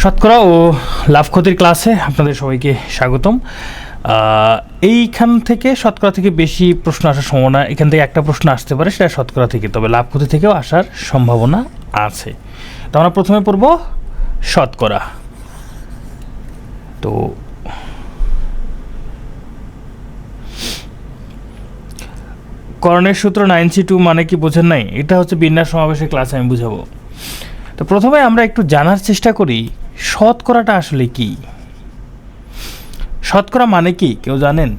শতকরা ও লাভ ক্ষতির ক্লাসে আপনাদের সবাইকে স্বাগতম। এইখান থেকে শতকরা থেকে বেশি প্রশ্ন আসার সম্ভাবনা, এখান থেকে একটা প্রশ্ন আসতে পারে, সেটা শতকরা থেকে, তবে লাভ ক্ষতি থেকেও আসার সম্ভাবনা আছে। তো আমরা প্রথমে পড়ব শতকরা। তো করণের সূত্র 9C2 মানে কি বোঝেন নাই? এটা হচ্ছে বিন্যাস সমাবেশের ক্লাসে আমি বুঝাবো। তো প্রথমে আমরা একটু জানার চেষ্টা করি শতকরাটা আসলে কি। শতকরা মানে কি কেউ জানেন?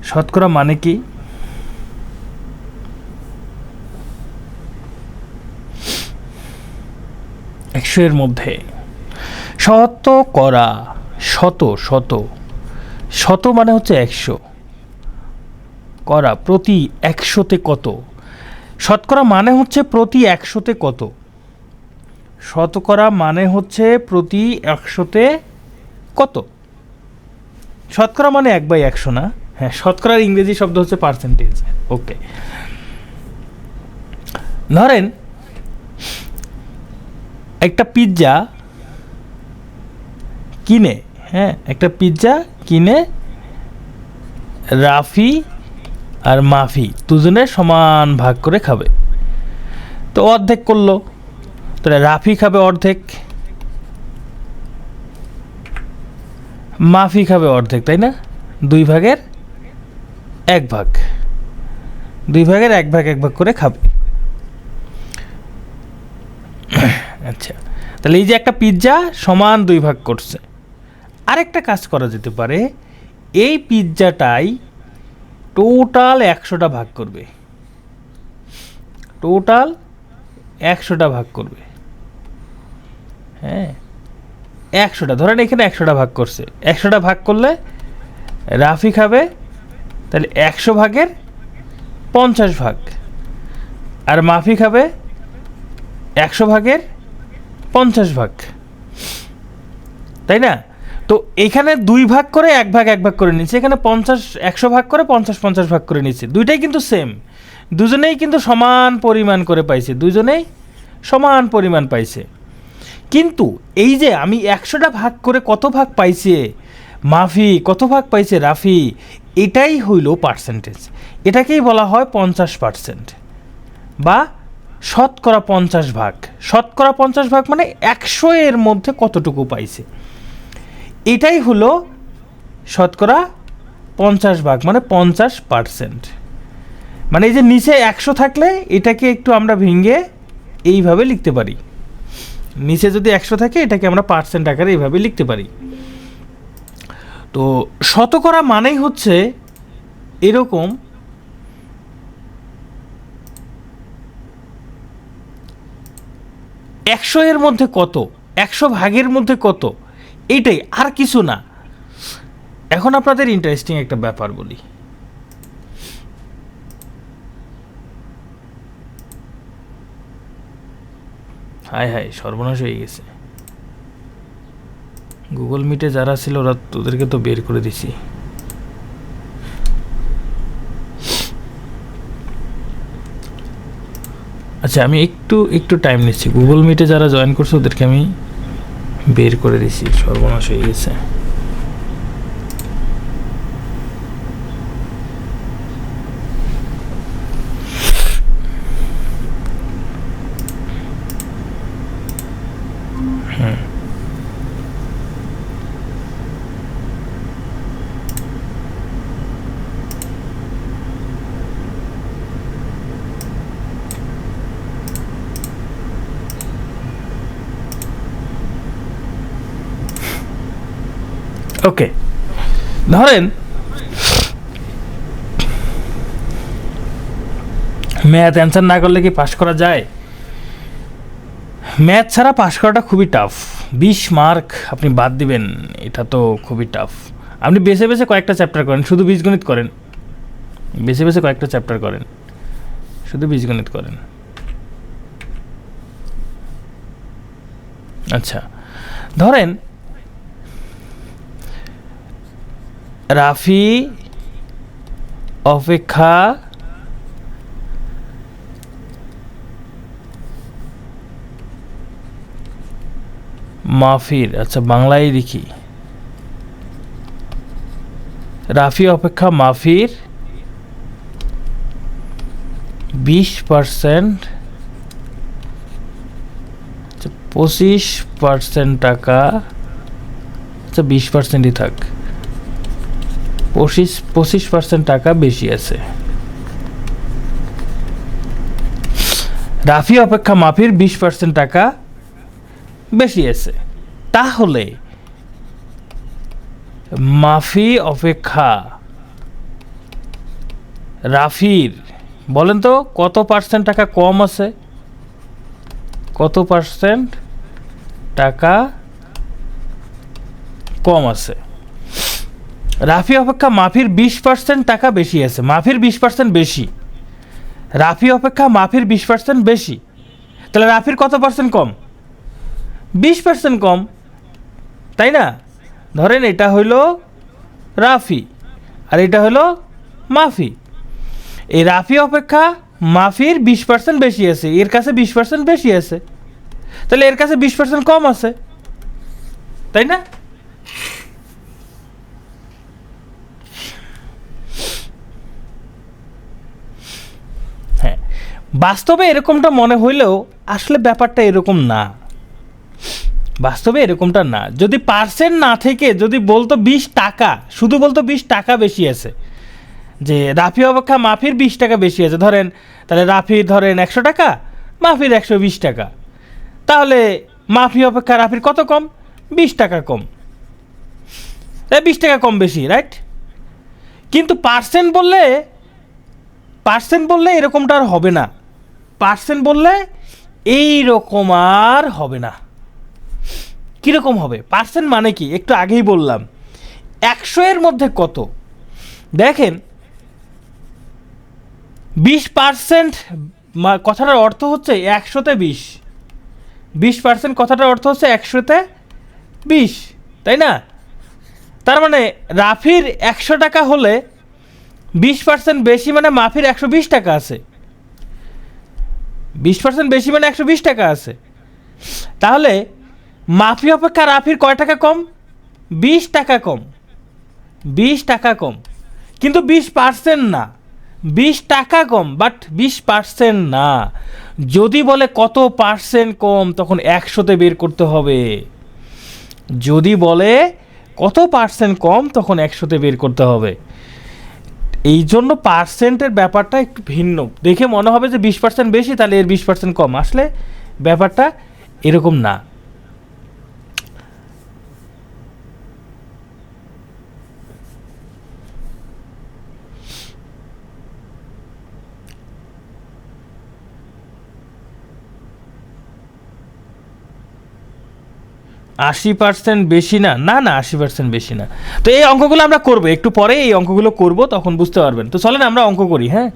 শতকরা মানে কি? একশো এর মধ্যে শতকরা, শত শত শত মানে হচ্ছে একশো, করা প্রতি একশোতে কত। শতকরা মানে হচ্ছে প্রতি একশোতে কত। শতকরা মানে হচ্ছে প্রতি একশোতে কত। শতকরা মানে 1/100 না। হ্যাঁ, শতকরার ইংরেজি শব্দ হচ্ছে পার্সেন্টেজ। ওকে, ধরেন একটা পিৎজা কিনে, হ্যাঁ একটা পিৎজা কিনে রাফি আর মাফি দুজনে সমান ভাগ করে খাবে। তো অর্ধেক করলো, তাহলে রাফি খাবে অর্ধেক, মাফি খাবে অর্ধেক, তাই না? 2 ভাগের 1 ভাগ, 2 ভাগের 1 ভাগ 1 ভাগ করে খাবে। আচ্ছা, তাহলে এই যে একটা পিৎজা সমান 2 ভাগ করছে। আরেকটা কাজ করা যেতে পারে, এই পিৎজাটাই টোটাল 100টা ভাগ করবে, টোটাল 100টা ভাগ করবে। হ্যাঁ 100টা, ধরেন এখানে 100টা ভাগ করছে, 100টা ভাগ করলে রাফি খাবে, তাহলে 100 ভাগের 50 ভাগ, আর মাফি খাবে 100 ভাগের 50 ভাগ, তাই না? তো এখানে 2 ভাগ করে 1 ভাগ 1 ভাগ করে নিচ্ছে, এখানে 100 ভাগ করে 50 ভাগ করে নিচ্ছে। দুইটাই কিন্তু সেম, দুজনেই কিন্তু সমান পরিমাণ করে পাইছে, দুজনেই সমান পরিমাণ পাইছে। কিন্তু এই যে আমি 100টা ভাগ করে কত ভাগ পাইছে মাফি, কত ভাগ পাইছে রাফি, এটাই হইল পার্সেন্টেজ। এটাকেই বলা হয় 50%, বা শতকরা 50 ভাগ। শতকরা 50 ভাগ মানে 100 এর মধ্যে কতটুকু পাইছে, এটাই হলো শতকরা 50 ভাগ, মানে 50%। মানে এই যে নিচে 100 থাকলে এটাকে একটু আমরা ভেঙে এইভাবে লিখতে পারি, নিচে যদি 100 থাকে এটাকে আমরা পার্সেন্ট আকারে এইভাবে লিখতে পারি। তো শতকরা মানেই হচ্ছে এরকম, একশো এর মধ্যে কত, 100 ভাগের মধ্যে কত, এইটাই, আর কিছু না। এখন আপনাদের ইন্টারেস্টিং একটা ব্যাপার বলি। হায় হায়, সর্বনাশ হয়ে গেছে। গুগল মিটে যারা ছিল ওরা তোদেরকে তো বের করে দিছি। আচ্ছা, আমি একটু টাইম নিচ্ছি। গুগল মিটে যারা জয়েন করছে ওদেরকে আমি বের করে দিছি, সর্বনাশ হয়ে গেছে। ওকে, ধরেন ম্যাথ অ্যান্সার না করলে কি পাশ করা যায়? ম্যাথ ছাড়া পাশ করাটা খুবই টাফ। 20 মার্ক আপনি বাদ দিবেন, এটা তো খুবই টাফ। আপনি বেছে বেছে কয়েকটা চ্যাপ্টার করেন, শুধু বীজগণিত করেন, বেছে বেছে কয়েকটা চ্যাপ্টার করেন, শুধু বীজগণিত করেন। আচ্ছা, ধরেন রাফি অপেক্ষা মাফির, আচ্ছা বাংলায় লিখি, রাফি অপেক্ষা মাফির 20%, 25% টাকা, আচ্ছা 20%ই থাক, 25% টাকা বেশি আছে। রাফি অপেক্ষা মাফির 20% টাকা বেশি আছে, তাহলে মাফি অপেক্ষা রাফির বলেন তো কত পার্সেন্ট টাকা কম আছে, কত পার্সেন্ট টাকা কম আছে। রাফি অপেক্ষা মাফির 20% টাকা বেশি আছে, মাফির 20% বেশি, রাফি অপেক্ষা মাফির 20% বেশি, তাহলে রাফির কত পার্সেন্ট কম? 20% কম, তাই না? ধরেন এটা হইল রাফি আর এটা হলো মাফি, এই রাফি অপেক্ষা মাফির 20% বেশি আছে, এর কাছে 20% বেশি আছে, তাহলে এর কাছে 20% কম আছে, তাই না? হ্যাঁ, বাস্তবে এরকমটা মনে হইলেও আসলে ব্যাপারটা এরকম না, বাস্তবে এরকমটা না। যদি পার্সেন্ট না থেকে যদি বলতো 20 টাকা, শুধু বলতো 20 টাকা বেশি আছে, যে রাফি অপেক্ষা মাফির 20 টাকা বেশি আছে ধরেন, তাহলে রাফি ধরেন 100 টাকা, মাফির 120 টাকা, তাহলে মাফি অপেক্ষা রাফির কত কম? 20 টাকা কম, 20 টাকা কম বেশি, রাইট? কিন্তু পার্সেন্ট বললে এরকমটা আর হবে না, পার্সেন্ট বললে এইরকম আর হবে না। কীরকম হবে? পার্সেন্ট মানে কি একটু আগেই বললাম, 100 এর মধ্যে কত? দেখেন 20% কথাটার অর্থ হচ্ছে 100-তে 20% কথাটার অর্থ হচ্ছে 100-তে 20, তাই না? তার মানে রাফির 100 টাকা হলে 20% বেশি মানে মাফির 120 টাকা আছে, 20% বেশি মানে 120 টাকা আছে, তাহলে মাফি অপেক্ষা রাফির কয় টাকা কম? 20 টাকা কম, 20 টাকা কম, কিন্তু 20% না, 20 টাকা কম, বাট 20% না। যদি বলে কত পার্সেন্ট কম, তখন 100-তে বের করতে হবে। যদি বলে কত পার্সেন্ট কম, তখন 100-তে বের করতে হবে। এই জন্য পার্সেন্টের ব্যাপারটা একটু ভিন্ন, দেখে মনে হবে যে 20% বেশি তাহলে এর 20% কম, আসলে ব্যাপারটা এরকম না। আশি 80% বেশি না, না না 80% বেশি না। তো এই অঙ্কগুলো আমরা করবো একটু পরে, এই অঙ্কগুলো করব, তখন বুঝতে পারবেন। তো চলেন আমরা অঙ্ক করি। হ্যাঁ,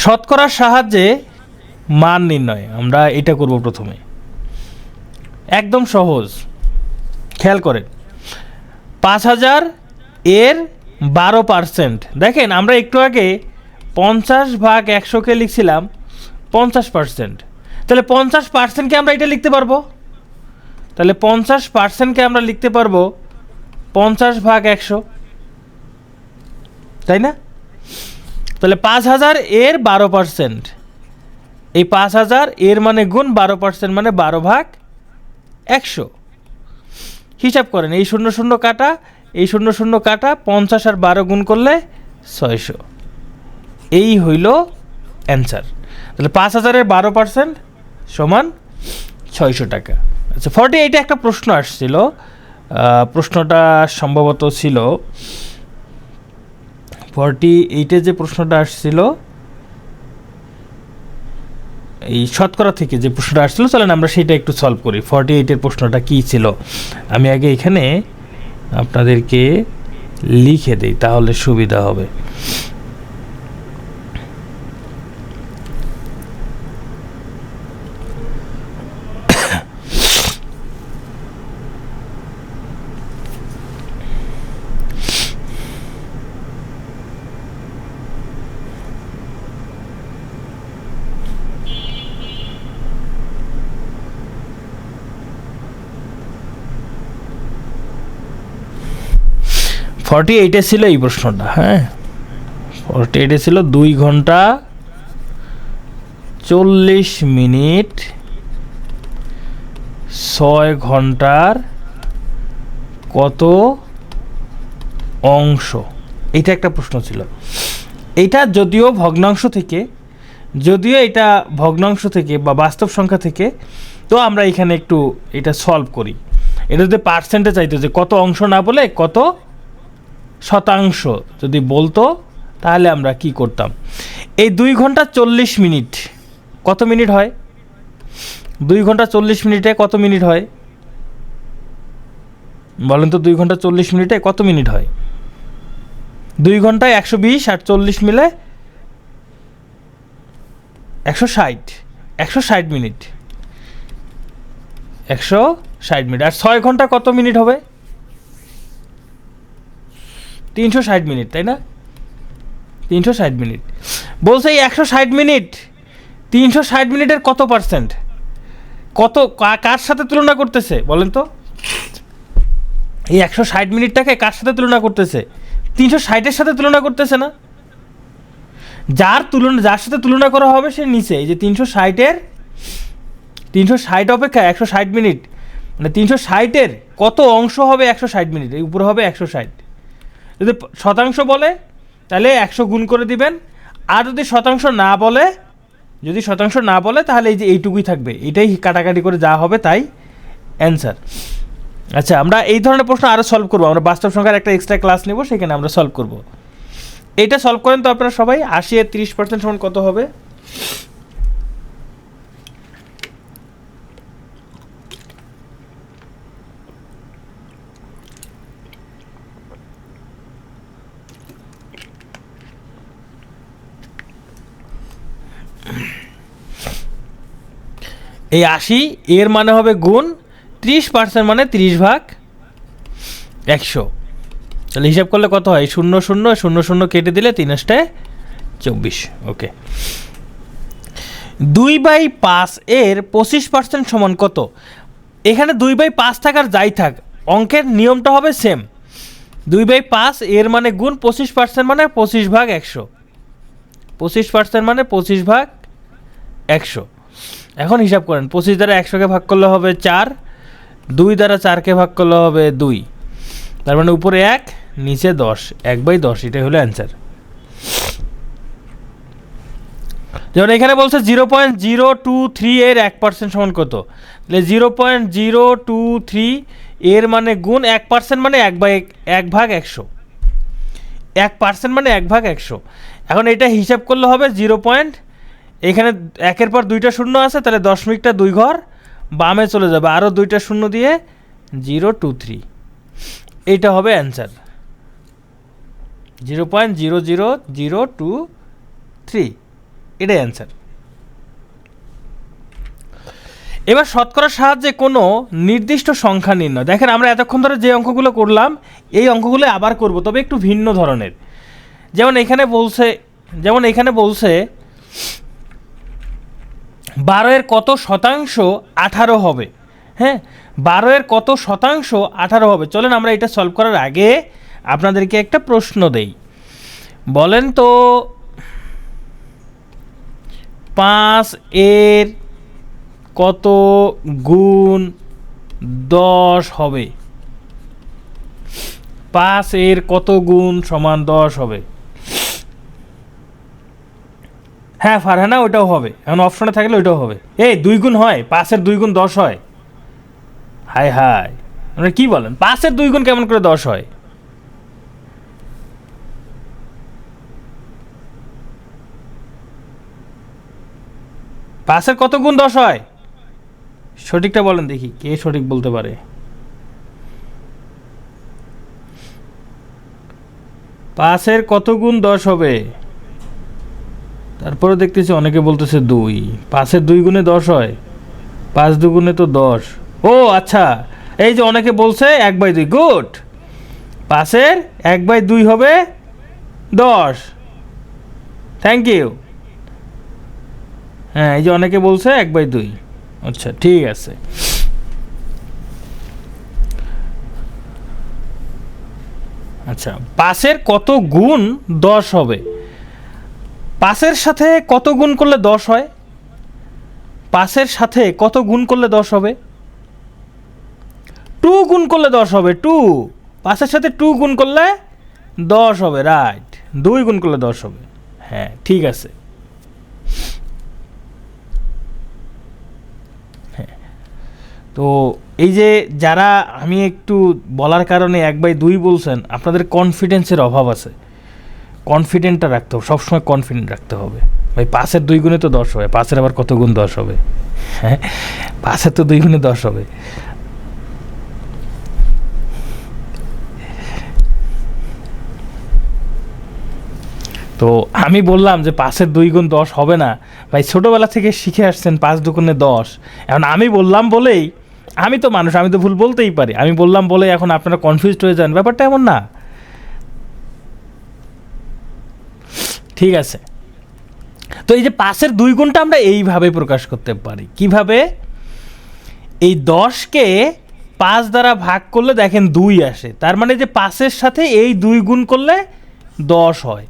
শতকরার সাহায্যে মান নির্ণয়, আমরা এটা করব প্রথমে, একদম সহজ। খেয়াল করেন 5000 এর 12%, দেখেন আমরা একটু আগে 50/100-কে লিখছিলাম 50%, তাহলে 50%কে আমরা এটা লিখতে পারবো, তাহলে 50%কে আমরা লিখতে পারবো 50/100, তাই না? তাহলে 5000 এর 12%, এই 5000 এর মানে গুণ 12% মানে 12/100। হিসাব করেন, এই 00 কাটা, এই 00 কাটা, 50 আর 12 গুণ করলে 600, এই হইল অ্যান্সার। তাহলে 5000 এর 12% সমান 600 টাকা। আচ্ছা 48-এ একটা প্রশ্ন আসছিল, প্রশ্নটা সম্ভবত ছিল 48-এ যে প্রশ্নটা আসছিল, এই শতকরা থেকে যে প্রশ্নটা আসছিল, চলেন আমরা সেটা একটু সলভ করি। 48-এর প্রশ্নটা কী ছিল আমি আগে এখানে আপনাদেরকে লিখে দেই, তাহলে সুবিধা হবে। 48-এ ছিল এই প্রশ্নটা, হ্যাঁ 48-এ ছিল 2 ঘন্টা 40 মিনিট 6 ঘন্টার কত অংশ, এইটা একটা প্রশ্ন ছিল। এটা যদিও এটা ভগ্নাংশ থেকে বা বাস্তব সংখ্যা থেকে, তো আমরা এখানে একটু এটা সলভ করি। এটা যদি পার্সেন্টে চাইতো যে কত অংশ না বলে কত শতাংশ যদি বলতো, তাহলে আমরা কি করতাম। এই 2 ঘন্টা 40 মিনিট কত মিনিট হয়? 2 ঘন্টা 40 মিনিটে কত মিনিট হয় বলেন তো? 2 ঘন্টা 40 মিনিটে কত মিনিট হয়? 2 ঘন্টায় 120 আর 40 মিলে 160 মিনিট, 160 মিনিট। আর 6 ঘন্টা কত মিনিট হবে? 360 মিনিট, তাই না? 360 মিনিট বলছে। এই 160 মিনিট 360 মিনিটের কত পার্সেন্ট, কত কার সাথে তুলনা করতেছে বলেন তো? এই 160 মিনিটটাকে কার সাথে তুলনা করতেছে? 360-এর সাথে তুলনা করতেছে না? যার সাথে তুলনা করা হবে সে নিচে। এই যে 360 অপেক্ষা 160 মিনিট, মানে 360-এর কত অংশ হবে 160 মিনিট, এই উপরে হবে 160। যদি শতাংশ বলে তাহলে 100 গুণ করে দিবেন, আর যদি শতাংশ না বলে তাহলে এই যে এইটুকুই থাকবে, এটাই কাটাকাটি করে যা হবে তাই অ্যান্সার। আচ্ছা, আমরা এই ধরনের প্রশ্ন আরও সলভ করবো। আমরা বাস্তব সংখ্যার একটা এক্সট্রা ক্লাস নেব, সেখানে আমরা সলভ করব। এটা সলভ করেন তো আপনারা সবাই। 80 এর 30% সমান কত হবে? এই 80 এর মানে হবে গুণ, 30% মানে 30/100। তাহলে হিসাব করলে কত হয়? 0 0 0 0 কেটে দিলে 3×24। ওকে, 2/5 এর 25% সমান কত? এখানে 2/5 থাকার যাই থাক, অঙ্কের নিয়মটা হবে সেম। 2/5 এর মানে গুণ 25% মানে 25/100, 25% মানে 25/100। এখন হিসাব করেন, 25 দ্বারা 100-কে ভাগ করলে হবে 4, 2 দ্বারা 4-কে ভাগ করলে হবে 2, তার মানে উপরে 1 নিচে 10, 1/10, এটাই হলো অ্যান্সার। যেমন এখানে বলছে 0.023 এর 1% সমান কত? তাহলে 0.023 এর মানে গুণ 1% মানে 1/100, 1% মানে 1/100। এখন এটা হিসাব করলে হবে 0. এখানে 1-এর পর 2টা শূন্য আছে, তাহলে দশমিকটা 2 ঘর বামে চলে যাবে, আরও 2টা শূন্য দিয়ে 023, এইটা হবে অ্যান্সার। 0.00023, এটাই অ্যান্সার। এবার শতকরার সাহায্যে কোনো নির্দিষ্ট সংখ্যা নির্ণয়। দেখেন, আমরা এতক্ষণ ধরে যে অঙ্কগুলো করলাম এই অঙ্কগুলো আবার করব, তবে একটু ভিন্ন ধরনের। যেমন এখানে বলছে 12 এর কত শতাংশ 18 হবে। হ্যাঁ, 12 এর কত শতাংশ 18 হবে। চলেন আমরা এটা সলভ করার আগে আপনাদেরকে একটা প্রশ্ন দেই। বলেন তো 5 এর কত গুণ 10 হবে? 5 এর কত গুণ সমান 10 হবে? হ্যাঁ ফারহানা, ওইটাও হবে। এখন অপশনে থাকলে ওইটাও হবে। এই 2 গুণ হয়, 5 এর 2 গুণ 10 হয়? হাই হাই, আপনারা কি বলেন? 5 এর 2 গুণ কেমন করে 10 হয়? পাঁচের কত গুণ 10 হয়? সঠিকটা বলেন দেখি, কে সঠিক বলতে পারে? 5 এর কত গুণ 10 হবে? তারপরে দেখতেছি অনেকে বলতেছে 2। 5 এর 2 গুণে 10 হয়? 5 দুগুণে তো 10। ও আচ্ছা, এই যে অনেকে বলছে 1/2। গুড, 5 এর 1/2 হবে 10। Thank you. হ্যাঁ, এই যে অনেকে বলছে 1/2। আচ্ছা ঠিক আছে। আচ্ছা আচ্ছা, 5-এর কত গুণ 10 হবে? 5-এর সাথে কত গুণ করলে 10 হয়? 5-এর সাথে কত গুণ করলে 10 হবে? 2 গুণ করলে 10 হবে। 2, 5-এর সাথে 2 গুণ করলে 10 হবে, রাইট। 2 গুণ করলে 10 হবে। হ্যাঁ, ঠিক আছে। হ্যাঁ, তো এই যে যারা আমি একটু বলার কারণে 1/2 বলছেন, আপনাদের কনফিডেন্সের অভাব আছে। কনফিডেন্টটা রাখতে হবে, সবসময় কনফিডেন্ট রাখতে হবে। ভাই 5-এর 2 গুণে তো 10 হবে, 5-এর আবার কত গুণ 10 হবে? হ্যাঁ, 5-এর তো 2 গুণে 10 হবে। তো আমি বললাম যে 5-এর 2 গুণ 10 হবে না। ভাই ছোটোবেলা থেকে শিখে আসছেন 5 দুগুণে 10। এখন আমি বললাম বলেই, আমি তো মানুষ, আমি তো ভুল বলতেই পারি, আমি বললাম বলে এখন আপনারা কনফিউজড হয়ে যান, ব্যাপারটা এমন না। ঠিক আছে, তো এই যে 5-এর 2 গুণটা আমরা এইভাবে প্রকাশ করতে পারি। কিভাবে? এই 10কে 5 দ্বারা ভাগ করলে দেখেন 2 আসে, তার মানে যে 5-এর সাথে এই 2 গুণ করলে 10 হয়,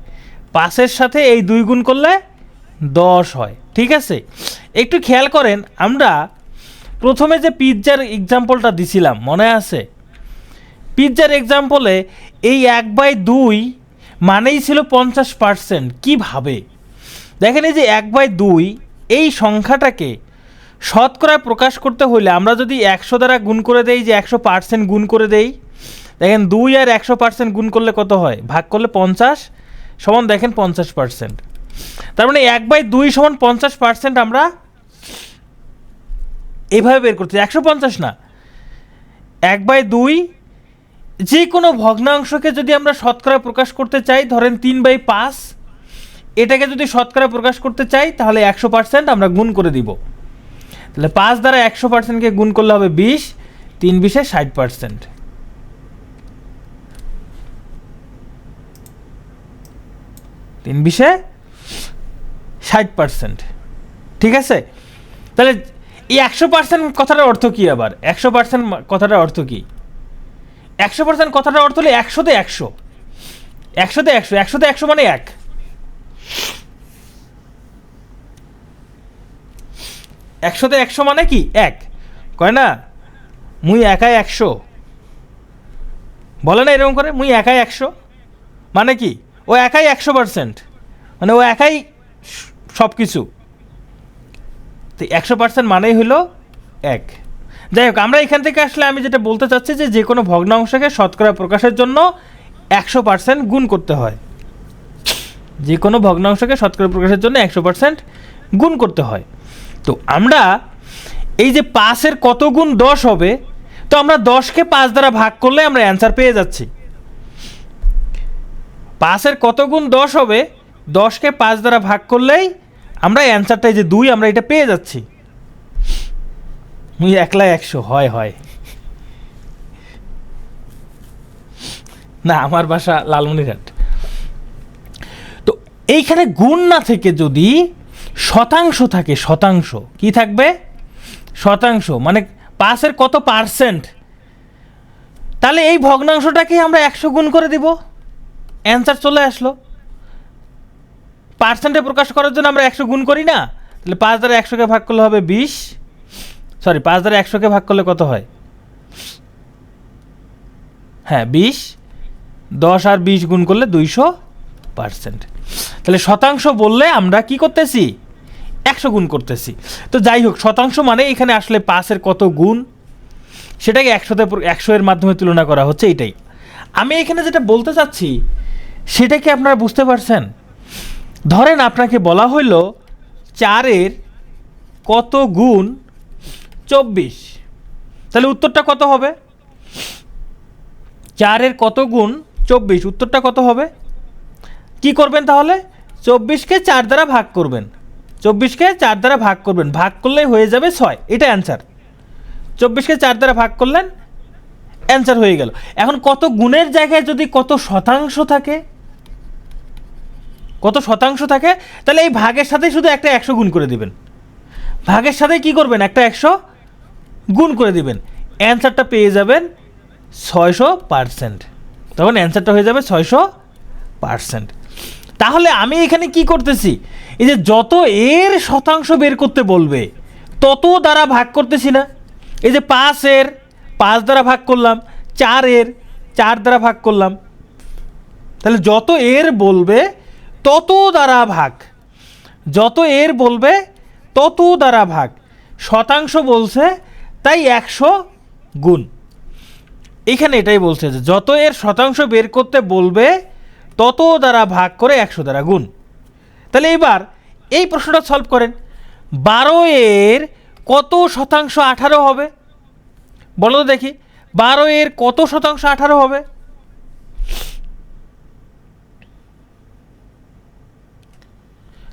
5-এর সাথে এই 2 গুণ করলে 10 হয়। ঠিক আছে, একটু খেয়াল করেন, আমরা প্রথমে যে পিৎজার এক্সাম্পলটা দিছিলাম মনে আছে? পিৎজার এক্সাম্পলে এই 1/2 মানেই ছিল 50%। কীভাবে? দেখেন এই যে 1/2 এই সংখ্যাটাকে শতকরায় প্রকাশ করতে হলে আমরা যদি 100 দ্বারা গুণ করে দেই, যে 100% গুণ করে দেই, দেখেন 2 আর 100% গুণ করলে কত হয়? ভাগ করলে 50 সমান দেখেন 50%। তার মানে 1/2 সমান 50% আমরা এইভাবে বের করতে, 150 না, 1/2 যে কোনো ভগ্নাংশকে যদি আমরা শতকরা প্রকাশ করতে চাই, ধরেন 3/5, এটাকে যদি শতকরা প্রকাশ করতে চাই তাহলে 100% আমরা গুণ করে দিব। তাহলে 5 দ্বারা 100%কে গুণ করলে হবে 20, 3 20-এ 60%। তিন 20-এ 60%। ঠিক আছে, তাহলে এই 100% কথাটার অর্থ কি? আবার 100% কথাটার অর্থ কি? 100% কথাটার অর্থ হলো 100-তে 100, 100-তে 100, 100-তে 100 মানে 1। 100-তে 100 মানে কি? 1 কয় না, মুই একাই 100 বলে না এরকম করে, মুই একাই 100 মানে কি? ও একাই 100%, মানে ও একাই সব কিছু। তো 100% মানেই হলো 1। যাই হোক, আমরা এখান থেকে আসলে আমি যেটা বলতে চাচ্ছি যে কোনো ভগ্নাংশকে শতকরা প্রকাশের জন্য 100% গুণ করতে হয়। যে কোনো ভগ্নাংশকে শতকরা প্রকাশের জন্য 100% গুণ করতে হয়। তো আমরা এই যে 5-এর কত গুণ 10 হবে, তো আমরা 10কে 5 দ্বারা ভাগ করলে আমরা অ্যান্সার পেয়ে যাচ্ছি। 5-এর কত গুণ 10 হবে, 10কে 5 দ্বারা ভাগ করলেই আমরা অ্যান্সারটা যে 2 আমরা এটা পেয়ে যাচ্ছি। মুই একলা 100 হয় না, আমার বাসা লালমনিরহাট। তো এইখানে গুণ না থেকে যদি শতাংশ থাকে, শতাংশ কি থাকবে? শতাংশ মানে 5-এর কত পার্সেন্ট, তাহলে এই ভগ্নাংশটাকে আমরা 100 গুণ করে দিব, অ্যান্সার চলে আসলো। পার্সেন্টে প্রকাশ করার জন্য আমরা 100 গুণ করি না, তাহলে 5 দ্বারা 100কে ভাগ করলে হবে 20, সরি 5 দ্বারা 100কে ভাগ করলে কত হয়? হ্যাঁ 20, 10 আর 20 গুণ করলে 200%। তাহলে শতাংশ বললে আমরা কি করতেছি? 100 গুণ করতেছি। তো যাই হোক, শতাংশ মানে এখানে আসলে 5-এর কত গুণ সেটাকে 100 এর মাধ্যমে তুলনা করা হচ্ছে, এটাই আমি এখানে যেটা বলতে চাচ্ছি। সেটা কি আপনারা বুঝতে পারছেন? ধরেন আপনাকে বলা হইল 4-এর কত গুণ 24, তাহলে উত্তরটা কত হবে? 4-এর কত গুণ 24, উত্তরটা কত হবে? কি করবেন তাহলে? 24কে 4 দ্বারা ভাগ করবেন, 24কে 4 দ্বারা ভাগ করবেন, ভাগ করলেই হয়ে যাবে 6, এটা অ্যান্সার। 24কে 4 দ্বারা ভাগ করলেন, অ্যান্সার হয়ে গেল। এখন কত গুণের জায়গায় যদি কত শতাংশ থাকে, কত শতাংশ থাকে, তাহলে এই ভাগের সাথে শুধু একটা 100 গুণ করে দিবেন, ভাগের সাথে কি করবেন? একটা 100 গুণ করে দিবেন, অ্যান্সারটা পেয়ে যাবেন 600%। তখন অ্যান্সারটা হয়ে যাবে 600%। তাহলে আমি এখানে কি করতেছি, এই যে যত এর শতাংশ বের করতে বলবে তত দ্বারা ভাগ করতেছি না। এই যে 5 দ্বারা ভাগ করলাম, 4 দ্বারা ভাগ করলাম। তাহলে যত এর বলবে তত দ্বারা ভাগ, যত এর বলবে তত দ্বারা ভাগ। শতাংশ বলছে তাই 100 গুণ। এখানে এটাই বলছে যে যত এর শতাংশ বের করতে বলবে তত দ্বারা ভাগ করে 100 দ্বারা গুণ। তাহলে এবার এই প্রশ্নটা সলভ করেন। 12 এর কত শতাংশ 18 হবে বলো তো দেখি। 12 এর কত শতাংশ 18 হবে?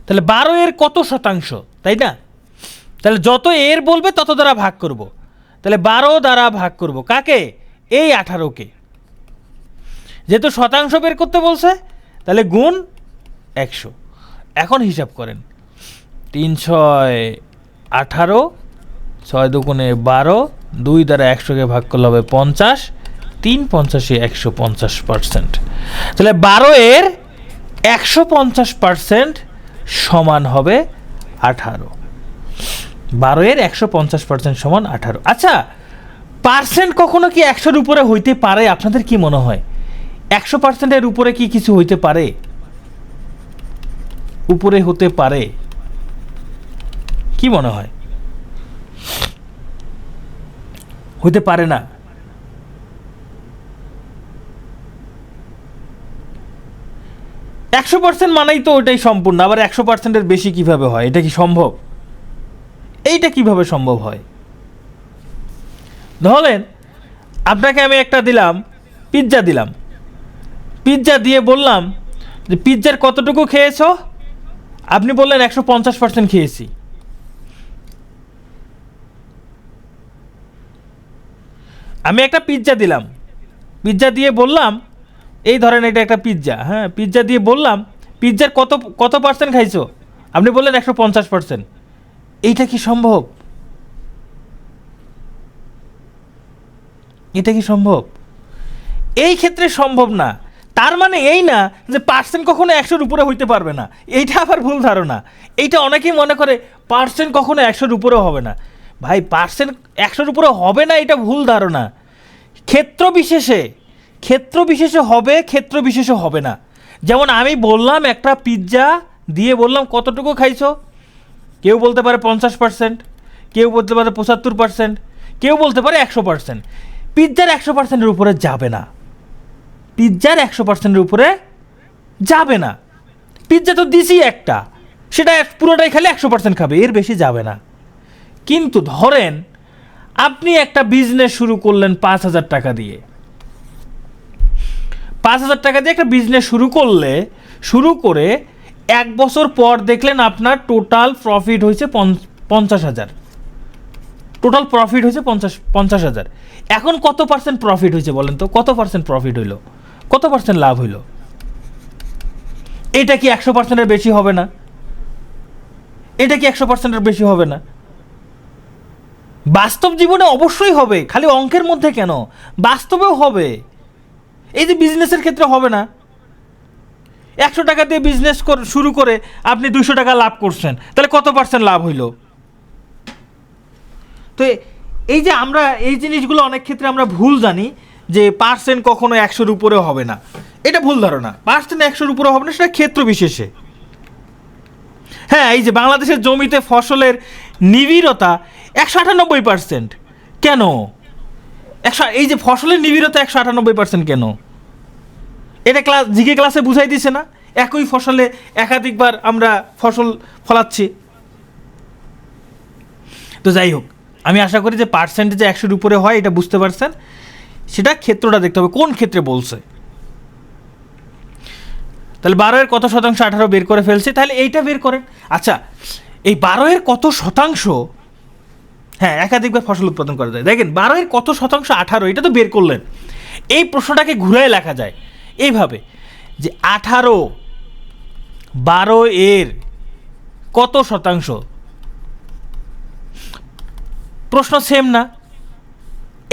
তাহলে 12 এর কত শতাংশ, তাই না? তাহলে যত এর বলবে তত দ্বারা ভাগ করব। তাহলে 12 দ্বারা ভাগ করব কাকে? এই 18কে। যেহেতু শতাংশ বের করতে বলছে তাহলে গুণ 100। এখন হিসাব করেন, 3 6 18, 6 দুগুণে 12, 2 দ্বারা 100কে ভাগ করলে হবে 50, 3 50 150%। তাহলে 12 এর 150% সমান হবে 18। 12 এর 150% সমান 18। আচ্ছা, পার্সেন্ট কখনো কি 100-র উপরে হইতে পারে? আপনাদের কি মনে হয় 100%-এর উপরে কি কিছু হইতে পারে? উপরে হতে পারে? কি মনে হয়? হইতে পারে না। একশো পার্সেন্ট মানেই তো ওইটাই সম্পূর্ণ, আবার 100%-এর বেশি কিভাবে হয়? এটা কি সম্ভব? এইটা কিভাবে সম্ভব হয়? ধরেন আপনাকে আমি একটা দিলাম, পিৎজা দিলাম, পিৎজা দিয়ে বললাম যে পিৎজার কতটুকু খেয়েছো? আপনি বললেন 150% খেয়েছি। আমি একটা পিৎজা দিলাম, পিৎজা দিয়ে বললাম, এই ধরেন এটা একটা পিৎজা, হ্যাঁ, পিৎজা দিয়ে বললাম পিৎজার কত পার্সেন্ট খাইছো? আপনি বললেন 150%। এইটা কি সম্ভব? এটা কি সম্ভব? এই ক্ষেত্রে সম্ভব না। তার মানে এই না যে পার্সেন্ট কখনো 100-র উপরে হইতে পারবে না। এইটা আবার ভুল ধারণা। এইটা অনেকেই মনে করে পার্সেন্ট কখনো 100-র উপরে হবে না। ভাই, পার্সেন্ট 100-র উপরে হবে না, এটা ভুল ধারণা। ক্ষেত্র বিশেষে হবে, ক্ষেত্র বিশেষে হবে না। যেমন আমি বললাম একটা পিৎজা দিয়ে বললাম কতটুকু খাইছো? কেউ বলতে পারে 50%, কেউ বলতে পারে 75%, কেউ বলতে পারে 100%। পিৎজার 100%-এর উপরে যাবে না, পিৎজার 100%-এর উপরে যাবে না। পিৎজা তো দিছি একটা, সেটা পুরোটাই খেলে 100% খাবে, এর বেশি যাবে না। কিন্তু ধরেন আপনি একটা বিজনেস শুরু করলেন 5,000 টাকা দিয়ে, 5,000 টাকা দিয়ে একটা বিজনেস শুরু করে 1 বছর পর দেখলেন আপনার টোটাল প্রফিট হয়েছে 50,000। টোটাল প্রফিট হয়েছে 50,000। এখন কত পার্সেন্ট প্রফিট হয়েছে বলেন তো? কত পার্সেন্ট প্রফিট হইল? কত পার্সেন্ট লাভ হইল? এটা কি 100%-এর বেশি হবে না? এটা কি 100%-এর বেশি হবে না? বাস্তব জীবনে অবশ্যই হবে, খালি অঙ্কের মধ্যে কেন, বাস্তবেও হবে। এই যে বিজনেসের ক্ষেত্রে হবে না? 100 টাকা দিয়ে বিজনেস শুরু করে আপনি 200 টাকা লাভ করছেন, তাহলে কত পার্সেন্ট লাভ হইল? তো এই যে আমরা এই জিনিসগুলো অনেক ক্ষেত্রে আমরা ভুল জানি যে পার্সেন্ট কখনো 100-র উপরে হবে না। এটা ভুল ধারণা। পার্সেন্ট 100-র উপরে হবে না, সেটা ক্ষেত্র বিশেষে। হ্যাঁ, এই যে বাংলাদেশের জমিতে ফসলের নিবিড়তা 198%। কেন এই যে ফসলের নিবিড়তা 198% কেন? এটা জিকে ক্লাসে বুঝাই দিছে না? একই ফসলে একাধিকবার আমরা ফসল ফলাচ্ছি। তো যাই হোক, আমি আশা করি যে পার্সেন্টেজ 100-র উপরে হয় এটা বুঝতে পারছেন। সেটা ক্ষেত্রটা দেখতে হবে কোন ক্ষেত্রে বলছে। তাহলে 12 এর কত শতাংশ 18 বের করে ফেলছে, তাহলে এইটা বের করেন। আচ্ছা, এই 12 এর কত শতাংশ, হ্যাঁ, একাধিকবার ফসল উৎপাদন করা যায়। দেখেন 12 এর কত শতাংশ 18, এটা তো বের করলেন। এই প্রশ্নটাকে ঘুরায় লেখা যায় এইভাবে যে 18 12 এর কত শতাংশ। প্রশ্ন সেম না?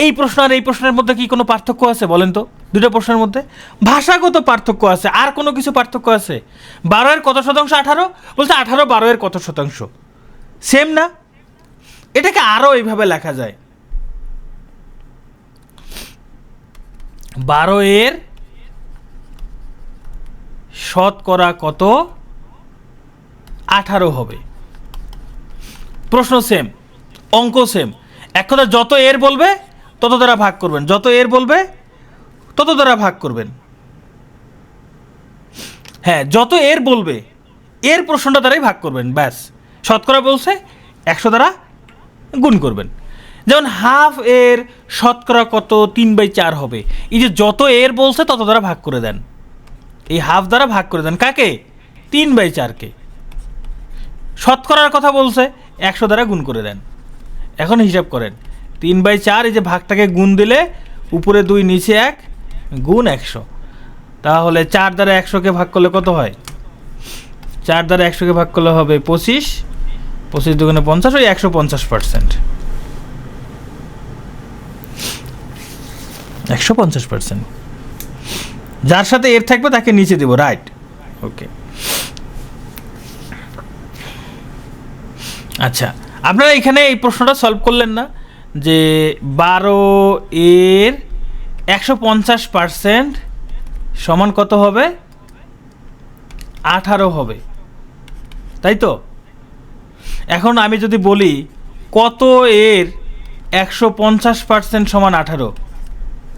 এই প্রশ্ন আর এই প্রশ্নের মধ্যে কি কোনো পার্থক্য আছে বলেন তো? দুটো প্রশ্নের মধ্যে ভাষাগত পার্থক্য আছে, আর কোনো কিছু পার্থক্য আছে? 12 এর কত শতাংশ 18, বলছে 18 12 এর কত শতাংশ, সেম না? এটাকে আরও এইভাবে লেখা যায়, 12 এর শতকরা কত 18 হবে। প্রশ্ন সেম, অঙ্ক সেম, এক কথা যত এর বলবে তত দ্বারা ভাগ করবেন, যত এর বলবে তত দ্বারা ভাগ করবেন। হ্যাঁ, যত এর বলবে এর প্রশ্নটা দ্বারাই ভাগ করবেন, ব্যাস। শতকরা বলছে 100 দ্বারা গুণ করবেন। যেমন হাফ এর শতকরা কত 3/4 হবে, এই যে যত এর বলছে তত দ্বারা ভাগ করে দেন, এই হাফ দ্বারা ভাগ করে দেন কাকে? 3/4কে। শতকরার কথা বলছে 100 দ্বারা গুণ করে দেন। এখন হিসাব করেন, 3/4, এই যে ভাগটাকে গুণ দিলে উপরে 2 নিচে 1 গুণ 100, তাহলে 4 দ্বারা 100কে ভাগ করলে কত হয়? 4 দ্বারা 100কে ভাগ করলে হবে 25, 25 দুগুণে 50, ওই 150%, 150%। যার সাথে এর থাকবে তাকে নিচে দেব, রাইট? ওকে, আচ্ছা, আপনারা এখানে এই প্রশ্নটা সলভ করলেন না যে 12 এর 150% সমান কত হবে? 18 হবে, তাই তো? এখন আমি যদি বলি কত এর 150% সমান 18,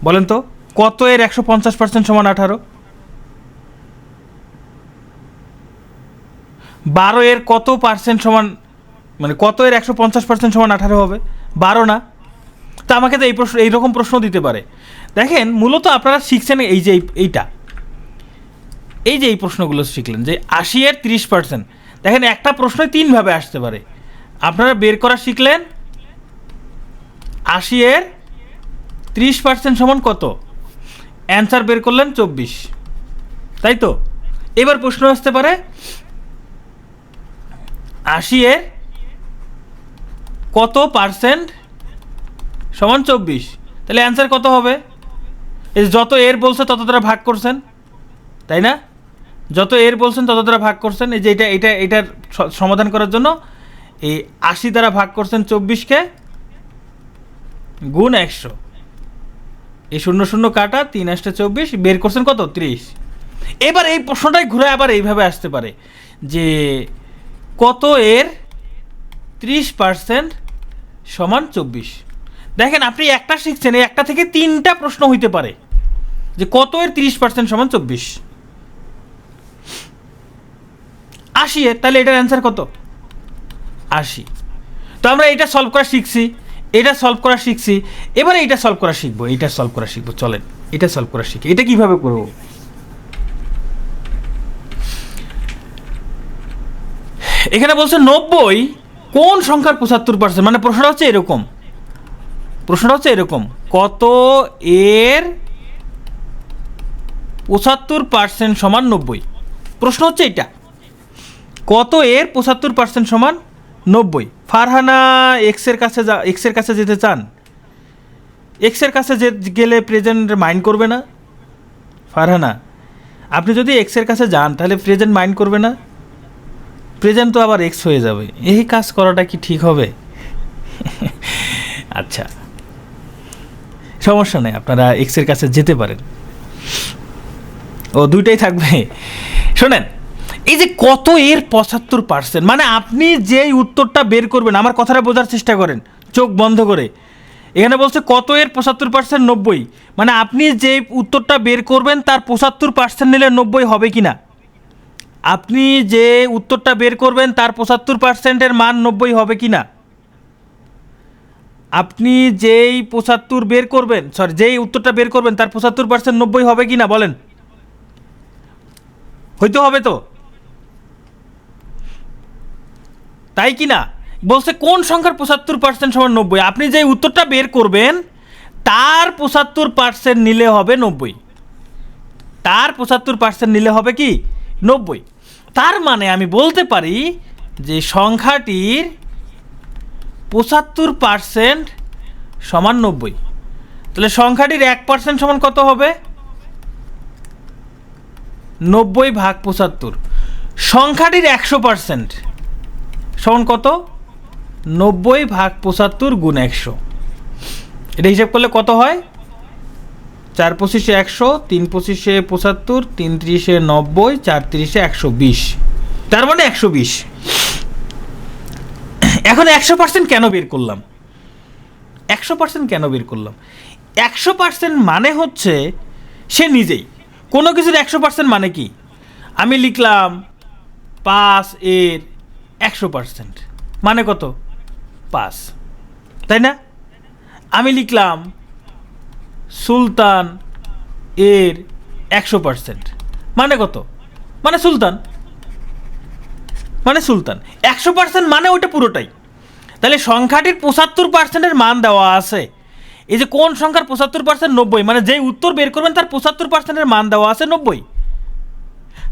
বলেন তো কত এর 150% সমান 18? 12 এর কত পার্সেন্ট সমান, মানে কত এর 150% সমান 18 হবে? 12 না? তা আমাকে তো এই প্রশ্ন, এইরকম প্রশ্ন দিতে পারে। দেখেন, মূলত আপনারা শিখছেন এই যে এই যে এই প্রশ্নগুলো শিখলেন যে 80 এর 30%। দেখেন, একটা প্রশ্নই 3 ভাবে আসতে পারে। আপনারা বের করা শিখলেন 80 এর 30% সমান কত, অ্যান্সার বের করলেন 24, তাই তো? এবার প্রশ্ন আসতে পারে 80 এর কত পার্সেন্ট সমান 24, তাহলে অ্যান্সার কত হবে? এই যত এর বলছে তত দ্বারা ভাগ করছেন, তাই না? যত এর বলছেন তত দ্বারা ভাগ করছেন। এই যে এটার সমাধান করার জন্য এই 80 দ্বারা ভাগ করছেন 24কে, গুণ 100, এই 0 0 কাটা, 3 8 24, বের করছেন কত? 30। এবার এই প্রশ্নটাই ঘুরে আবার এইভাবে আসতে পারে যে কত এর 30% সমান 24। দেখেন, আপনি একটা শিখছেন, এই একটা থেকে 3টা প্রশ্ন হইতে পারে যে কত এর 30% সমান 24। 80 এর, তাহলে এটার অ্যান্সার কত? 80। তো আমরা এটা সলভ করা শিখছি, এটা সলভ করা শিখছি, এবারে এটা সলভ করা শিখবো, এটা সলভ করা শিখবো। চলেন এটা সলভ করা শিখি। এটা কিভাবে করব? এখানে বলছে 90 কোন সংখ্যার 75%, মানে প্রশ্নটা হচ্ছে এরকম, কত এর 75% সমান 90। প্রশ্ন হচ্ছে এটা, কত এর 75% সমান 90। ফারহানা এক্সের কাছে যেতে চান? এক্সের কাছে গেলে প্রেজেন্ট মাইন্ড করবে না? ফারহানা, আপনি যদি এক্সের কাছে যান তাহলে প্রেজেন্ট মাইন্ড করবে না? প্রেজেন্ট তো আবার এক্স হয়ে যাবে, এই কাজ করাটা কি ঠিক হবে? আচ্ছা, সমস্যা নেই, আপনারা এক্সের কাছে যেতে পারেন, ও দুইটাই থাকবে। শোনেন, এই যে কত এর 75%, মানে আপনি যেই উত্তরটা বের করবেন, আমার কথাটা বোঝার চেষ্টা করেন চোখ বন্ধ করে। এখানে বলছে কত এর 75% 90, মানে আপনি যে উত্তরটা বের করবেন তার 75% নিলে 90 হবে কি না? আপনি যে উত্তরটা বের করবেন তার 75%-এর মান 90 হবে কি না? আপনি যেই 75 বের করবেন, যেই উত্তরটা বের করবেন তার 75% 90 হবে কি না বলেন? হইতে হবে তো, তাই কি না? বলছে কোন সংখ্যার 75% সমান 90, আপনি যে উত্তরটা বের করবেন তার 75% নিলে হবে 90, তার 75% নিলে হবে কি 90। তার মানে আমি বলতে পারি যে সংখ্যাটির 75% সমান 90। তাহলে সংখ্যাটির 1% সমান কত হবে? 90 ভাগ 75 সংখ্যাটির 100% সমান কত? 90 ভাগ 75 গুণ 100। এটা হিসাব করলে কত হয়? 4 25 100, 3 25 75, 3 30 90, 4 30 120, তার মানে 120। এখন 100% কেন বের করলাম? 100% কেন বের করলাম? 100% মানে হচ্ছে সে নিজেই কোনো কিছুর 100% মানে কি? আমি লিখলাম 5 এর 100% মানে কত? 5, তাই না? আমি লিখলাম সুলতান এর 100% মানে কত? মানে সুলতান, মানে সুলতান 100% মানে ওটা পুরোটাই। তাহলে সংখ্যাটির 75%-এর মান দেওয়া আছে। এই যে কোন সংখ্যার 75% 90, মানে যেই উত্তর বের করবেন তার 75%-এর মান দেওয়া আছে 90।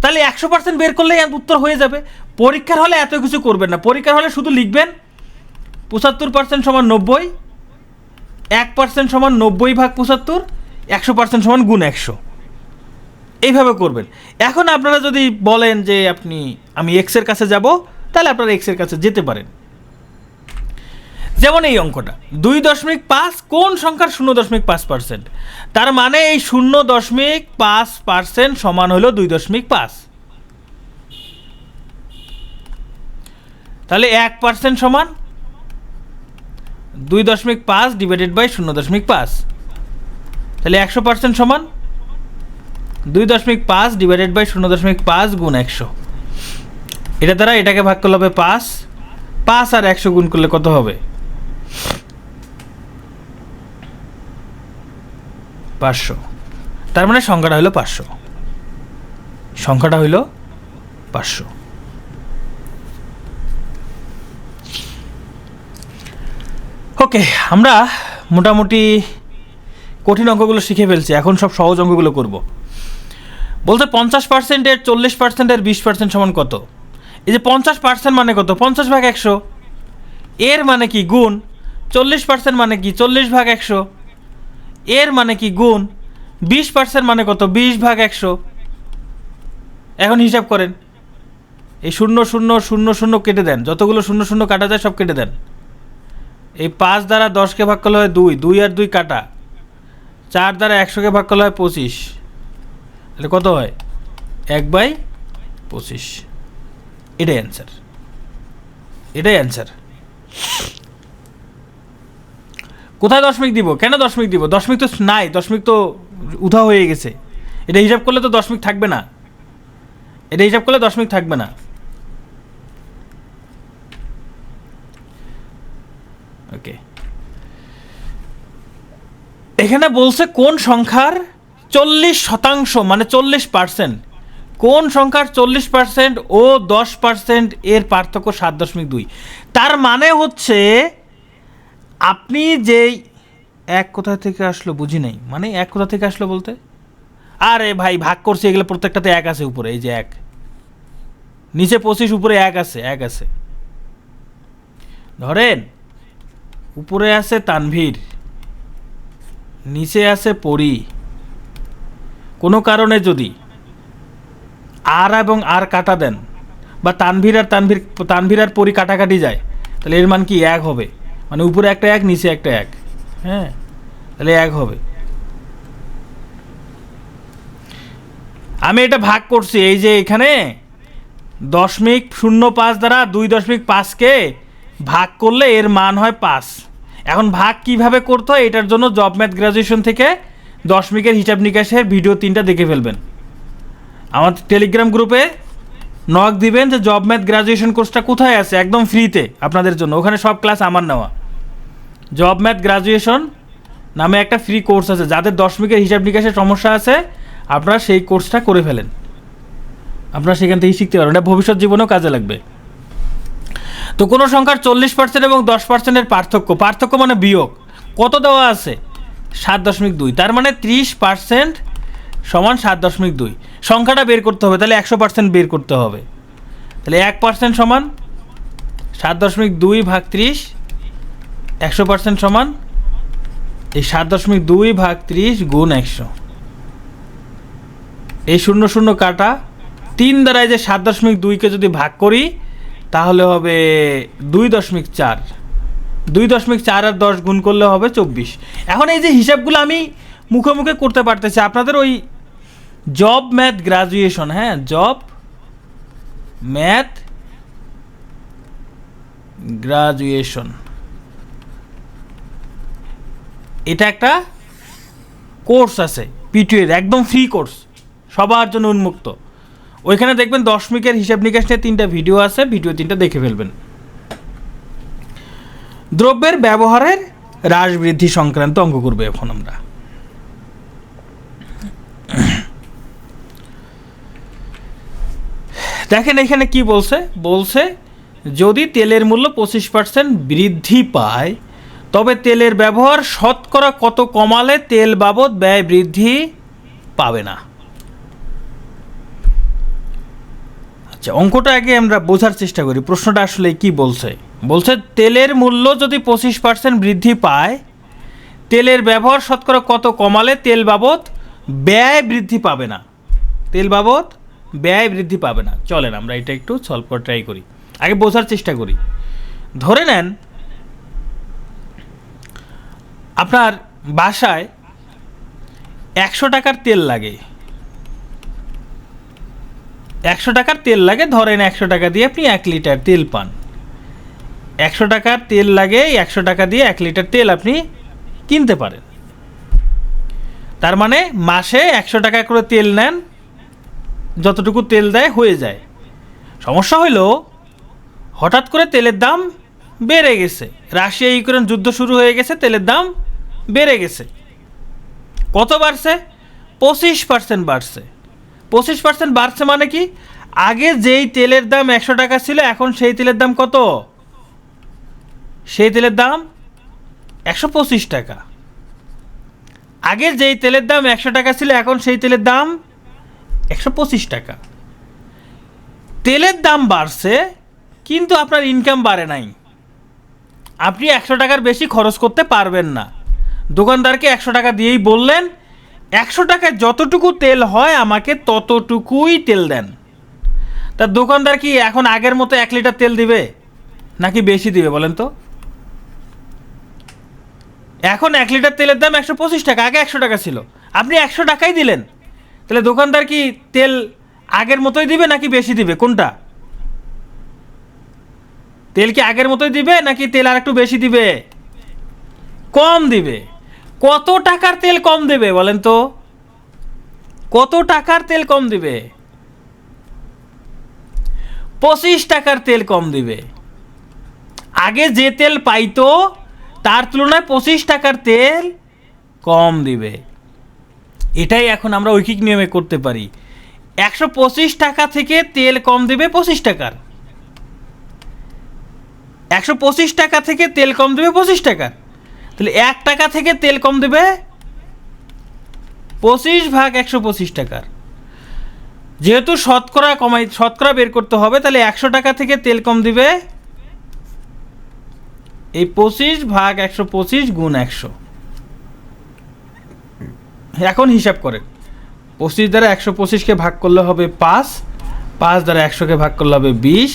তাহলে 100% বের করলেই উত্তর হয়ে যাবে। পরীক্ষার হলে এত কিছু করবেন না, পরীক্ষার হলে শুধু লিখবেন 75% সমান 90, 1% সমান 90 ভাগ 75, 100% সমান গুণ 100, এইভাবে করবেন। এখন আপনারা যদি বলেন যে আমি এক্সের কাছে যাব, তাহলে আপনারা এক্সের কাছে যেতে পারেন। যেমন এই অঙ্কটা 2.5 কোন সংখ্যার 0.5%, তার মানে এই 0.5% সমান হলো 2.5। তাহলে 1% সমান 2.5 ডিভাইডেড বাই 0.5, তাহলে 100% সমান 2.5 ডিভাইডেড বাই 0.5 গুণ 100। এটা দ্বারা এটাকে ভাগ করলে হবে 5, 5 আর 100 গুণ করলে কত হবে? 500। তার মানে সংখ্যাটা হলো 500, সংখ্যাটা হইল 500। ওকে, আমরা মোটামুটি কঠিন অঙ্কগুলো শিখে ফেলছি, এখন সব সহজ অঙ্কগুলো করব। বলতে 50%-এর 40%-এর 20% সমান কত? এই যে 50% মানে কত? 50 ভাগ 100। এর মানে কি? গুণ। 40% মানে কি? 40 ভাগ 100। এর মানে কি? গুণ। 20% মানে কত? 20 ভাগ 100। এখন হিসাব করেন, এই 0 0 0 0 কেটে দেন, যতগুলো 0 0 কাটা যায় সব কেটে দেন। এই 5 দ্বারা 10কে ভাগ করলে হয় 2, 2 আর 2 কাটা। 4 দ্বারা 100কে ভাগ করলে হয় 25, তাহলে কত হয়? 1/25। এটাই অ্যান্সার, এটাই অ্যান্সার। কোথায় দশমিক দিব? কেন দশমিক দিব? দশমিক তো নাই, দশমিক তো উধাও হয়ে গেছে। এটা হিসাব করলে তো দশমিক থাকবে না, এটা হিসাব করলে দশমিক থাকবে না। ওকে, এখানে বলছে কোন সংখ্যার 40% মানে 40%, কোন সংখ্যার 40% ও 10% এর পার্থক্য 7.2। তার মানে হচ্ছে আপনি যেই এক কোথা থেকে আসলো বুঝি নাই, মানে এক কোথা থেকে আসলো বলতে, আরে ভাই ভাগ করছি এগুলো প্রত্যেকটাতে 1 আছে উপরে, এই যে 1, নিচে 25, উপরে 1 আছে, 1 আছে। ধরেন উপরে আছে তানভীর, নিচে আছে পরি। কোনো কারণে যদি আর এবং আর কাটা দেন, বা তানভীর আর পরি কাটাকাটি যায়, তাহলে এর মান কি? 1 হবে। মানে উপরে একটা 1, নিচে একটা 1, হ্যাঁ, তাহলে 1 হবে। আমি এটা ভাগ করছি, এই যে এখানে 0.05 দ্বারা 2.5কে ভাগ করলে এর মান হয় 5। এখন ভাগ কিভাবে করতে হয় এটার জন্য জব ম্যাথ গ্র্যাজুয়েশন থেকে দশমিকের হিসাব নিকাশের ভিডিও 3টা দেখে ফেলবেন। আমার টেলিগ্রাম গ্রুপে নক দিবেন যে জব ম্যাথ গ্র্যাজুয়েশন কোর্সটা কোথায় আছে, একদম ফ্রিতে আপনাদের জন্য। ওখানে সব ক্লাস আমার নেওয়া। জব ম্যাথ গ্র্যাজুয়েশন নামে একটা ফ্রি কোর্স আছে, যাদের দশমিকের হিসাব নিকাশের সমস্যা আছে আপনারা সেই কোর্সটা করে ফেলেন, আপনারা সেখান থেকেই শিখতে পারবেন, এটা ভবিষ্যৎ জীবনেও কাজে লাগবে। তো কোনো সংখ্যার 40% এবং 10%-এর পার্থক্য মানে বিয়োগ কত দেওয়া আছে? 7.2। তার মানে 30% সমান 7.2। সংখ্যাটা বের করতে হবে, তাহলে 100% বের করতে হবে। তাহলে 1% সমান 7.2 ভাগ 30, 100% সমান এই 7.2 ভাগ 30 গুণ 100। এই 0 কাটা 3 দ্বারা এই যে 7.2কে যদি ভাগ করি তাহলে হবে 2.4, 2.4 আর 10 গুণ করলে হবে 24। এখন এই যে হিসাবগুলো আমি মুখে মুখে করতে পারতেছি, আপনাদের ওই জব ম্যাথ গ্রাজুয়েশন, হ্যাঁ জব ম্যাথ গ্রাজুয়েশন, এটা একটা কোর্স আছে পিটিএর, একদম ফ্রি কোর্স, সবার জন্য উন্মুক্ত। ওইখানে দেখবেন দশমিকের হিসাব নিকাশ নিয়ে 3টা ভিডিও আছে, ভিডিও 3টা দেখে ফেলবেন। দ্রব্যের ব্যবহারের হ্রাস বৃদ্ধি সংক্রান্ত অঙ্ক করবে এখন আমরা। দেখেন এখানে কি বলছে, বলছে যদি তেলের মূল্য 25% বৃদ্ধি পায় তবে তেলের ব্যবহার শতকরা কত কমালে তেল বাবদ ব্যয় বৃদ্ধি পাবে না। আচ্ছা, অঙ্কটা আগে আমরা বোঝার চেষ্টা করি, প্রশ্নটা আসলে কি বলছে। বলছে তেলের মূল্য যদি 25% বৃদ্ধি পায় তেলের ব্যবহার শতকরা কত কমালে তেল বাবদ ব্যয় বৃদ্ধি পাবে না, তেল বাবদ ব্যয় বৃদ্ধি পাবে না। চলেন আমরা এটা একটু সলভ করে ট্রাই করি, আগে বোঝার চেষ্টা করি। ধরে নেন আপনার বাসায় 100 টাকার তেল লাগে, 100 টাকার তেল লাগে, ধরেন 100 টাকা দিয়ে আপনি 1 লিটার তেল পান। 100 টাকার তেল লাগে, 100 টাকা দিয়ে 1 লিটার তেল আপনি কিনতে পারেন। তার মানে মাসে 100 টাকা করে তেল নেন, যতটুকু তেল দেয় হয়ে যায়। সমস্যা হইল হঠাৎ করে তেলের দাম বেড়ে গেছে, রাশিয়া ইউক্রেন যুদ্ধ শুরু হয়ে গেছে, তেলের দাম বেড়ে গেছে। কত বাড়ছে? 25% বাড়ছে। 25% বাড়ছে মানে কি, আগে যেই তেলের দাম 100 টাকা ছিল এখন সেই তেলের দাম কত? সেই তেলের দাম 125 টাকা। আগে যেই তেলের দাম 100 টাকা ছিল এখন সেই তেলের দাম 125 টাকা। তেলের দাম বাড়ছে কিন্তু আপনার ইনকাম বাড়ে নাই, আপনি 100 টাকার বেশি খরচ করতে পারবেন না। দোকানদারকে 100 টাকা দিয়েই বললেন 100 টাকায় যতটুকু তেল হয় আমাকে ততটুকুই তেল দেন। তা দোকানদার কি এখন আগের মতো 1 লিটার তেল দিবে নাকি বেশি দিবে বলেন তো? এখন 1 লিটার তেলের দাম 125 টাকা, আগে 100 টাকা ছিল, আপনি 100 টাকাই দিলেন। তাহলে দোকানদার কি তেল আগের মতোই দিবে নাকি বেশি দিবে? কোনটা? তেল কি আগের মতোই দিবে নাকি তেল আর একটু বেশি দিবে? কম দিবে। কত টাকার তেল কম দেবে বলেন তো? কত টাকার তেল কম দিবে? 25 টাকার তেল কম দিবে। আগে যে তেল পাইতো তার তুলনায় 25 টাকার তেল কম দিবে। এটাই এখন আমরা ঐকিক নিয়মে করতে পারি। 125 টাকা থেকে তেল কম দিবে 25 টাকার, 125 টাকা থেকে তেল কম দেবে 25 টাকার। তাহলে 1 টাকা থেকে তেল কম দেবে 25 ভাগ 125 টাকার। যেহেতু শতকরা বের করতে হবে, তাহলে 100 টাকা থেকে তেল কম দিবে এই 25 ভাগ 125 গুণ 100। এখন হিসাব করেন, 25 দ্বারা 125কে ভাগ করলে হবে 5, 5 দ্বারা 100কে ভাগ করলে হবে 20,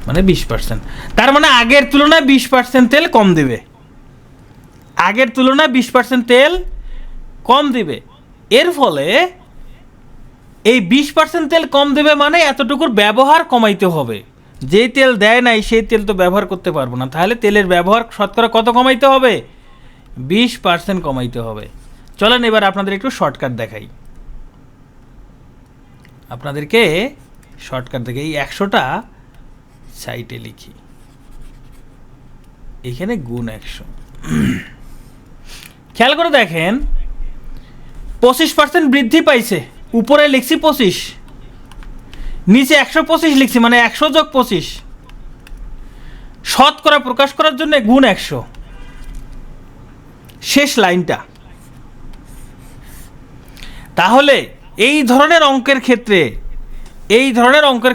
মানে 20%। তার মানে আগের তুলনায় 20% তেল কম দিবে, আগের তুলনায় 20% তেল কম দিবে। এর ফলে এই 20% তেল কম দেবে মানে এতটুকুর ব্যবহার কমাইতে হবে। যেই তেল দেয় নাই সেই তেল তো ব্যবহার করতে পারবো না, তাহলে তেলের ব্যবহার শতকরা কত কমাইতে হবে? 20% কমাইতে হবে। চলেন এবার আপনাদের একটু শর্টকাট দেখাই, আপনাদেরকে শর্টকাট দেখে এই 100টা সাইটে লিখি, এখানে গুণ 100। খেয়াল করে দেখেন 25% বৃদ্ধি পাইছে, উপরে লিখছি 25, নিচে 125 লিখছি, মানে 100 যোগ 25। শতকরা প্রকাশ করার জন্য গুণ 100, শেষ লাইনটা। তাহলে এই ধরনের অঙ্কের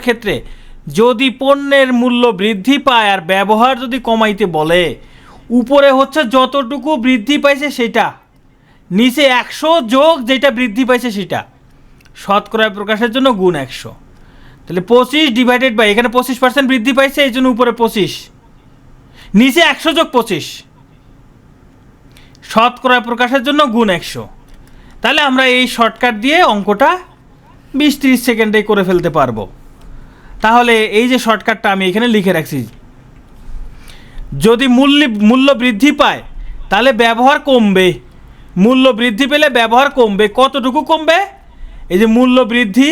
ক্ষেত্রে যদি পণ্যের মূল্য বৃদ্ধি পায় আর ব্যবহার যদি কমাইতে বলে, উপরে হচ্ছে যতটুকু বৃদ্ধি পাইছে সেটা, নিচে 100 যোগ যেটা বৃদ্ধি পাইছে সেটা। শতকরা প্রকাশের জন্য গুণ 100। তাহলে 25 ডিভাইডেড বাই, এখানে 25% বৃদ্ধি পাইছে, এই জন্য উপরে 25, নিচে 100 যোগ 25, শতকরা প্রকাশের জন্য গুণ 100। তাহলে আমরা এই শর্টকাট দিয়ে অঙ্কটা 20-30 সেকেন্ডে করে ফেলতে পারবো। তাহলে এই যে শর্টকাটটা আমি এখানে লিখে রাখছি, যদি মূল্য বৃদ্ধি পায় তাহলে ব্যবহার কমবে, মূল্য বৃদ্ধি পেলে ব্যবহার কমবে। কতটুকু কমবে? এই যে মূল্য বৃদ্ধি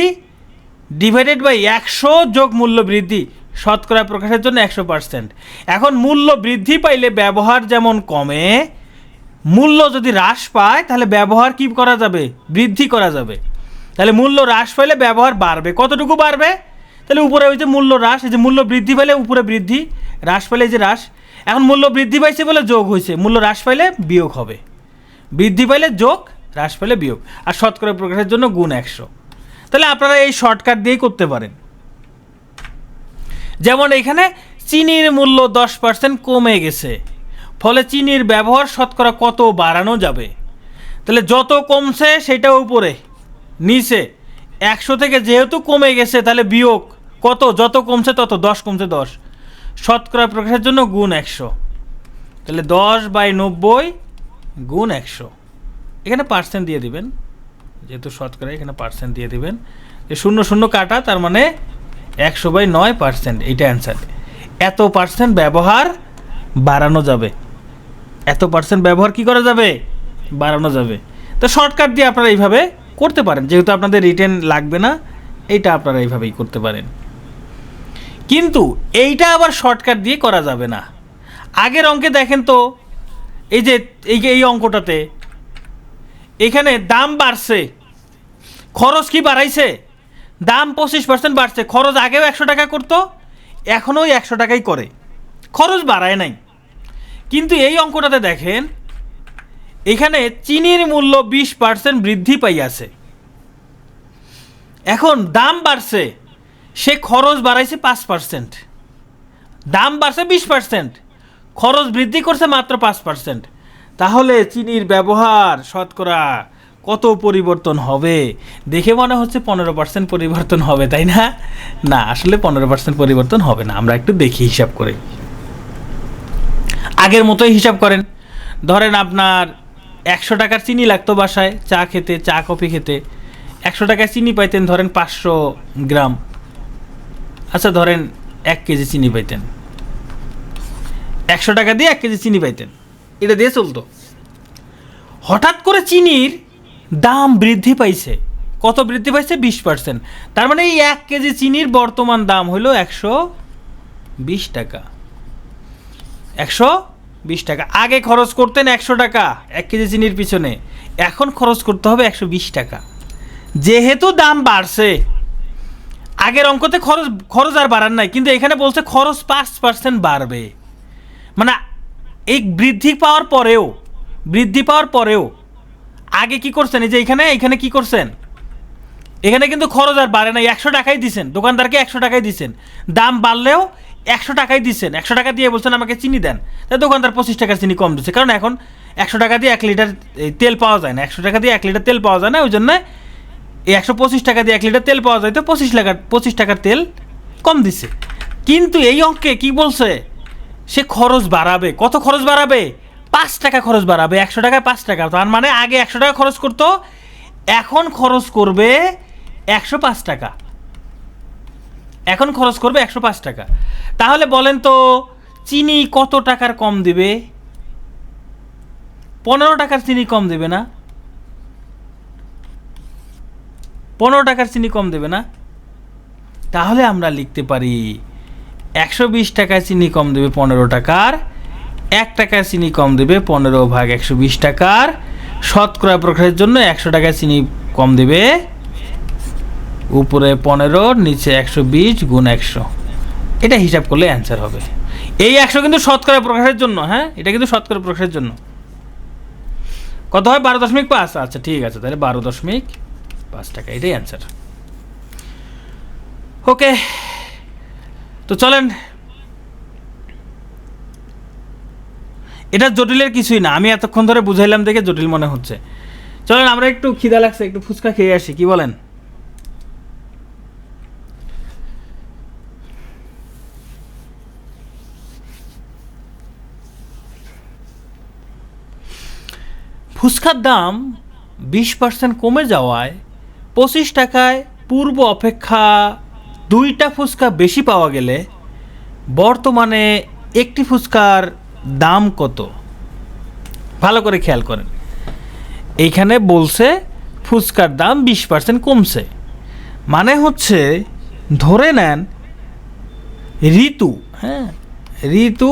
ডিভাইডেড বাই 100 যোগ মূল্য বৃদ্ধি, শতকরা প্রকাশের জন্য 100%। এখন মূল্য বৃদ্ধি পাইলে ব্যবহার যেমন কমে, মূল্য যদি হ্রাস পায় তাহলে ব্যবহার কি করা যাবে? বৃদ্ধি করা যাবে। তাহলে মূল্য হ্রাস পাইলে ব্যবহার বাড়বে। কতটুকু বাড়বে? তাহলে উপরে ওই যে মূল্য হ্রাস, এই যে মূল্য বৃদ্ধি পাইলে উপরে বৃদ্ধি, হ্রাস পাইলে এই যে হ্রাস। এখন মূল্য বৃদ্ধি পাইছে বলে যোগ হয়েছে, মূল্য হ্রাস পাইলে বিয়োগ হবে, বৃদ্ধি পাইলে যোগ, হ্রাস পাইলে বিয়োগ। আর শতকরা প্রকাশের জন্য গুণ 100। তাহলে আপনারা এই শর্টকাট দিয়েই করতে পারেন। যেমন এখানে চিনির মূল্য 10% কমে গেছে, ফলে চিনির ব্যবহার শতকরা কত বাড়ানো যাবে? তাহলে যত কমছে সেটা উপরে, নিচে 100 থেকে যেহেতু কমে গেছে তাহলে বিয়োগ কত? যত কমছে তত, 10 কমছে 10, শতকরা প্রকাশের জন্য গুণ 100। তাহলে 10/90 গুণ 100। এখানে পার্সেন্ট দিয়ে দিবেন, যেহেতু শতকরা এখানে পার্সেন্ট দিয়ে দিবেন। 0 কাটা, তার মানে 100/9%, এইটা অ্যান্সার। এত পার্সেন্ট ব্যবহার বাড়ানো যাবে, এত পার্সেন্ট ব্যবহার কি করা যাবে? বাড়ানো যাবে। তো শর্টকাট দিয়ে আপনারা এইভাবে করতে পারেন, যেহেতু আপনাদের রিটেন লাগবে না, এইটা আপনারা এইভাবেই করতে পারেন। কিন্তু এইটা আবার শর্টকাট দিয়ে করা যাবে না। আগের অঙ্কে দেখেন তো, এই যে এই অঙ্কটাতে এখানে দাম বাড়ছে, খরচ কি বাড়াইছে? দাম 25% বাড়ছে, খরচ আগেও 100 টাকা করতো, এখনও 100 টাকাই করে, খরচ বাড়ায় নাই। কিন্তু এই অঙ্কটাতে দেখেন, এখানে চিনির মূল্য 20% বৃদ্ধি পাইয়াছে, এখন দাম বাড়ছে, সে খরচ বাড়াইছে 5%, দাম বাড়ছে 20%, খরচ বৃদ্ধি করছে মাত্র 5%। তাহলে চিনির ব্যবহার শতকরা কত পরিবর্তন হবে? দেখে মনে হচ্ছে 15% পরিবর্তন হবে, তাই না? না, আসলে 15% পরিবর্তন হবে না। আমরা একটু দেখি হিসাব করে, আগের মতোই হিসাব করেন। ধরেন আপনার 100 টাকার চিনি লাগতো বাসায় চা খেতে, চা কফি খেতে, 100 টাকায় চিনি পাইতেন ধরেন 500 গ্রাম। আচ্ছা ধরেন 1 কেজি চিনি পাইতেন, 100 টাকা দিয়ে 1 কেজি চিনি পাইতেন, এটা দিয়ে চলতো। হঠাৎ করে চিনির দাম বৃদ্ধি পাইছে, কত বৃদ্ধি পাইছে? 20%। তার মানে এই 1 কেজি চিনির বর্তমান দাম হলো 120 টাকা। 120 টাকা। আগে খরচ করতেন 100 টাকা 1 কেজি চিনির পিছনে, এখন খরচ করতে হবে 120 টাকা। যেহেতু দাম বাড়ছে, আগের অঙ্কতে খরচ আর বাড়ার নাই, কিন্তু এখানে বলছে খরচ 5% বাড়বে। মানে এই বৃদ্ধি পাওয়ার পরেও আগে কি করছেন? এই যে এখানে কি করছেন? এখানে কিন্তু খরচ আর বাড়ে নাই, 100 টাকাই দিচ্ছেন, দোকানদারকে 100 টাকাই দিচ্ছেন, দাম বাড়লেও 100 টাকাই দিচ্ছেন। 100 টাকা দিয়ে বলছেন আমাকে চিনি দেন, তাই দোকানদার 25 টাকার চিনি কম দিচ্ছে, কারণ এখন 100 টাকা দিয়ে 1 লিটার তেল পাওয়া যায় না, 100 টাকা দিয়ে 1 লিটার তেল পাওয়া যায় না, ওই জন্য এই 125 টাকা দিয়ে 1 লিটার তেল পাওয়া যায়, তো 25 টাকার তেল কম দিচ্ছে। কিন্তু এই অঙ্কে কি বলছে? সে খরচ বাড়াবে। কত খরচ বাড়াবে? 5 টাকা খরচ বাড়াবে, 100 টাকায় 5 টাকা। তার মানে আগে 100 টাকা খরচ করতো, এখন খরচ করবে 105 টাকা, এখন খরচ করবে 105 টাকা। তাহলে বলেন তো চিনি কত টাকার কম দিবে? 15 টাকার চিনি কম দেবে না? 15 টাকার চিনি কম দেবে না? তাহলে আমরা লিখতে পারি 120 টাকার চিনি কম দেবে 15 টাকার, 1 টাকার চিনি কম দেবে 15/120 টাকার, শতকরা প্রকাশের জন্য 100 টাকার চিনি কম দেবে, উপরে 15, নিচে 120 গুণ 100। এটা হিসাব করলে অ্যান্সার হবে। এই 100 কিন্তু শতকরা প্রকাশের জন্য, হ্যাঁ, এটা কিন্তু শতকরা প্রকাশের জন্য। কত হয়? 12.5। আচ্ছা ঠিক আছে, তাহলে 12.5 টাকা, এটাই অ্যান্সার। ওকে, তো চলেন, এটা জটিলের কিছুই না, আমি এতক্ষণ ধরে বুঝাইলাম দেখে জটিল মনে হচ্ছে। চলেন আমরা একটু খিদা লাগছে, একটু ফুচকা খেয়ে আসি, কি বলেন? ফুচকার দাম 20% কমে যাওয়ায় 25 টাকায় পূর্ব অপেক্ষা 2টা ফুচকা বেশি পাওয়া গেলে বর্তমানে একটি ফুচকার দাম কত? ভালো করে খেয়াল করেন, এইখানে বলছে ফুচকার দাম 20% কমছে, মানে হচ্ছে ধরে নেন ঋতু, হ্যাঁ ঋতু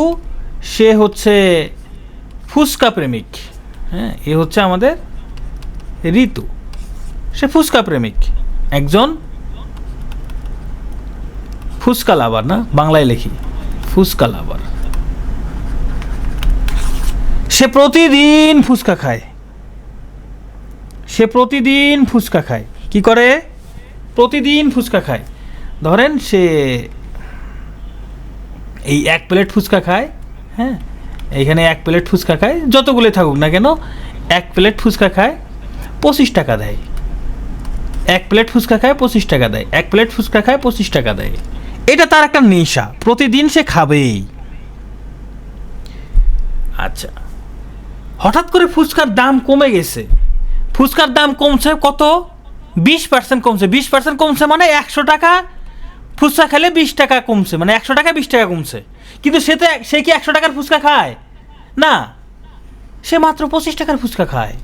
সে হচ্ছে ফুচকা প্রেমিক, হ্যাঁ এ হচ্ছে আমাদের ঋতু, সে ফুচকা প্রেমিক, একজন ফুচকা লাভার, না বাংলায় লিখি ফুচকা লাভার। সে প্রতিদিন ফুচকা খায়, সে প্রতিদিন ফুচকা খায়। কি করে? প্রতিদিন ফুচকা খায়। ধরেন সে এই 1 প্লেট ফুচকা খায়, হ্যাঁ এইখানে 1 প্লেট ফুচকা খায়, যতগুলো থাকুক না কেন 1 প্লেট ফুচকা খায় 25 টাকা দেয়। 1 প্লেট ফুচকা খায় 25 টাকা দেয়, 1 প্লেট ফুচকা খায় 25 টাকা দেয়। এটা তার একটা নেশা, প্রতিদিন সে খাবেই। আচ্ছা, হঠাৎ করে ফুচকার দাম কমে গেছে, ফুচকার দাম কমছে কত? 20% কমছে। 20% কমছে মানে 100 টাকা ফুচকা খেলে 20 টাকা কমছে, মানে 100 টাকা 20 টাকা কমছে। কিন্তু সে কি 100 টাকার ফুচকা খায়? না, সে মাত্র 25 টাকার ফুচকা খায়।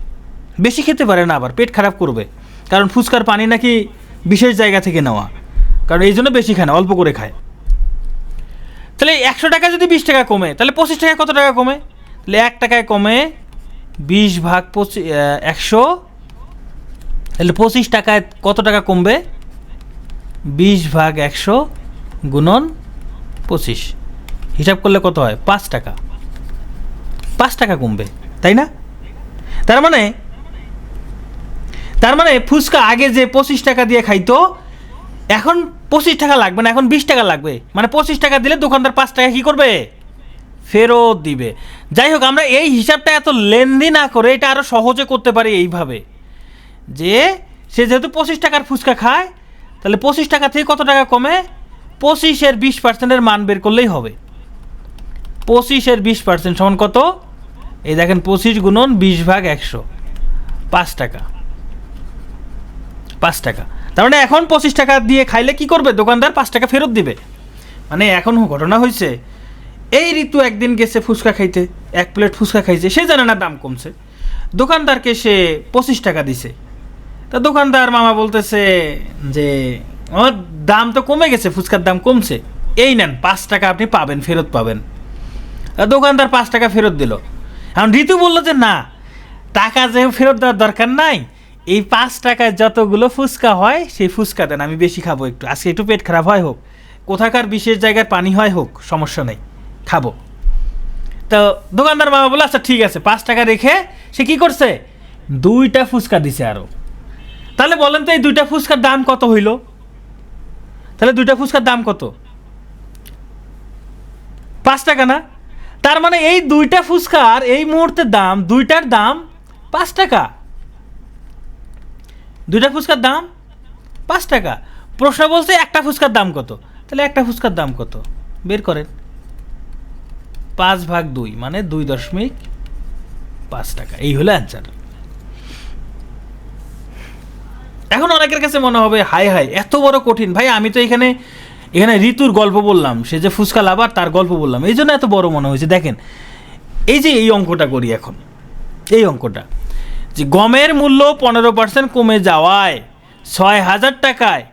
বেশি খেতে পারে না, আবার পেট খারাপ করবে, কারণ ফুচকার পানি নাকি বিশেষ জায়গা থেকে নেওয়া, কারণ এই জন্য বেশি খায় না, অল্প করে খায়। তাহলে 100 টাকা যদি 20 টাকা কমে, তাহলে 25 টাকায় কত টাকা কমে? তাহলে 1 টাকায় কমে 20 ভাগ 100, তাহলে 25 টাকায় কত টাকা কমবে? 20 ভাগ 100 গুণন 25, হিসাব করলে কত হয়? 5 টাকা। 5 টাকা কমবে, তাই না? তার মানে ফুচকা আগে যে 25 টাকা দিয়ে খাইতো, এখন 25 টাকা লাগবে না, এখন 20 টাকা লাগবে। মানে 25 টাকা দিলে দোকানদার 5 টাকা কি করবে? ফেরত দিবে। যাই হোক, আমরা এই হিসাবটা এত লেনদেন না করে এটা আরও সহজে করতে পারি এইভাবে, যে সে যেহেতু 25 টাকার ফুচকা খায়, তাহলে 25 টাকা থেকে কত টাকা কমে? 25-এর 20%-এর মান বের করলেই হবে। 25-এর 20% সমান কত? এই দেখেন 25 গুণন 20 ভাগ 100, 5 টাকা। 5 টাকা। তার মানে এখন 25 টাকা দিয়ে খাইলে কি করবে? দোকানদার 5 টাকা ফেরত দিবে। মানে এখন ঘটনা হয়েছে, এই ঋতু একদিন গেছে ফুচকা খাইতে, 1 প্লেট ফুচকা খাইছে, সে জানে না দাম কমছে, দোকানদারকে সে 25 টাকা দিছে। তা দোকানদার মামা বলতেছে যে আমার দাম তো কমে গেছে, ফুচকার দাম কমছে, এই নেন 5 টাকা আপনি পাবেন, ফেরত পাবেন। দোকানদার 5 টাকা ফেরত দিল। এখন ঋতু বললো যে না, টাকা যে ফেরত দেওয়ার দরকার নাই, এই 5 টাকায় যতগুলো ফুচকা হয় সেই ফুচকা দেন, আমি বেশি খাবো, একটু আজকে একটু পেট খারাপ হয় হোক, কোথাকার বিশেষ জায়গার পানি হয় হোক, সমস্যা নেই, খাবো। তো দোকানদার মামা বলে আচ্ছা ঠিক আছে, 5 টাকা রেখে সে কি করছে? 2টা ফুচকা দিছে আরও। তাহলে বলেন তো এই 2টা ফুচকার দাম কত হইল? তাহলে 2টা ফুচকার দাম কত? 5 টাকা না? তার মানে এই 2টা ফুচকার এই মুহূর্তে দাম, 2টার দাম 5 টাকা। 2টা ফুচকার দাম 5 টাকা। প্রশ্ন বলছে একটা ফুচকার দাম কত? তাহলে একটা ফুচকার দাম কত বের করেন। 5 ভাগ 2 মানে 2.5 টাকা। এই হলো অ্যান্সার। এখন অনেকের কাছে মনে হবে হাই হাই এত বড় কঠিন, ভাই আমি তো এখানে ঋতুর গল্প বললাম, সে যে ফুচকা লাভার তার গল্প বললাম, এই জন্য এত বড় মনে হয়েছে। দেখেন এই যে এই অঙ্কটা করি এখন, এই অঙ্কটা যে গমের মূল্য 15% কমে যাওয়ায় 6,000 টাকায়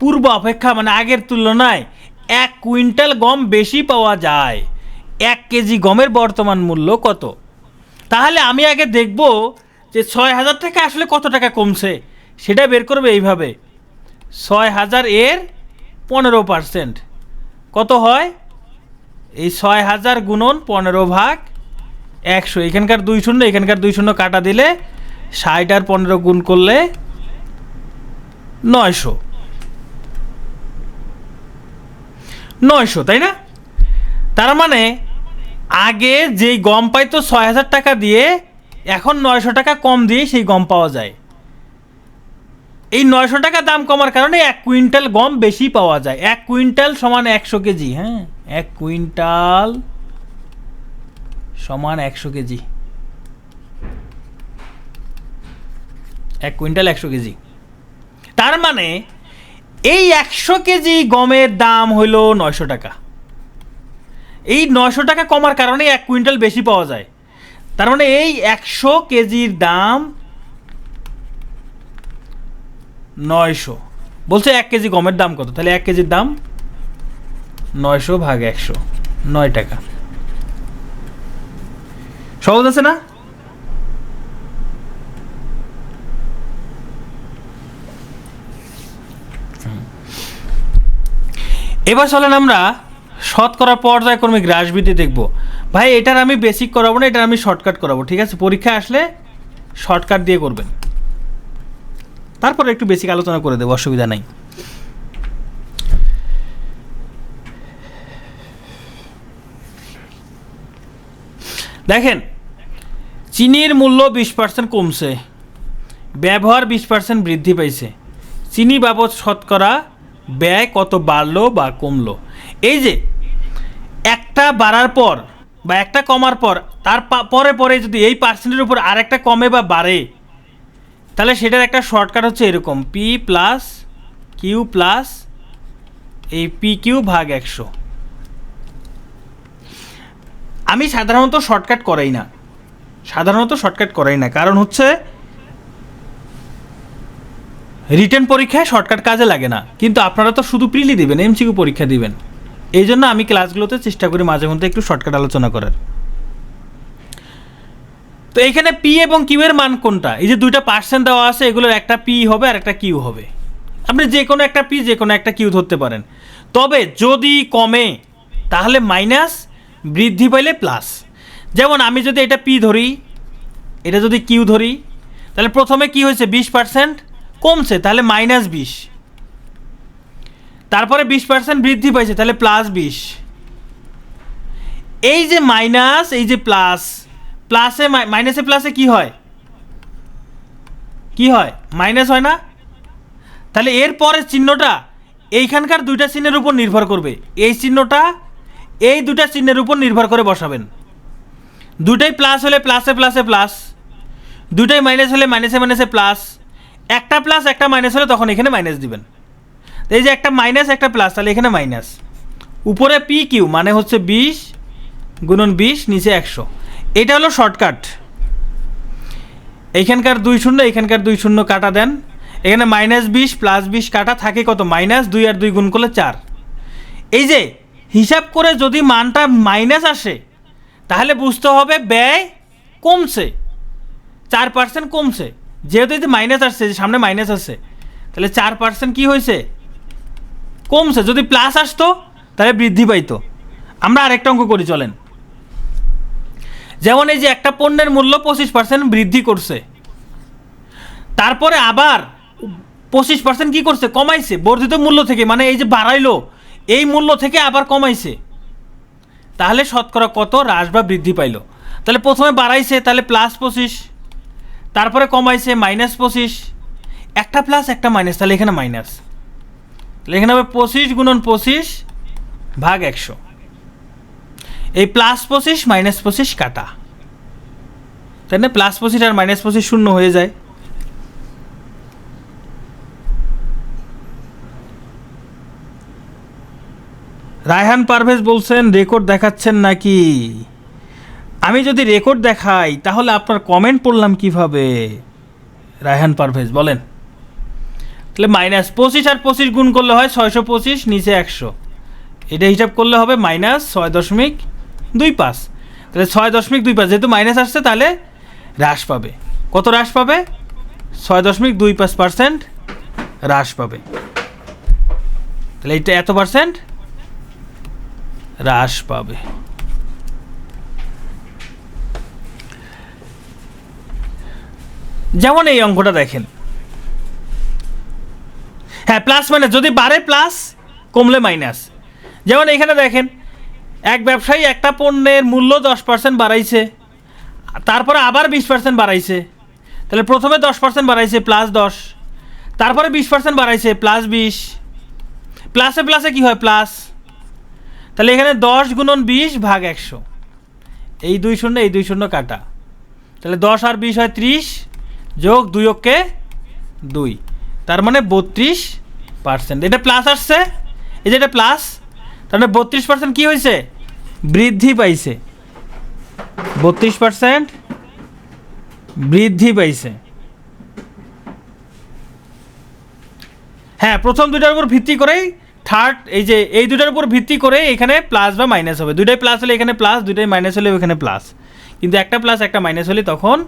পূর্ব অপেক্ষা মানে আগের তুলনায় 1 কুইন্টাল গম বেশি পাওয়া যায়, 1 কেজি গমের বর্তমান মূল্য কত? তাহলে আমি আগে দেখব যে 6,000 টাকা আসলে কত টাকা কমছে, সেটা বের করবে এইভাবে। 6,000 এর 15% কত হয়? এই 6,000 গুণন 15 ভাগ 100, এখানকার 2 শূন্য এখানকার 2 শূন্য কাটা দিলে 60 আর 15 গুণ করলে 900, তাই না? তার মানে আগে যেই গম পাইতো 6,000 টাকা দিয়ে, এখন 900 টাকা কম দিয়ে সেই গম পাওয়া যায়। এই 900 টাকা দাম কমার কারণে 1 কুইন্টাল গম বেশি পাওয়া যায়। 1 কুইন্টাল সমান 100 কেজি। হ্যাঁ, 1 কুইন্টাল সমান 100 কেজি। 1 quintal 100 KG. তার মানে এই 100 কেজি গমের দাম হইল 900 টাকা। এই 900 টাকা কমার কারণে 1 কুইন্টাল বেশি পাওয়া যায়। তার মানে এই 100 কেজির দাম 900। বলছে 1 কেজি গমের দাম কত, তাহলে 1 কেজির দাম 900 ভাগ 100, 9 টাকা। সহজ আছে না? এবার চলেন আমরা শতকরা পর্যায়ক্রমিক হ্রাসবৃদ্ধি দেখব। ভাই এটার আমি বেসিক করাবো না, এটার আমি শর্টকাট করাবো, ঠিক আছে? পরীক্ষা আসলে শর্টকাট দিয়ে করবেন, তারপরে একটু বেসিক আলোচনা করে দেবো, অসুবিধা নাই। দেখেন, চিনির মূল্য 20% কমছে, ব্যবহার 20% বৃদ্ধি পাইছে, চিনি বাবদ শতকরা ব্যয় কত বাড়লো বা কমলো? এই যে একটা বাড়ার পর বা একটা কমার পর তার পরে পরে যদি এই পার্সেন্টের উপর আরেকটা কমে বা বাড়ে, তাহলে সেটার একটা শর্টকাট হচ্ছে এরকম, পি প্লাস কিউ প্লাস এই পি কিউ ভাগ 100। আমি সাধারণত শর্টকাট করাই না, কারণ হচ্ছে রিটেন পরীক্ষায় শর্টকাট কাজে লাগে না, কিন্তু আপনারা তো শুধু প্রিলি দিবেন, এমসিকিউ পরীক্ষা দিবেন। এই জন্য আমি ক্লাসগুলোতে চেষ্টা করি মাঝে মধ্যে একটু শর্টকাট আলোচনা করার। তো এখানে পি এবং কিউ এর মান কোনটা? এই যে দুইটা পার্সেন্ট দেওয়া আছে, এগুলোর একটা পি হবে আর একটা কিউ হবে। আপনি যে কোনো একটা পি যে কোনো একটা কিউ ধরতে পারেন। তবে যদি কমে তাহলে মাইনাস, বৃদ্ধি পাইলে প্লাস। যেমন আমি যদি এটা পি ধরি, এটা যদি কিউ ধরি, তাহলে প্রথমে কি হয়েছে? 20% কমছে, তাহলে -20। তারপরে 20% বৃদ্ধি পাইছে, তাহলে +20। এই যে মাইনাস, এই যে প্লাস, প্লাসে মাইনাসে প্লাসে কি হয়? মাইনাস হয় না? তাহলে এর পরের চিহ্নটা এইখানকার দুইটা চিহ্নের উপর নির্ভর করবে। এই চিহ্নটা এই দুটা চিহ্নের উপর নির্ভর করে বসাবেন। দুটাই প্লাস হলে প্লাসে প্লাসে প্লাস, দুটাই মাইনাস হলে মাইনাসে মাইনাসে প্লাস, একটা প্লাস একটা মাইনাস হলে তখন এখানে মাইনাস দিবেন। এই যে একটা মাইনাস একটা প্লাস, তাহলে এখানে মাইনাস। উপরে পি কিউ মানে হচ্ছে 20 গুণন 20, নিচে 100। এটা হলো শর্টকাট। এইখানকার 2 শূন্য, এইখানকার 2 শূন্য কাটা দেন, এখানে -20 +20 কাটা থাকে কত? -2 আর 2 গুণ করলে 4। এই যে হিসাব করে যদি মানটা মাইনাস আসে, তাহলে বুঝতে হবে ব্যয় কমছে, 4% কমছে। যেহেতু এই যে মাইনাস আসছে, যে সামনে মাইনাস আসছে, তাহলে 4% কি হয়েছে? কমছে। যদি প্লাস আসতো তাহলে বৃদ্ধি পাইতো। আমরা আরেকটা অঙ্ক করি, চলেন। যেমন এই যে একটা পণ্যের মূল্য 25% বৃদ্ধি করছে, তারপরে আবার 25% কি করছে? কমাইছে বর্ধিত মূল্য থেকে, মানে এই যে বাড়াইলো এই মূল্য থেকে আবার কমাইছে, তাহলে শতকরা কত হ্রাস বা বৃদ্ধি পাইলো? তাহলে প্রথমে বাড়াইছে, তাহলে +25, তারপরে কমাইছে -25, একটা প্লাস একটা মাইনাস, তাহলে এখানে মাইনাস, তাহলে এখানে হবে 25 গুণন 25 ভাগ 100। এই +25 -25 কাটা, তাই না? +25 আর -25 শূন্য হয়ে যায়। রায়হান পারভেজ বলছেন রেকর্ড দেখাচ্ছেন নাকি? আমি যদি রেকর্ড দেখাই তাহলে আপনার কমেন্ট পড়লাম কিভাবে? রায়হান পারভেজ বলেন। তাহলে -25 আর 25 গুণ করলে হয় 625, নিচে 100। এটা হিসাব করলে হবে -6.25। তাহলে 6.25, যেহেতু মাইনাস আসছে তাহলে হ্রাস পাবে। কত হ্রাস পাবে? 6.25% হ্রাস পাবে। তাহলে এটা এত পার্সেন্ট হ্রাস পাবে। যেমন এই অঙ্কটা দেখেন, হ্যাঁ প্লাস মাইনাস, যদি বাড়ে প্লাস, কমলে মাইনাস। যেমন এখানে দেখেন, এক ব্যবসায়ী একটা পণ্যের মূল্য 10% বাড়াইছে, তারপরে আবার 20% বাড়াইছে। তাহলে প্রথমে 10% বাড়াইছে +10, তারপরে 20% বাড়াইছে +20, প্লাসে প্লাসে কি হয়? প্লাস। তাহলে এখানে 10 গুণন 20 ভাগ 100, এই 2 শূন্য এই 2 শূন্য কাটা, তাহলে 10 আর 20 হয় 30, যোগ 2 অক্ষে 2, তার মানে 32%। এটা প্লাস আসছে, এই যে এটা প্লাস, তার মানে 32% কি হয়েছে, বৃদ্ধি পাইছে, 32% বৃদ্ধি পাইছে। হ্যাঁ, প্রথম দুইটার উপর ভিত্তি করেই থার্ড, এই যে এই দুটার উপর ভিত্তি করে এখানে প্লাস বা মাইনাস হবে, দুইটাই প্লাস হলে এখানে প্লাস, দুইটাই মাইনাস হলে এখানে প্লাস, কিন্তু একটা প্লাস একটা মাইনাস হলে তখন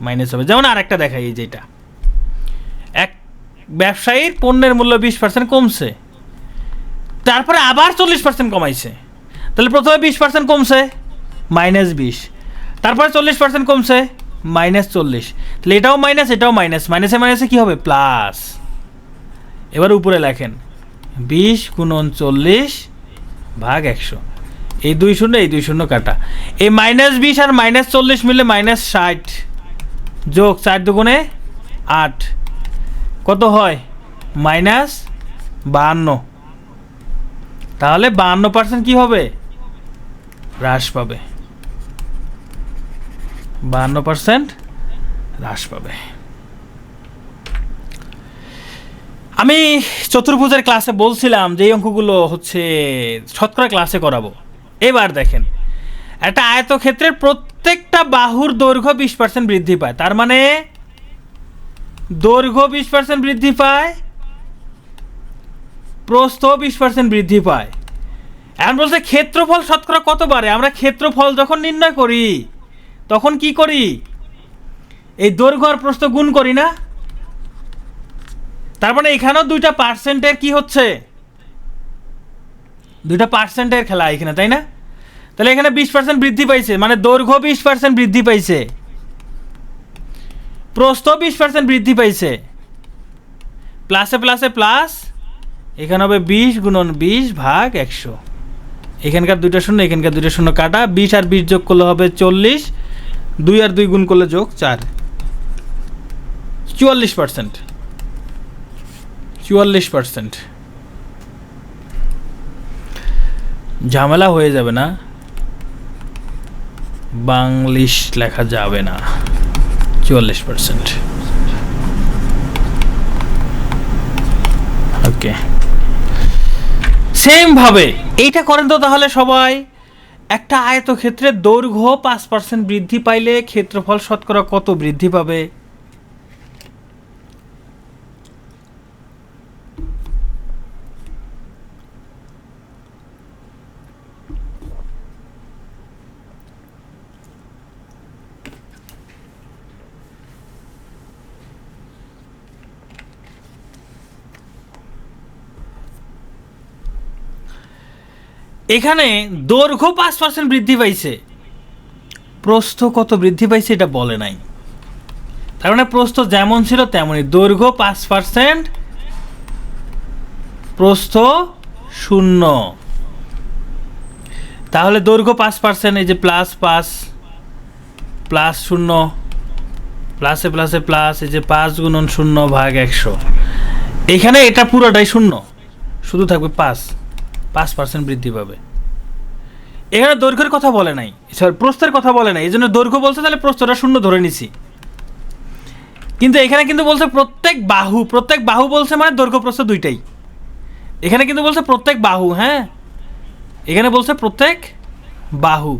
মাইনাস হবে। যেমন আর একটা দেখাই, এই যেটা এক ব্যবসায়ীর পণ্যের মূল্য 20% কমছে, তারপরে আবার 40% কমাইছে, তাহলে প্রথমে 20% কমছে -20, তারপরে 40% কমছে -40, তাহলে এটাও মাইনাস এটাও মাইনাস, মাইনাসে মাইনাসে কী হবে, প্লাস। এবার উপরে লেখেন 20 × 40 ভাগ 100, এই 2 শূন্য এই 2 শূন্য কাটা, এই -20 আর -40 মিলে -60 যোগ 4 দুগুণে 8 কত হয়, -52। তাহলে 52% কি হবে, হ্রাস পাবে, 52% হ্রাস পাবে। আমি চতুর্ভুজের ক্লাসে বলছিলাম যে এই অঙ্কগুলো হচ্ছে শতকরা ক্লাসে করাবো। এবার দেখেন, একটা আয়তক্ষেত্রের প্রত্যেকটা বাহুর দৈর্ঘ্য 20% বৃদ্ধি পায়, তার মানে দৈর্ঘ্য 20% বৃদ্ধি পায়, প্রস্থ 20% বৃদ্ধি পায়। এখন বলছে ক্ষেত্রফল শতকরা কত বাড়ে। আমরা ক্ষেত্রফল যখন নির্ণয় করি তখন কি করি, এই দৈর্ঘ্য আর প্রস্থ গুণ করি না, তার মানে এখানেও 2টা পার্সেন্টের কি হচ্ছে, 2টা পার্সেন্টের খেলা এখানে, তাই না? তাহলে এখানে 20% বৃদ্ধি পাইছে, মানে দৈর্ঘ্য 20% বৃদ্ধি পাইছে, প্রস্থ 20% বৃদ্ধি পাইছে, প্লাসে প্লাসে প্লাস, এখানে হবে 20 × 20 ভাগ 100, এখানকার 2টা শূন্য এখানকার 2টা শূন্য কাটা, 20 আর 20 যোগ করলে হবে 40, 2 আর 2 গুণ করলে যোগ 4, 44%। 44% ঝামেলা হয়ে যাবে না, বাংলিশ লেখা যাবে না, 44%। ওকে, সেম ভাবে এইটা করেন তো তাহলে সবাই। একটা আয়তক্ষেত্রের দৈর্ঘ্য 5% বৃদ্ধি পাইলে ক্ষেত্রফল শতকরা কত বৃদ্ধি পাবে? এখানে দৈর্ঘ্য 5% বৃদ্ধি পাইছে, প্রস্থ কত বৃদ্ধি পাইছে এটা বলে নাই, তার মানে প্রস্থ যেমন ছিল তেমনই, দৈর্ঘ্য 5%, প্রস্থ 0, তাহলে দৈর্ঘ্য 5%, এই যে +5 +0 প্লাসে প্লাসে প্লাস, এই যে 5 × 0 ভাগ 100, এখানে এটা পুরোটাই 0, শুধু থাকবে 5% বৃদ্ধি পাবে। এখানে দৈর্ঘ্যের কথা বলে নাই, সরি প্রস্থের কথা বলে নাই, এই জন্য দৈর্ঘ্য বলছে, তাহলে প্রস্থটা 0 ধরে নিছি। কিন্তু এখানে কিন্তু বলছে প্রত্যেক বাহু বলছে, মানে দৈর্ঘ্য প্রস্থ দুইটাই। এখানে কিন্তু বলছে প্রত্যেক বাহু, হ্যাঁ এখানে বলছে প্রত্যেক বাহু,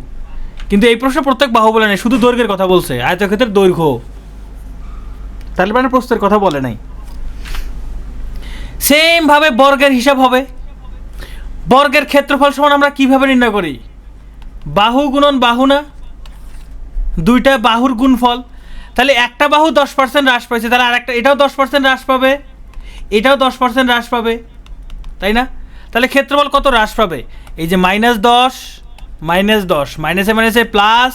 কিন্তু এই প্রশ্ন প্রত্যেক বাহু বলে নাই, শুধু দৈর্ঘ্যের কথা বলছে, আয়তক্ষেত্রের দৈর্ঘ্য, তাহলে মানে প্রস্থের কথা বলে নাই। সেম ভাবে বর্গের হিসাব হবে। বর্গের ক্ষেত্রফল সমান আমরা কিভাবে নির্ণয় করি, বাহু গুণন বাহু, না দুইটা বাহুর গুণফল, তাহলে একটা বাহু 10% হ্রাস পাইছে, তাহলে আরেকটা এটাও 10% হ্রাস পাবে, এটাও 10% হ্রাস পাবে, তাই না? তাহলে ক্ষেত্রফল কত হ্রাস পাবে, এই যে -10 -10 মাইনাসে মাইনাসে প্লাস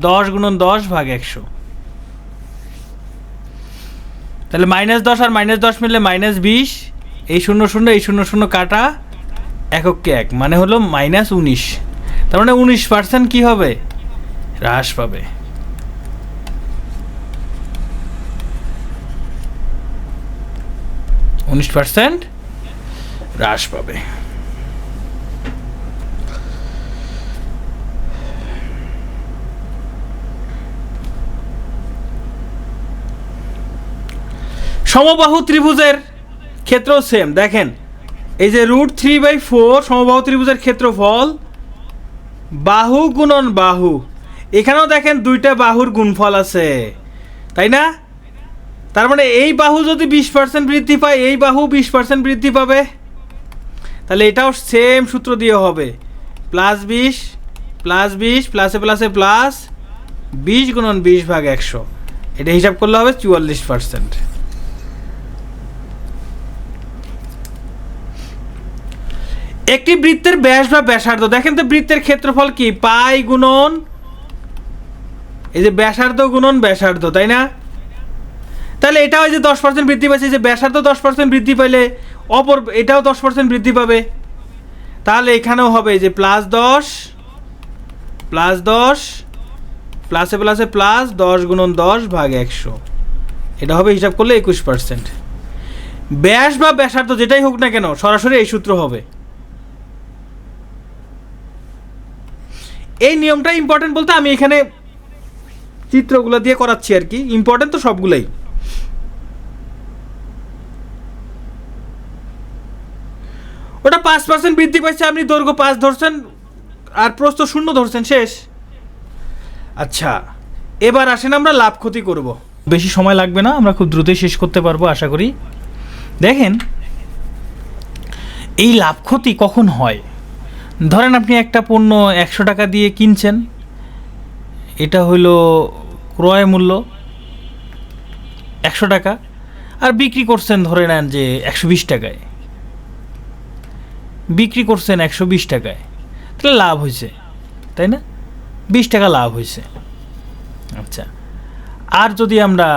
10 × 10 ভাগ 100, তাহলে -10 আর -10 মিলে -20, এই 0 0 এই 0 0 কাটা, এককে 1 মানে হলো -19, তার মানে 19% কি হবে, হ্রাস পাবে। %19 হ্রাস পাবে। সমবাহু ত্রিভুজের ক্ষেত্র সেম। দেখেন এই যে √3/4 সমবাহু ত্রিভুজের ক্ষেত্রফল বাহু গুণন বাহু, এখানেও দেখেন দুইটা বাহুর গুণফল আছে, তাই না? তার মানে এই বাহু যদি 20% বৃদ্ধি পায়, এই বাহু 20% বৃদ্ধি পাবে। তাহলে এটাও সেম সূত্র দিয়ে হবে, +20 +20 প্লাসে প্লাসে প্লাস 20 গুণন 20/100, এটা হিসাব করলে হবে 44%। একটি বৃত্তের ব্যাস বা ব্যাসার্ধ, দেখেন তো বৃত্তের ক্ষেত্রফল কি, পাই গুণন এই যে ব্যাসার্ধ গুণন ব্যাসার্ধ, তাই না? তাহলে এটা ওই যে 10% বৃদ্ধি পাচ্ছে, যে ব্যাসার্ধ 10% বৃদ্ধি পাইলে অপর এটাও 10% বৃদ্ধি পাবে। তাহলে এখানেও হবে যে +10 +10 প্লাসে প্লাসে প্লাস 10 গুণন 10/100, এটা হবে হিসাব করলে 21%। ব্যাস বা ব্যাসার্ধ যেটাই হোক না কেন সরাসরি এই সূত্র হবে। এই নিয়মটা ইম্পর্টেন্ট বলতে আমি এখানে চিত্রগুলো দিয়ে করাচ্ছি আর কি, ইম্পর্টেন্ট তো সবগুলাই। ওটা 5% বৃদ্ধি পাইছে, আপনি দৈর্ঘ্য 5 ধরছেন আর প্রস্থ 0 ধরছেন, শেষ। আচ্ছা, এবার আসেন আমরা লাভ ক্ষতি করব, বেশি সময় লাগবে না, আমরা খুব দ্রুতই শেষ করতে পারবো আশা করি। দেখেন এই লাভ ক্ষতি কখন হয়, ধরেন আপনি একটা পণ্য 100 টাকা দিয়ে কিনছেন, এটা হলো ক্রয় মূল্য 100 টাকা, আর বিক্রি করছেন ধরে নেন যে 120 টাকায়, বিক্রি করছেন 120 টাকায়, তাহলে লাভ হয়েছে, তাই না? 20 টাকা লাভ হয়েছে। আচ্ছা, আর যদি আমরা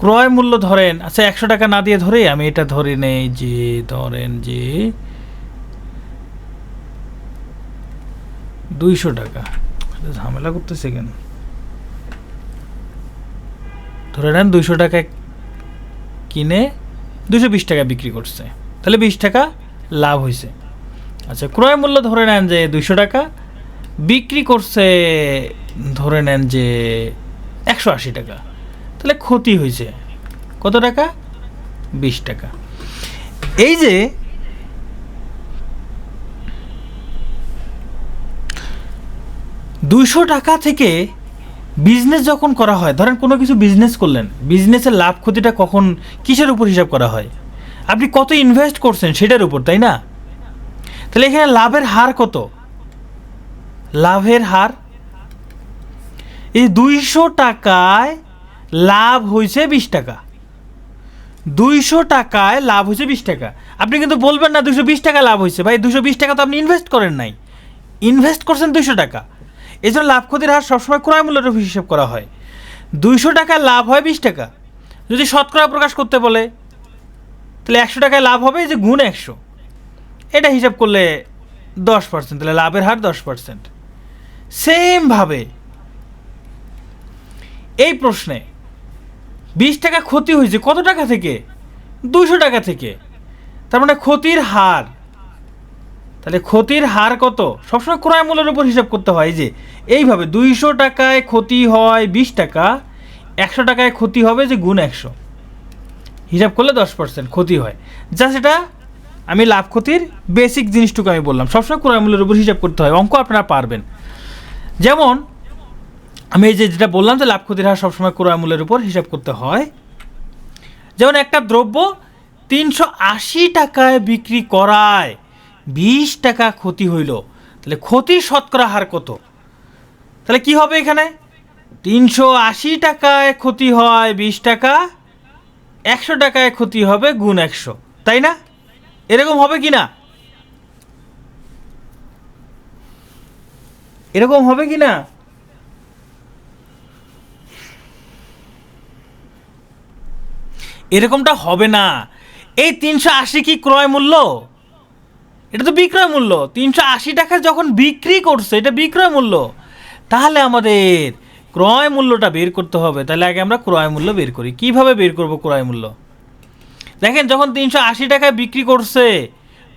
ক্রয় মূল্য ধরেন, আচ্ছা 100 টাকা না দিয়ে ধরে আমি এটা ধরে নেই যে ধরেন যে 200 টাকা, ঝামেলা করতেছে কেন, ধরে নেন 200 টাকায় কিনে 220 টাকা বিক্রি করছে, তাহলে 20 টাকা লাভ হয়েছে। আচ্ছা, ক্রয় মূল্য ধরে নেন যে 200 টাকা, বিক্রি করছে ধরে নেন যে 180 টাকা, তাহলে ক্ষতি হয়েছে কত টাকা, 20 টাকা। এই যে $200 টাকা থেকে বিজনেস যখন করা হয়, ধরেন কোনো কিছু বিজনেস করলেন, বিজনেসের লাভ ক্ষতিটা কখন কিসের উপর হিসাব করা হয়, আপনি কত ইনভেস্ট করছেন সেটার উপর, তাই না? তাহলে এখানে লাভের হার কত, লাভের হার এই 200 টাকায় লাভ হয়েছে 20 টাকা, 200 টাকায় লাভ হয়েছে 20 টাকা। আপনি কিন্তু বলবেন না 220 টাকা লাভ হয়েছে, ভাই 220 টাকা তো আপনি ইনভেস্ট করেন নাই, ইনভেস্ট করছেন 200 টাকা। এই জন্য লাভ ক্ষতির হার সবসময় ক্রয় মূল্যের উপর হিসাব করা হয়। 200 টাকায় লাভ হয় 20 টাকা, যদি শতকরা প্রকাশ করতে বলে তাহলে 100 টাকায় লাভ হবে যে গুণ 100, এটা হিসাব করলে 10%, তাহলে লাভের হার 10%। সেমভাবে এই প্রশ্নে 20 টাকা ক্ষতি হয়েছে কত টাকা থেকে, 200 টাকা থেকে, তার মানে ক্ষতির হার, তাহলে ক্ষতির হার কত, সবসময় ক্রয় মূল্যের উপর হিসাব করতে হয়। যে এইভাবে 200 টাকায় ক্ষতি হয় 20 টাকা, 100 টাকায় ক্ষতি হবে যে গুণ 100, হিসাব করলে 10% ক্ষতি হয়। যা সেটা আমি লাভ ক্ষতির বেসিক জিনিসটুকু আমি বললাম, সবসময় ক্রয় মূল্যের উপর হিসাব করতে হয়, অঙ্ক আপনারা পারবেন। যেমন আমি এই যেটা বললাম যে লাভ ক্ষতির হার সবসময় ক্রয় মূল্যের উপর হিসাব করতে হয়। যেমন একটা দ্রব্য 380 টাকায় বিক্রি করায় 20 টাকা ক্ষতি হইল, তাহলে ক্ষতির শতকরা হার কত, তাহলে কি হবে এখানে 380 টাকায় ক্ষতি হয় 20 টাকা, 100 টাকায় ক্ষতি হবে গুণ 100, তাই না? এরকম হবে কি না, এরকম হবে কি না? এরকমটা হবে না। এই 380 কি ক্রয় মূল্য, এটা তো বিক্রয় মূল্য। 380 টাকা যখন বিক্রি করছে এটা বিক্রয় মূল্য, তাহলে আমাদের ক্রয় মূল্যটা বের করতে হবে। তাহলে আগে আমরা ক্রয় মূল্য বের করি। কিভাবে বের করব ক্রয় মূল্য? দেখেন যখন 380 টাকায় বিক্রি করছে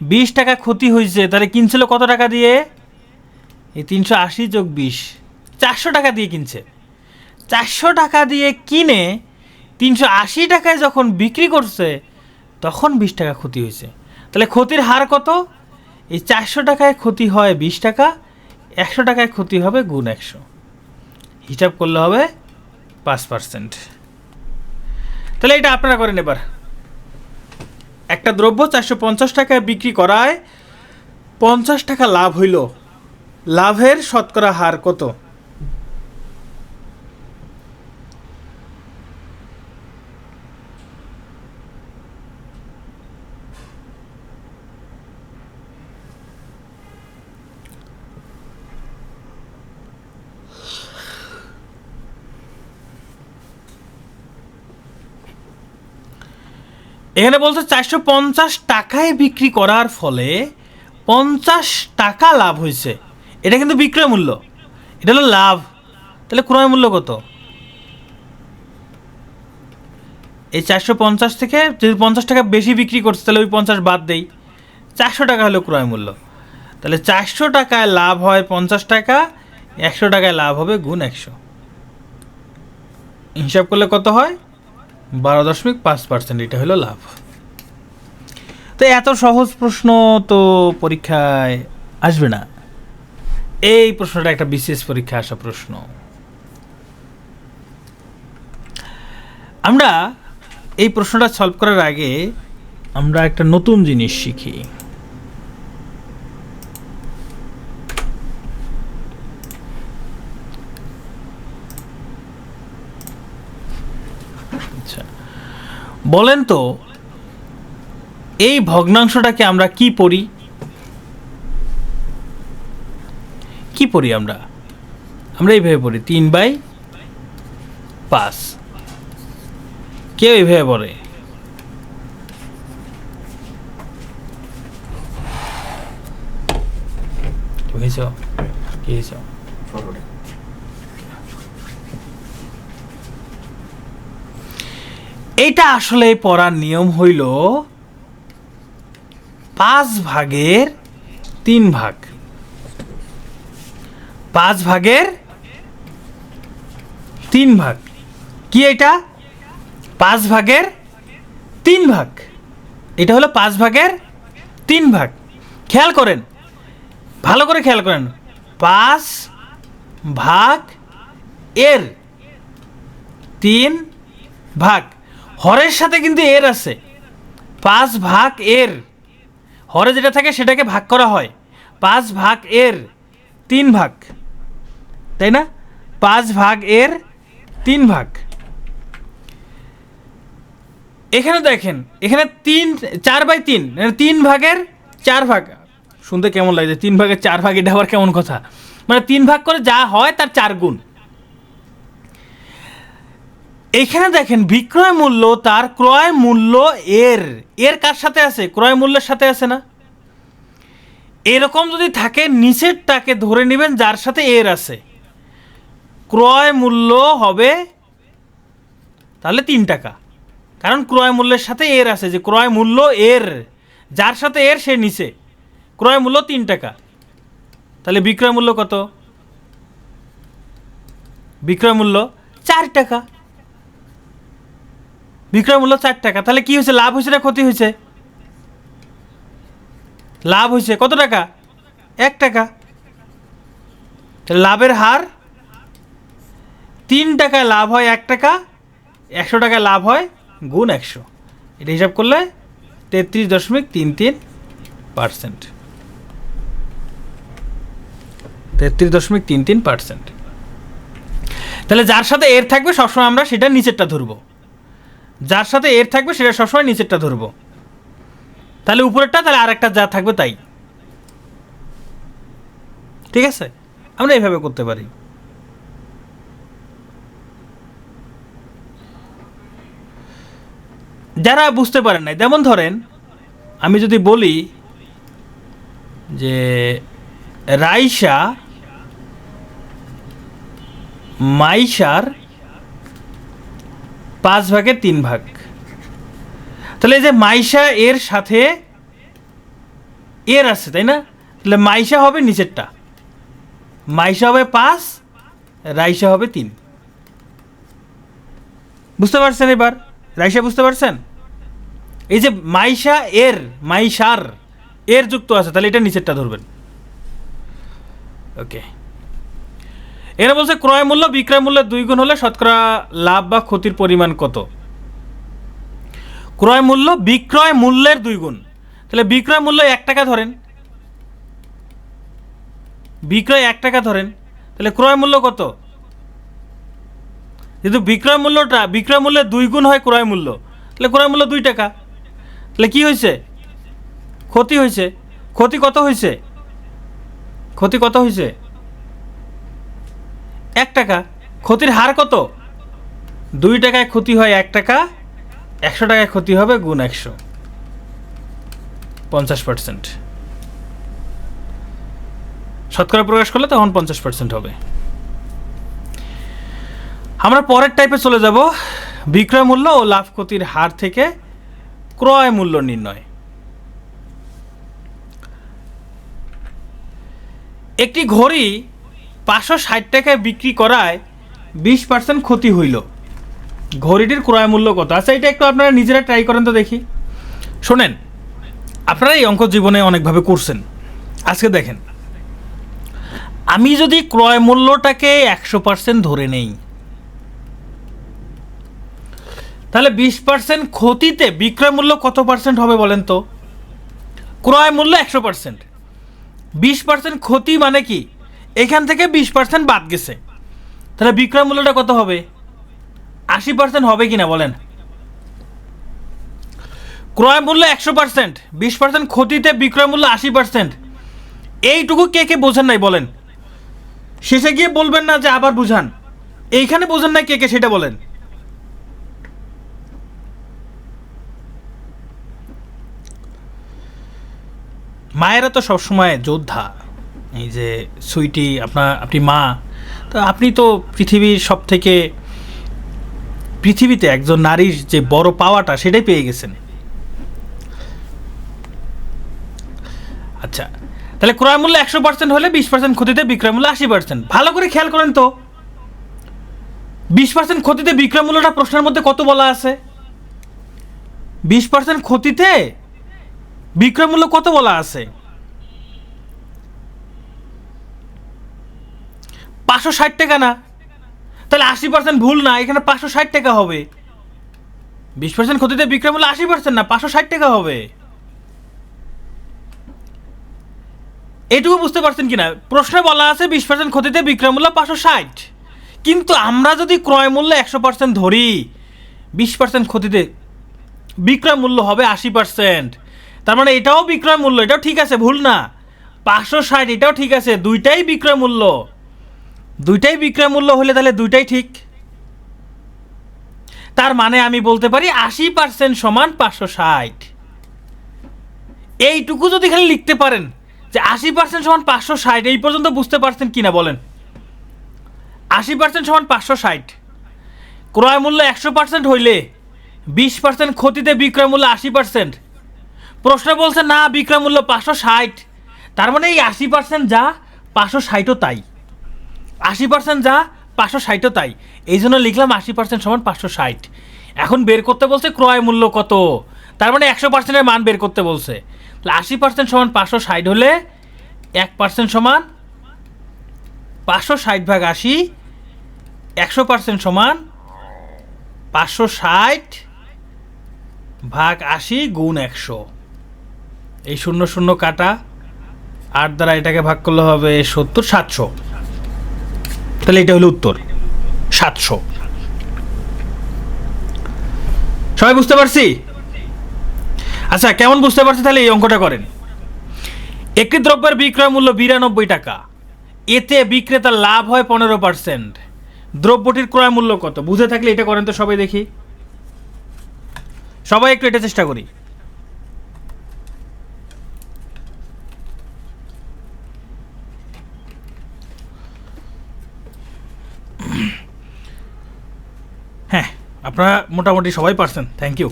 20 টাকা ক্ষতি হয়েছে, তাহলে কিনছিল কত টাকা দিয়ে, এই 380 যোগ 20, 400 টাকা দিয়ে কিনছে। 400 টাকা দিয়ে কিনে 380 টাকায় যখন বিক্রি করছে তখন 20 টাকা ক্ষতি হয়েছে। তাহলে ক্ষতির হার কত? এই 400 টাকায় ক্ষতি হয় 20 টাকা, 100 টাকায় ক্ষতি হবে গুণ 100, হিসাব করলে হবে 5%। তাহলে এটা আপনারা করেন এবার। একটা দ্রব্য 450 টাকায় বিক্রি করায় 50 টাকা লাভ হইল, লাভের শতকরা হার কত? এখানে বলছে 450 টাকায় বিক্রি করার ফলে 50 টাকা লাভ হয়েছে। এটা কিন্তু বিক্রয় মূল্য, এটা হলো লাভ। তাহলে ক্রয় মূল্য কত? এই 450 থেকে যদি 50 টাকা বেশি বিক্রি করছে তাহলে ওই 50 বাদ দেই, 400 টাকা হলো ক্রয় মূল্য। তাহলে 400 টাকায় লাভ হয় 50 টাকা, 100 টাকায় লাভ হবে গুণ 100। হিসাব করলে কত হয়? 12.5%। এটা হলো লাভ। তো এত সহজ প্রশ্ন তো পরীক্ষায় আসবে না। এই প্রশ্নটা একটা বিশেষ পরীক্ষা আসা প্রশ্ন। আমরা এই প্রশ্নটা সলভ করার আগে আমরা একটা নতুন জিনিস শিখি। আচ্ছা, বলেন তো এই ভগ্নাংশটাকে আমরা কি পড়ি? কি পড়ি আমরা? আমরা এইভাবে পড়ি 3/5। কেউ এইভাবে পড়ে। এইটা আসলে পড়ার নিয়ম হইল 5/3 ভাগ। 5/3 ভাগ কি? এটা 5/3 ভাগ। এটা হলো 5/3 ভাগ। খেয়াল করেন, ভালো করে খেয়াল করেন। 5/3 ভাগ, হরের সাথে কিন্তু এর আছে। 5/এর হরে যেটা থাকে সেটাকে ভাগ করা হয়। 5/3 ভাগ, তাই না? 5/3 ভাগ। এখানে দেখেন, এখানে 4/3, 3 ভাগের 4 ভাগ। শুনতে কেমন লাগছে? 3 ভাগের 4 ভাগ, এটা আবার কেমন কথা? মানে 3 ভাগ করে যা হয় তার 4 গুণ। এখানে দেখেন বিক্রয় মূল্য তার ক্রয় মূল্য এর কার সাথে আছে? ক্রয় মূল্যের সাথে আছে না? এরকম যদি থাকে নিচেরটাকে ধরে নেবেন যার সাথে এর আছে। ক্রয় মূল্য হবে তাহলে 3 টাকা, কারণ ক্রয় মূল্যের সাথে এর আছে। যে ক্রয় মূল্য এর, যার সাথে এর সে নিচে, ক্রয় মূল্য 3 টাকা। তাহলে বিক্রয় মূল্য কত? বিক্রয় মূল্য 4 টাকা। বিক্রয় মূল্য 4 টাকা। তাহলে কি হয়েছে? লাভ হয়েছে না ক্ষতি হয়েছে? লাভ হয়েছে। কত টাকা? 1 টাকা। লাভের হার 3 টাকায় লাভ হয় 1 টাকা, 100 টাকায় লাভ হয় গুণ 100। এটা হিসাব করলে 33.33%। 33.33%। তাহলে যার সাথে এর থাকবে সবসময় আমরা সেটা নিচেরটা ধরবো। যার সাথে এর থাকবে সেটা সবসময় নিচেরটা ধরবো। তাহলে উপরেরটা, তাহলে আরেকটা যা থাকবে তাই। ঠিক আছে? আমরা এইভাবে করতে পারি। যারা বুঝতে পারেন নাই, যেমন ধরেন আমি যদি বলি যে রাইসা মাইশার 5/3 ভাগ। তাহলে এই যে মাইশা এর সাথে এর আছে, তাই না? তাহলে মাইশা হবে নিচেরটা, মাইশা হবে 5, রাইসা হবে 3। বুঝতে পারছেন? এবার রাইসা বুঝতে পারছেন? এই যে মাইশা এর মাইশার এর যুক্ত আছে, তাহলে এটা নিচেরটা ধরবেন। ওকে, এরা বলছে ক্রয় মূল্য বিক্রয় মূল্যের 2 গুণ হলে শতকরা লাভ বা ক্ষতির পরিমাণ কত? ক্রয় মূল্য বিক্রয় মূল্যের 2 গুণ, তাহলে বিক্রয় মূল্য 1 টাকা ধরেন, বিক্রয় 1 টাকা ধরেন, তাহলে ক্রয় মূল্য কত? যেহেতু বিক্রয় মূল্যের 2 গুণ হয় ক্রয় মূল্য, তাহলে ক্রয় মূল্য 2 টাকা। তাহলে কি হয়েছে? ক্ষতি হয়েছে। ক্ষতি কত হয়েছে? ক্ষতি কত হয়েছে? 1 টাকা। ক্ষতির হার কত? 2 টাকায় ক্ষতি হয় 1 টাকা, 100 টাকায় ক্ষতি হবে গুণ 100, 50%। শতকরা প্রকাশ করলে তখন 50% হবে। আমরা পরের টাইপে চলে যাব, বিক্রয় মূল্য ও লাভ ক্ষতির হার থেকে ক্রয় মূল্য নির্ণয়। একটি ঘড়ি 560 টাকায় বিক্রি করায় 20% ক্ষতি হইল, ঘড়িটির ক্রয় মূল্য কত? আচ্ছা, এটা একটু আপনারা নিজেরা ট্রাই করেন তো দেখি। শোনেন, আপনারা এই অঙ্ক জীবনে অনেকভাবে করছেন, আজকে দেখেন, আমি যদি ক্রয় মূল্যটাকে 100% ধরে নেই, তাহলে 20% ক্ষতিতে বিক্রয় মূল্য কত পার্সেন্ট হবে বলেন তো? ক্রয় মূল্য 100%, 20% ক্ষতি মানে কি? এখান থেকে 20% বাদ গেছে, তাহলে বিক্রয় মূল্যটা কত হবে? 80% হবে কিনা বলেন? ক্রয় মূল্য 100%, 20% ক্ষতিতে বিক্রয় মূল্য 80%। এইটুকু কে কে বোঝেন নাই বলেন? শেষে গিয়ে বলবেন না যে আবার বুঝান। এইখানে বোঝেন নাই কে কে সেটা বলেন। মায়েরা তো সবসময় যোদ্ধা। এই যে সুইটি, আপনি মা, তো আপনি তো পৃথিবীর সব থেকে, পৃথিবীতে একজন নারীর যে বড় পাওয়াটা সেটাই পেয়ে গেছেন। আচ্ছা, তাহলে ক্রয় মূল্য 100% হলে 20% ক্ষতিতে বিক্রয় মূল্য 80%। ভালো করে খেয়াল করেন তো, 20% ক্ষতিতে বিক্রয় মূল্যটা প্রশ্নের মধ্যে কত বলা আছে? 20% ক্ষতিতে বিক্রয় মূল্য কত বলা আছে? 560 টাকা না? তাহলে 80% ভুল না, এখানে 560 টাকা হবে। 20% ক্ষতিতে বিক্রয় মূল্য 80% না, 560 টাকা হবে। এটুকু বুঝতে পারছেন কিনা? প্রশ্নে বলা আছে 20% ক্ষতিতে বিক্রয় মূল্য 560, কিন্তু আমরা যদি ক্রয় মূল্য 100% ধরি, 20% ক্ষতিতে বিক্রয় মূল্য হবে 80%। তার মানে এটাও বিক্রয় মূল্য, এটাও ঠিক আছে, ভুল না। 560 এটাও ঠিক আছে, দুইটাই বিক্রয় মূল্য। দুইটাই বিক্রয় মূল্য হলে তাহলে দুইটাই ঠিক। তার মানে আমি বলতে পারি 80% সমান 560। এইটুকু যদি খালি লিখতে পারেন যে 80% সমান 560, এই পর্যন্ত বুঝতে পারছেন কিনা বলেন? 80% সমান 560, ক্রয় মূল্য 100% হইলে 20% ক্ষতিতে বিক্রয় মূল্য 80%। প্রশ্ন বলছে না বিক্রয় মূল্য 560, তার মানে এই 80% যা 560ও তাই, 80% যা 560ও তাই। এই জন্য লিখলাম 80% সমান 560। এখন বের করতে বলছে ক্রয় মূল্য কত, তার মানে 100%-এর মান বের করতে বলছে। তাহলে 80% সমান 560 হলে 1% সমান 560 ভাগ 80, 100% সমান 560 ভাগ 80 গুণ 100। এই 0 0 কাটা, 8 দ্বারা এটাকে ভাগ করলে হবে 70, 700। তাহলে এটা হলো উত্তর, 700। সবাই বুঝতে পারছি? আচ্ছা, কেমন বুঝতে পারছি? তাহলে এই অঙ্কটা করেন। একটি দ্রব্যের বিক্রয় মূল্য 92 টাকা, এতে বিক্রেতার লাভ হয় 15%। দ্রব্যটির ক্রয় মূল্য কত? বুঝে থাকলে এটা করেন তো সবাই, দেখি সবাই একটু এটা চেষ্টা করি। হ্যাঁ, আপনারা মোটামুটি সবাই পারছেন, থ্যাংক ইউ।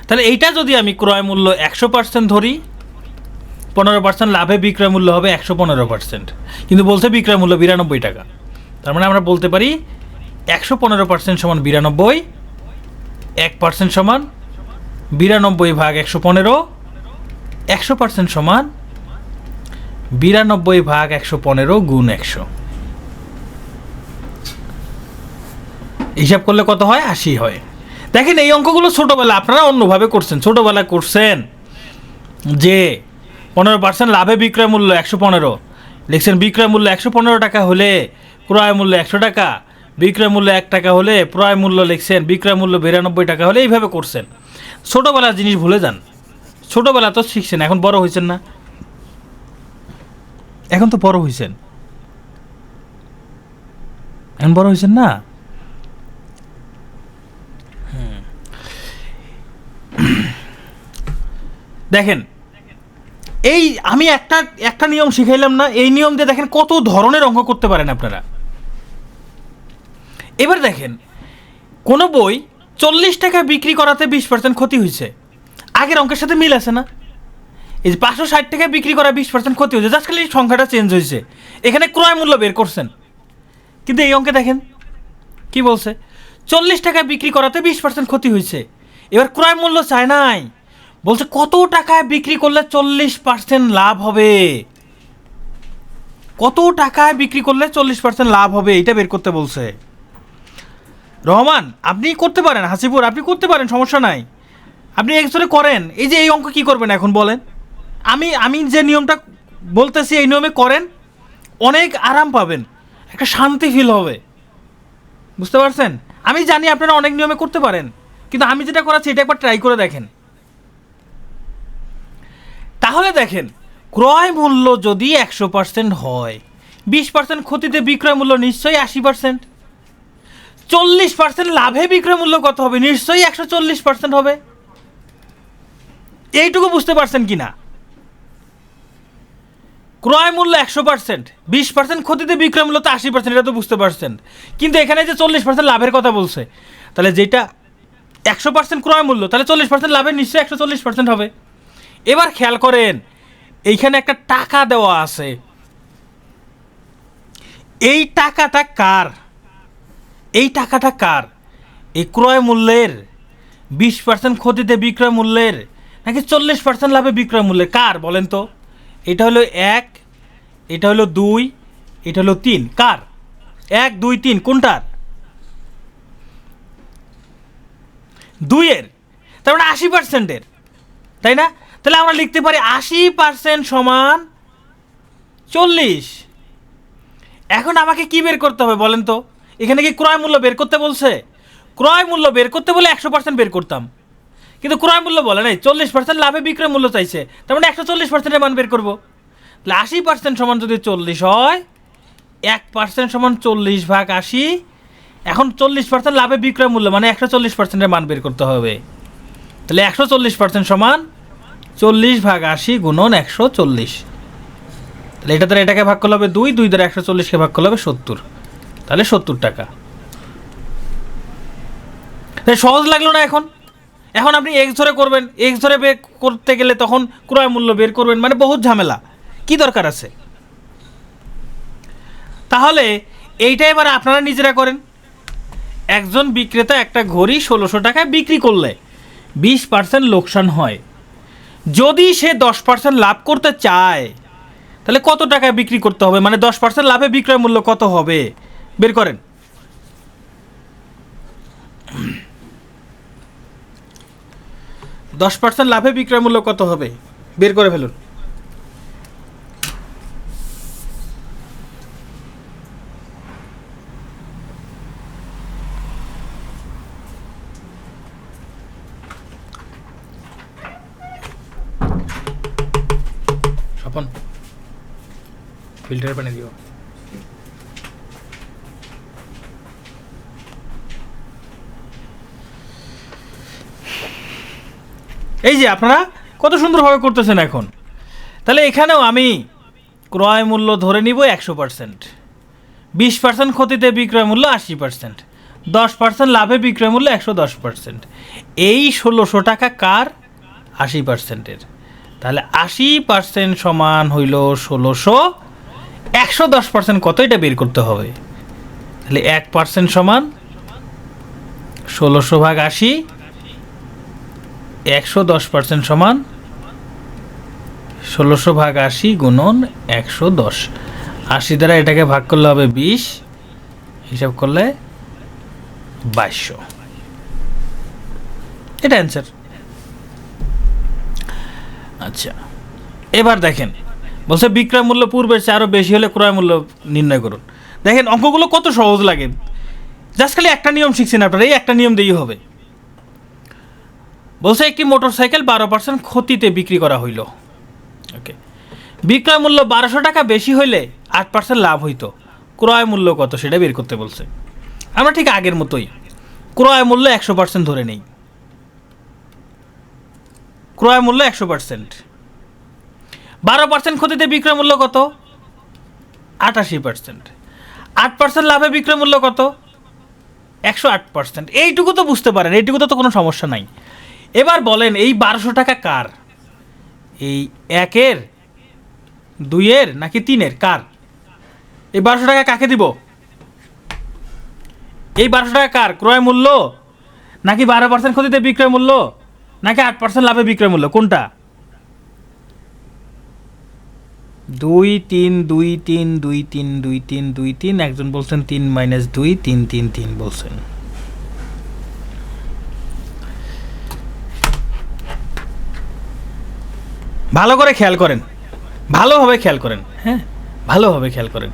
তাহলে এইটা যদি আমি ক্রয় মূল্য 100% ধরি, 15% লাভে বিক্রয় মূল্য হবে 115%, কিন্তু বলছে বিক্রয় মূল্য 92 টাকা। তার মানে আমরা বলতে পারি 115% সমান 92, 1% সমান 92 ভাগ 115, 100% সমান 92 ভাগ 115 গুণ 100। হিসাব করলে কত হয়? 80 হয়। দেখেন এই অঙ্কগুলো ছোটোবেলা আপনারা অন্যভাবে করছেন, ছোটোবেলা করছেন যে 15% লাভে বিক্রয় মূল্য 115, লিখছেন বিক্রয় মূল্য 115 টাকা হলে ক্রয় মূল্য 100 টাকা, বিক্রয় মূল্য 1 টাকা হলে ক্রয় মূল্য লিখছেন বিক্রয় মূল্য 92 টাকা হলে, এইভাবে করছেন। ছোটোবেলার জিনিস ভুলে যান, ছোটোবেলা তো শিখছেন, এখন বড় হয়েছেন না, এখন তো বড় হয়েছেন, এখন বড় হয়েছেন না। দেখেন এই আমি একটা নিয়ম শিখাইলাম না, এই নিয়ম দিয়ে দেখেন কত ধরনের অঙ্ক করতে পারেন আপনারা। এবার দেখেন কোনো বই 40 টাকা বিক্রি করাতে 20% ক্ষতি হয়েছে, আগের অঙ্কের সাথে মিল আছে না? এই যে 560 টাকা বিক্রি করা 20% ক্ষতি হয়েছে, জাস্ট খালি সংখ্যাটা চেঞ্জ হয়েছে, এখানে ক্রয় মূল্য বের করছেন। কিন্তু এই অঙ্কে দেখেন কি বলছে, 40 টাকা বিক্রি করাতে 20% ক্ষতি হয়েছে, এবার ক্রয় মূল্য চায় নাই, বলছে কত টাকায় বিক্রি করলে 40% লাভ হবে, কত টাকায় বিক্রি করলে 40% লাভ হবে, এটা বের করতে বলছে। রহমান আপনি করতে পারেন, হাসিপুর আপনি করতে পারেন, সমস্যা নাই, আপনি একজনে করেন। এই যে এই অঙ্ক কি করবেন এখন বলেন, আমি যে নিয়মটা বলতেছি এই নিয়মে করেন, অনেক আরাম পাবেন, একটা শান্তি ফিল হবে, বুঝতে পারছেন? আমি জানি আপনারা অনেক নিয়মে করতে পারেন, কিন্তু আমি যেটা করাচ্ছি এটা একবার ট্রাই করে দেখেন। তাহলে দেখেন ক্রয় মূল্য যদি 100% হয়, 20% ক্ষতিতে বিক্রয় মূল্য নিশ্চয়ই 80%, 40% লাভে বিক্রয় মূল্য কত হবে? নিশ্চয়ই 140% হবে। এইটুকু বুঝতে পারছেন কি না? ক্রয় মূল্য 100%, 20% ক্ষতিতে বিক্রয় মূল্য তো 80%, এটা তো বুঝতে পারছেন। কিন্তু এখানে যে 40% লাভের কথা বলছে, তাহলে যেটা 100% ক্রয় মূল্য, তাহলে 40% লাভের নিশ্চয়ই 140% হবে। এবার খেয়াল করেন এইখানে একটা টাকা দেওয়া আছে, এই টাকাটা কার? এই টাকাটা কার? এই ক্রয় মূল্যের 20% ক্ষতিতে বিক্রয় মূল্যের নাকি 40% লাভে বিক্রয় মূল্যের? কার বলেন তো? এটা হলো 1, এটা হলো 2, এটা হলো 3, কার? 1 2 3 কোনটার? 2 এর, তার মানে 80%-এর, তাই না? তাহলে আমরা লিখতে পারি 80% সমান 40। এখন আমাকে কি বের করতে হবে বলেন তো? এখানে কি ক্রয় মূল্য বের করতে বলছে? ক্রয় মূল্য বের করতে বলে 100% বের করতাম, কিন্তু ক্রয় মূল্য বলে নাই, 40% লাভে বিক্রয় মূল্য চাইছে, তার মানে 140%-এর মান বের করবো। তাহলে 80% সমান যদি 40 হয়, 1% সমান 40 ভাগ 80, এখন 40% লাভে বিক্রয় মূল্য মানে 140%-এর মান বের করতে হবে। তাহলে 140% সমান 40 ভাগ 80 গুণন 140, তাহলে এটা দ্বারা এটাকে ভাগ করলে হবে 2, 2 দ্বারা 140কে ভাগ করলে হবে 70, তাহলে 70 টাকা। সহজ লাগলো না? এখন আপনি এক্স ধরে করবেন, এক্স ধরে বের করতে গেলে তখন ক্রয় মূল্য বের করবেন, মানে বহুত ঝামেলা, কি দরকার আছে? তাহলে এইটা এবার আপনারা নিজেরা করেন। একজন বিক্রেতা একটা ঘড়ি 1600 টাকায় বিক্রি করলে 20% লোকসান হয়, যদি সে 10% লাভ করতে চায় তাহলে কত টাকায় বিক্রি করতে হবে, মানে 10% লাভে বিক্রয় মূল্য কত হবে বের করেন। দশ % লাভে বিক্রয় মূল্য কত হবে বের করে ফেলুন। স্বপন ফিল্টার পানি দিও। এই যে আপনারা কত সুন্দরভাবে করতেছেন এখন। তাহলে এখানেও আমি ক্রয় মূল্য ধরে নিব 100%, 20% ক্ষতিতে বিক্রয় মূল্য 80%, 10% লাভে বিক্রয় মূল্য 110%। এই 1600 টাকা কার? 80%-এর। তাহলে 80% সমান হইল 1600, 110% কত এটা বের করতে হবে। তাহলে 1% সমান 16/80 110% সমান 16/80 গুণন 110। 80 দ্বারা এটাকে ভাগ করলে হবে 20, হিসাব করলে 2200। এটা অ্যান্সার। আচ্ছা, এবার দেখেন বলছে বিক্রয় মূল্য পূর্বের চেয়ে আরও বেশি হলে ক্রয় মূল্য নির্ণয় করুন। দেখেন অঙ্কগুলো কত সহজ লাগে, জাস্ট খালি একটা নিয়ম শিখছেন আপনারা, এই একটা নিয়ম দিয়েই হবে। বলছে একটি মোটরসাইকেল 12% ক্ষতিতে বিক্রি করা হইল। ওকে, বিক্রয় মূল্য 1200 টাকা বেশি হইলে 8% লাভ হইতো, ক্রয় মূল্য কত সেটা বের করতে বলছে। আমরা ঠিক আগের মতোই ক্রয় মূল্য 100% ধরে নেই। ক্রয় মূল্য 100%, 12% ক্ষতিতে বিক্রয় মূল্য কত? 88%। 8% লাভে বিক্রয় মূল্য কত? 108%। এইটুকু তো বুঝতে পারেন, এইটুকু তো কোনো সমস্যা নাই। এবার বলেন এই 1200 টাকা কার? এই 1-এর, 2-এর নাকি 3-এর? কার? এই 1200 টাকা কাকে দিব? এই 1200 টাকা কার? ক্রয় মূল্য নাকি 12% ক্ষতিতে বিক্রয় মূল্য নাকি 8% লাভে বিক্রয় মূল্য? কোনটা? 2 3 2 3 2 3 2 3 2 3, একজন বলছেন 3 - 2 3 3 3 বলছেন। ভালো করে খেয়াল করেন, ভালোভাবে খেয়াল করেন, হ্যাঁ ভালোভাবে খেয়াল করেন।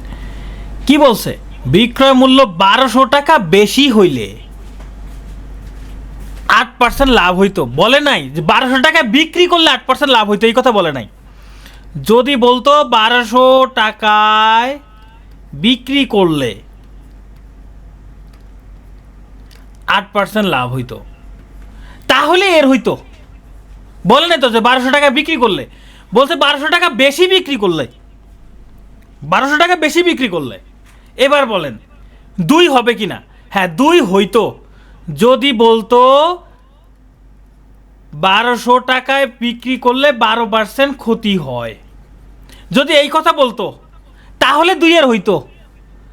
কি বলছে? বিক্রয় মূল্য 1200 টাকা বেশি হইলে 8% লাভ হইতো। বলে নাই যে 1200 টাকা বিক্রি করলে 8% লাভ হইতো, এই কথা বলে নাই। যদি বলতো 1200 টাকায় বিক্রি করলে 8% লাভ হইতো, তাহলে এর হইতো। বলে নাই তো যে 1200 টাকা বিক্রি করলে, বলছে 1200 টাকা বেশি বিক্রি করলে, 1200 টাকা বেশি বিক্রি করলে। এবার বলেন 2 হবে কিনা? হ্যাঁ 2 হইতো যদি বলতো 1200 টাকায় বিক্রি করলে 12% ক্ষতি হয়। যদি এই কথা বলতো তাহলে 2-এর হইতো।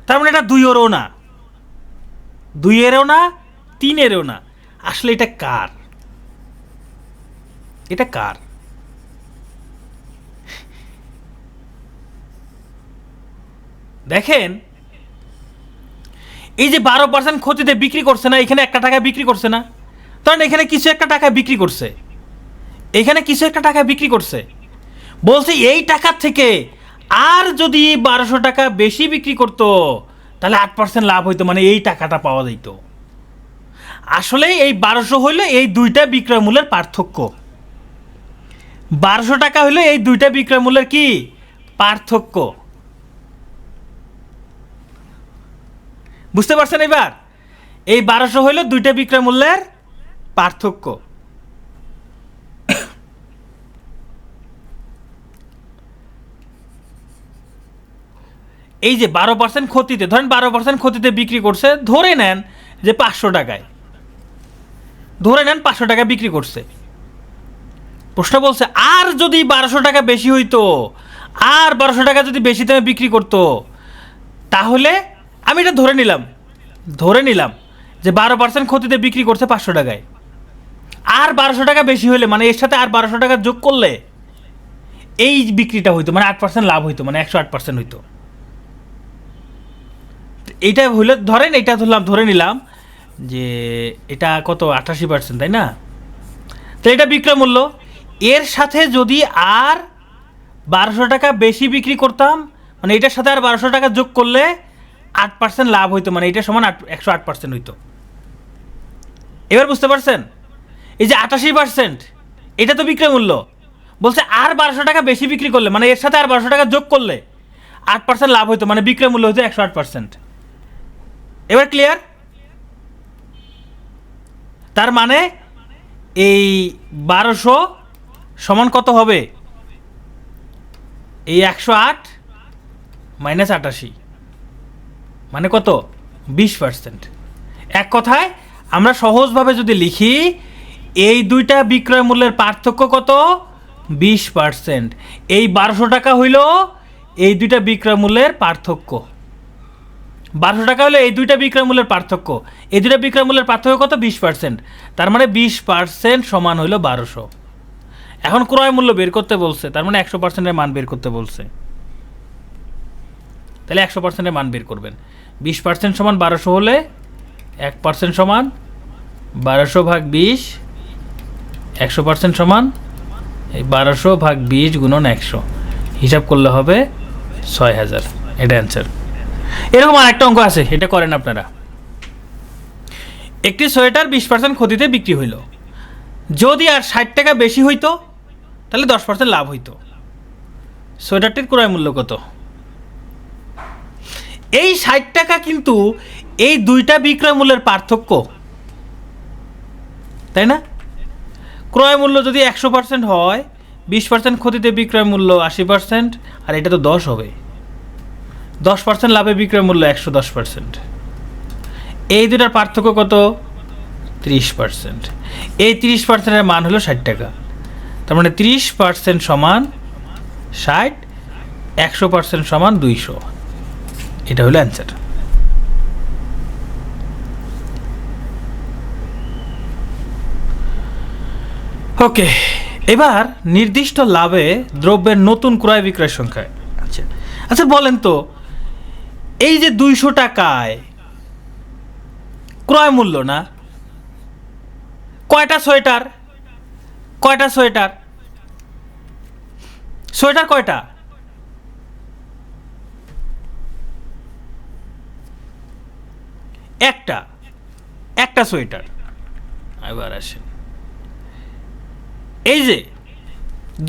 তার মানে এটা 2-এরও না, 2-এরও না, 3-এরও না। আসলে এটা কার? এটা কার? দেখেন এই যে 12% ক্ষতিতে বিক্রি করছে না, এখানে 1 টাকা বিক্রি করছে না, কারণ এখানে কিছু একটা টাকা বিক্রি করছে, এখানে কিছু একটা টাকা বিক্রি করছে। বলছে এই টাকার থেকে আর যদি 1200 টাকা বেশি বিক্রি করতো তাহলে 8% লাভ হইতো, মানে এই টাকাটা পাওয়া যেত। আসলে এই 1200 হইলো এই দুইটা বিক্রয় মূল্যের পার্থক্য। 1200 টাকা হইলো এই দুইটা বিক্রয় মূল্যের কি পার্থক্য। বুঝতে পারছেন? এবার এই 1200 হইলো দুইটা বিক্রয় মূল্যের পার্থক্য। এই যে 12% ক্ষতিতে, ধরেন 12% ক্ষতিতে বিক্রি করছে, ধরে নেন যে 500 টাকায়, ধরে নেন 500 টাকা বিক্রি করছে। প্রশ্ন বলছে আর যদি 1200 টাকা বেশি হইতো, আর 1200 টাকা যদি বেশি দামে বিক্রি করতো, তাহলে আমি এটা ধরে নিলাম যে 12% ক্ষতিতে বিক্রি করছে 500 টাকায়। আর 1200 টাকা বেশি হইলে, মানে এর সাথে আর 1200 টাকা যোগ করলে এই বিক্রিটা হইতো, মানে 8% লাভ হইতো, মানে 108% হইতো। এইটা হইলে ধরেন, এটা ধরে নিলাম যে এটা কত 88%, তাই না? তো এটা বিক্রয় মূল্য। এর সাথে যদি আর 1200 টাকা বেশি বিক্রি করতাম, মানে এটার সাথে আর 1200 টাকা যোগ করলে 8% লাভ হইতো, মানে এটা সমান 108% হইতো। এবার বুঝতে পারছেন? এই যে 88% এটা তো বিক্রয় মূল্য। বলছে আর 1200 টাকা বেশি বিক্রি করলে, মানে এর সাথে আর 1200 টাকা যোগ করলে 8% লাভ হইতো, মানে বিক্রয় মূল্য হইতো 108%। এবার ক্লিয়ার? তার মানে এই 1200 সমান কত হবে? এই 108 - 88, মানে কত? 20%। এক কথায় আমরা সহজভাবে যদি লিখি, এই দুইটা বিক্রয় মূল্যের পার্থক্য কত? 20%। এই 1200 টাকা হইল এই দুইটা বিক্রয় মূল্যের পার্থক্য। 1200 টাকা হলো এই দুইটা বিক্রয় মূল্যের পার্থক্য। এই দুইটা বিক্রয় মূল্যের পার্থক্য কত? 20%। তার মানে 20% সমান হইল 1200। এখন ক্রয় মূল্য বের করতে বলছে, তার মানে 100%-এর মান বের করতে বলছে। তাহলে 100%-এর মান বের করবেন। 20% সমান 1200 হলে 1% সমান 1200 ভাগ 20, 100% সমান এই 1200 ভাগ 20 গুণন 100, হিসাব করলে হবে 6000। এটা অ্যান্সার। এরকম আরেকটা অঙ্ক আছে, এটা করেন আপনারা। একটি সোয়েটার 20% ক্ষতিতে বিক্রি হইল, যদি আর 60 টাকা বেশি হইতো তাহলে 10% লাভ হইতো। সোয়েটারটির ক্রয় মূল্য কত? এই 60 টাকা কিন্তু এই দুইটা বিক্রয় মূল্যের পার্থক্য, তাই না? ক্রয় মূল্য যদি 100% হয়, 20% ক্ষতিতে বিক্রয় মূল্য 80%, আর এটা তো 10 হবে। 10% লাভে বিক্রয় মূল্য 110%। এই দুটার পার্থক্য কত? 30%। এই 30%-এর মান হলো 60 টাকা। তার মানে 30% সমান 60, 100% সমান 200। এটা হলো অ্যান্সার। ওকে, এবার নির্দিষ্ট লাভে দ্রব্যের নতুন ক্রয় বিক্রয় সংখ্যা। আচ্ছা আচ্ছা, বলেন তো, এই যে 200 টাকায় ক্রয় মূল্য না, কয়টা সোয়েটার? কয়টা সোয়েটার? সোয়েটার কয়টা? একটা, একটা সোয়েটার। এবার আসেন, এই যে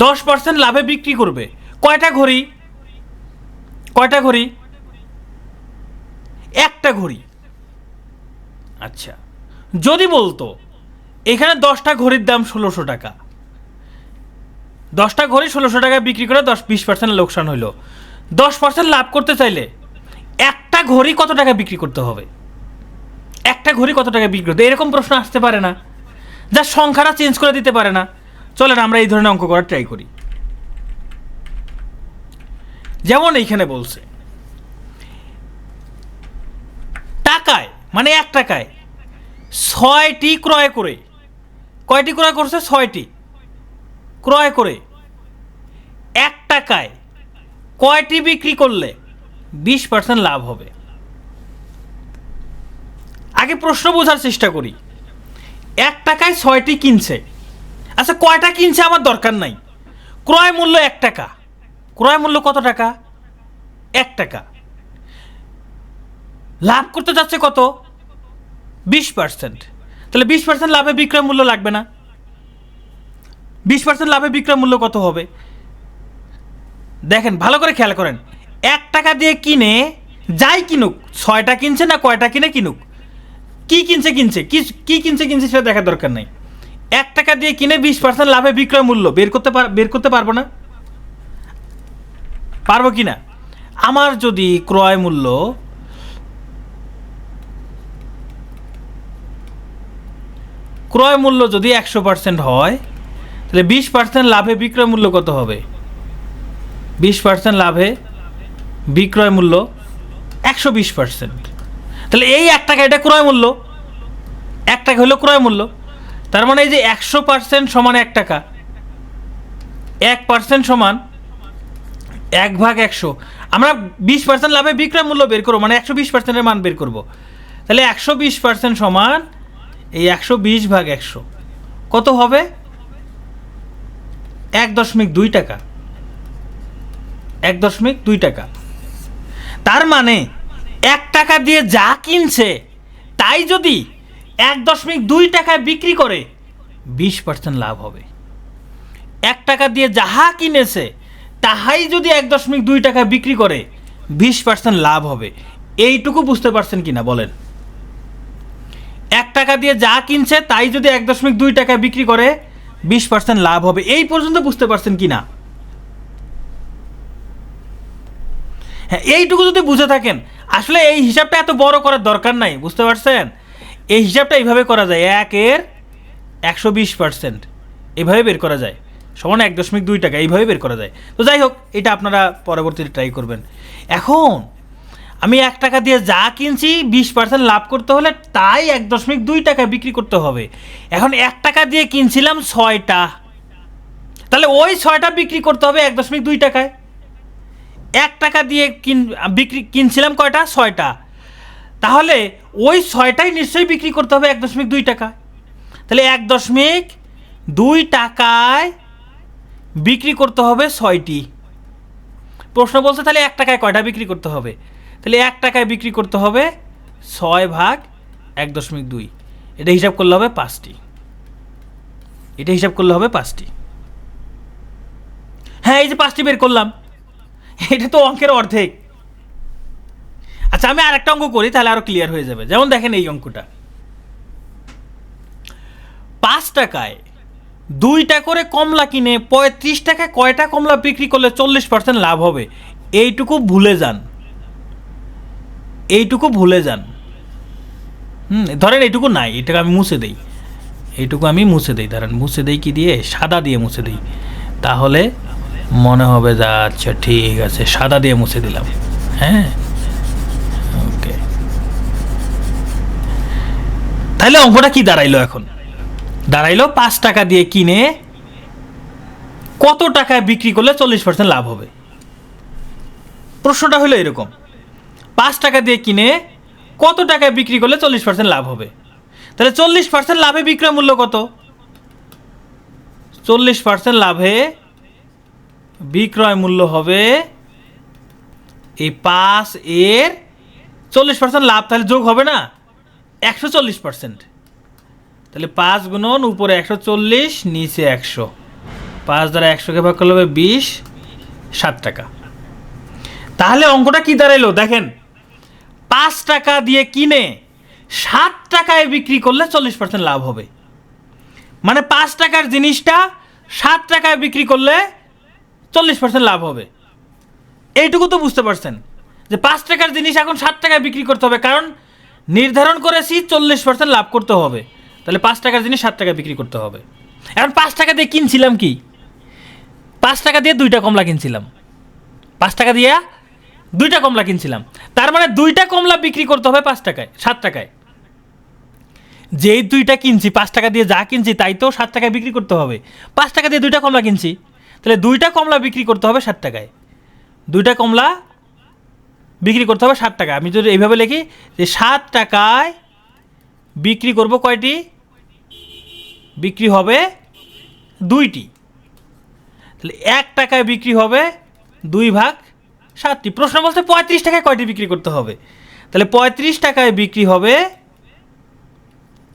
10% লাভে বিক্রি করবে, কয়টা ঘড়ি? কয়টা ঘড়ি? একটা ঘড়ি। আচ্ছা, যদি বলতো এখানে 10টা ঘড়ির দাম 1600 টাকা, 10টা ঘড়ি 1600 টাকায় বিক্রি করে 20% লোকসান হইল, 10% লাভ করতে চাইলে একটা ঘড়ি কত টাকা বিক্রি করতে হবে? একটা ঘড়ি কত টাকা বিক্রি করতে? এরকম প্রশ্ন আসতে পারে না, যা সংখ্যাটা চেঞ্জ করে দিতে পারে না। চলেন আমরা এই ধরনের অঙ্ক করার ট্রাই করি। যেমন এইখানে বলছে টাকায়, মানে 1 টাকায় 6টি ক্রয় করে, কয়টি ক্রয় করছে? 6টি ক্রয় করে 1 টাকায় কয়টি বিক্রি করলে 20% লাভ হবে? আগে প্রশ্ন বোঝার চেষ্টা করি। 1 টাকায় 6টি কিনছে, আচ্ছা কয়টা কিনছে আমার দরকার নাই, ক্রয় মূল্য 1 টাকা। ক্রয় মূল্য কত টাকা? 1 টাকা। লাভ করতে যাচ্ছে কত? 20%। তাহলে 20% লাভে বিক্রয় মূল্য লাগবে না? 20% লাভে বিক্রয় মূল্য কত হবে? দেখেন, ভালো করে খেয়াল করেন। 1 টাকা দিয়ে কিনে যাই কিনুক, 6টা কিনছে না কয়টা কিনে কিনুক, কি কিনছে কিনছে, কি কিনছে কিনছে সেটা দেখার দরকার নাই। 1 টাকা দিয়ে কিনে 20% লাভে বিক্রয় মূল্য বের করতে পারবো না? পারবো কি না? আমার যদি ক্রয় মূল্য যদি 100% হয়, তাহলে 20% লাভে বিক্রয় মূল্য কত হবে? 20% লাভে বিক্রয় মূল্য 120%। তাহলে এই 1 টাকা, এটা ক্রয় মূল্য, 1 টাকা হলো ক্রয় মূল্য। তার মানে এই যে 100% সমান 1 টাকা, 1% সমান 1/100। আমরা 20% লাভে বিক্রয় মূল্য বের করবো, মানে 120%-এর মান বের করবো। তাহলে 120% সমান এই 120/100 কত হবে? 1.2 টাকা। 1.2 টাকা। তার মানে 1 টাকা দিয়ে যা কিনছে তাই যদি 1.2 টাকায় বিক্রি করে 20% লাভ হবে। 1 টাকা দিয়ে যাহা কিনেছে তাহাই যদি 1.2 টাকায় বিক্রি করে 20% লাভ হবে। এইটুকু বুঝতে পারছেন কিনা বলেন? 1 টাকা দিয়ে যা কিনছে তাই যদি 1.2 টাকায় বিক্রি করে 20% লাভ হবে। এই পর্যন্ত বুঝতে পারছেন কিনা? হ্যাঁ, এইটুকু যদি বুঝে থাকেন, আসলে এই হিসাবটা এত বড় করার দরকার নাই, বুঝতে পারছেন? এই হিসাবটা এইভাবে করা যায়, 1-এর 120% এইভাবে বের করা যায়, সমান 1.2 টাকা, এইভাবে বের করা যায়। তো যাই হোক, এটা আপনারা পরবর্তীতে ট্রাই করবেন। এখন আমি 1 টাকা দিয়ে যা কিনছি 20% লাভ করতে হলে তাই 1.2 টাকায় বিক্রি করতে হবে। এখন 1 টাকা দিয়ে কিনছিলাম 6টা, তাহলে ওই 6টা বিক্রি করতে হবে 1.2 টাকায়। 1 টাকা দিয়ে কিনছিলাম কয়টা? 6টা, তাহলে ওই 6টাই নিশ্চয়ই বিক্রি করতে হবে 1.2 টাকা। তাহলে 1.2 টাকায় বিক্রি করতে হবে 6টি। প্রশ্ন বলছে তাহলে 1 টাকায় কয়টা বিক্রি করতে হবে? তাহলে 1 টাকায় বিক্রি করতে হবে 6 ভাগ 1.2, এটা হিসাব করলে হবে 5টি। এটা হিসাব করলে হবে 5টি। হ্যাঁ, এই যে 5টি বের করলাম, এটা তো অঙ্কের অর্ধেক। আচ্ছা, আমি আরেকটা অঙ্ক করি, তাহলে আরো ক্লিয়ার হয়ে যাবে। যেমন দেখেন এই অঙ্কটা, 5 টাকায় 2টা করে কমলা কিনে 35 টাকায় কয়টা কমলা বিক্রি করলে 40% লাভ হবে? এইটুকু ভুলে যান, এইটুকু ভুলে যান। ধরেন এইটুকু নাই, এটাকে আমি মুছে দেই, এইটুকু আমি মুছে দেই। ধরেন মুছে দেই কি দিয়ে? সাদা দিয়ে মুছে দিই, তাহলে মনে হবে যে আচ্ছা ঠিক আছে, সাদা দিয়ে মুছে দিলাম। হ্যাঁ, ওকে। তাহলে অঙ্কটা কি দাঁড়াইলো? এখন দাঁড়াইলো 5 টাকা দিয়ে কিনে কত টাকায় বিক্রি করলে 40% লাভ হবে। প্রশ্নটা হলো এরকম, 5 টাকা দিয়ে কিনে কত টাকায় বিক্রি করলে 40% লাভ হবে। তাহলে 40% লাভে বিক্রয় মূল্য কত? 40% লাভে বিক্রয় মূল্য হবে এই 5 এর 40% লাভ, তাহলে যোগ হবে না 140%। তাহলে 5 গুণন উপরে 140 নিচে 100, 5 দ্বারা 100কে ভাগ করলে হবে 20, 7 টাকা। তাহলে অঙ্কটা কি দাঁড়াইলো দেখেন, 5 টাকা দিয়ে কিনে 7 টাকায় বিক্রি করলে 40% লাভ হবে। মানে 5 টাকার জিনিসটা 7 টাকায় বিক্রি করলে 40% লাভ হবে। এইটুকু তো বুঝতে পারছেন যে 5 টাকার জিনিস এখন 7 টাকায় বিক্রি করতে হবে, কারণ নির্ধারণ করেছি 40% লাভ করতে হবে। তাহলে 5 টাকার জিনিস 7 টাকায় বিক্রি করতে হবে। এখন 5 টাকা দিয়ে কিনছিলাম কি? 5 টাকা দিয়ে 2টা কমলা কিনছিলাম। 5 টাকা দিয়ে 2টা কমলা কিনছিলাম, তার মানে 2টা কমলা বিক্রি করতে হবে 5 টাকায়, 7 টাকায়। যেই 2টা কিনছি, 5 টাকা দিয়ে যা কিনছি তাই তো 7 টাকায় বিক্রি করতে হবে। 5 টাকা দিয়ে 2টা কমলা কিনছি, তাহলে 2টা কমলা বিক্রি করতে হবে 7 টাকায়। 2টা কমলা বিক্রি করতে হবে 7 টাকা। আমি যদি এইভাবে লিখি যে 7 টাকায় বিক্রি করব কয়টি? বিক্রি হবে 2টি। তাহলে 1 টাকায় বিক্রি হবে 2 ভাগ 7টি। প্রশ্ন বলতে 35 টাকায় কয়টি বিক্রি করতে হবে? তাহলে 35 টাকায় বিক্রি হবে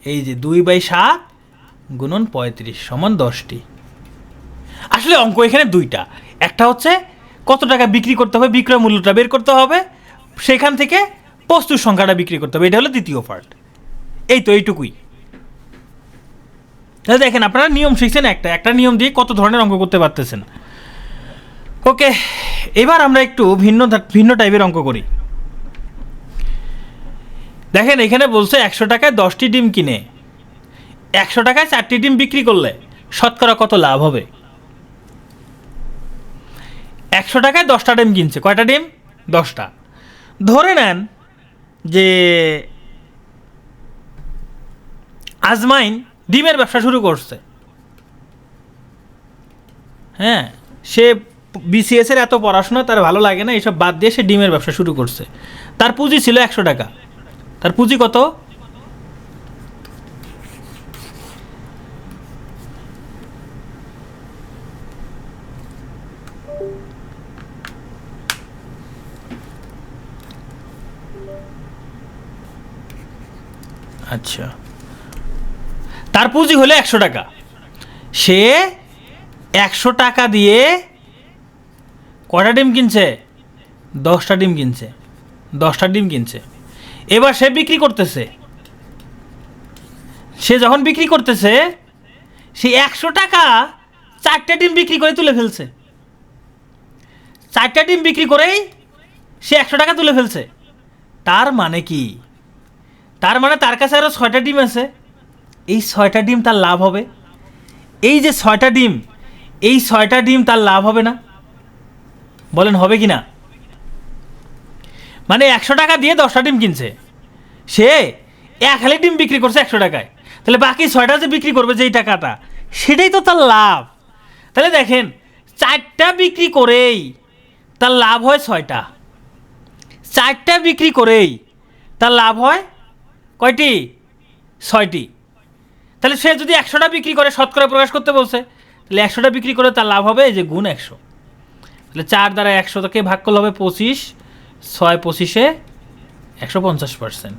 এই যে 2/7 গুণন 35 সমান 10টি। আসলে অঙ্ক এখানে 2টা, একটা হচ্ছে কত টাকা বিক্রি করতে হবে, বিক্রয় মূল্যটা বের করতে হবে, সেখান থেকে বস্তুর সংখ্যাটা বিক্রি করতে হবে। এটা হলো দ্বিতীয় পার্ট। এই তো এইটুকুই। তাহলে দেখেন আপনারা নিয়ম শিখছেন, একটা নিয়ম দিয়ে কত ধরনের অঙ্ক করতে পারতেছেন। ওকে, এবার আমরা একটু ভিন্ন টাইপের অঙ্ক করি। দেখেন এখানে বলছে 100 টাকায় 10টি ডিম কিনে 100 টাকায় 4টি ডিম বিক্রি করলে শতকরা কত লাভ হবে? 100 টাকায় 10টা ডিম কিনছে, কয়টা ডিম? 10টা। ধরে নেন যে আজমাইন ডিমের ব্যবসা শুরু করছে। হ্যাঁ, সে বিসিএস এর এত পড়াশোনা তার ভালো লাগে না, এইসব বাদ দিয়ে সে ডিমের ব্যবসা শুরু করছে। তার পুঁজি ছিল 100 টাকা। তার পুঁজি কত? আচ্ছা, তার পুঁজি হলো 100 টাকা। সে 100 টাকা দিয়ে কয়টা ডিম কিনছে? 10টা ডিম কিনছে। 10টা ডিম কিনছে। এবার সে বিক্রি করতেছে। সে যখন বিক্রি করতেছে, সে 100 টাকা 4টা ডিম বিক্রি করে তুলে ফেলছে। 4টা ডিম বিক্রি করেই সে 100 টাকা তুলে ফেলছে। তার মানে কি? তার মানে তার কাছে আরও 6টা ডিম আছে। এই 6টা ডিম তার লাভ হবে। এই যে 6টা ডিম, এই 6টা ডিম তার লাভ হবে না? বলেন হবে কি না? মানে 100 টাকা দিয়ে 10টা ডিম কিনছে, সে 1 হালি ডিম বিক্রি করছে 100 টাকায়, তাহলে বাকি 6টা যে বিক্রি করবে যেই টাকাটা, সেটাই তো তার লাভ। তাহলে দেখেন 4টা বিক্রি করেই তার লাভ হয় 6টা, 4টা বিক্রি করেই তার লাভ হয় কয়টি? 6টি। তাহলে সে যদি 100টা বিক্রি করে, শতকরা প্রকাশ করতে বলছে, তাহলে 100টা বিক্রি করে তার লাভ হবে এই যে গুণ 100। তাহলে 4 দ্বারা 100টাকে ভাগ করলে হবে 25, 6 25-এ 150%,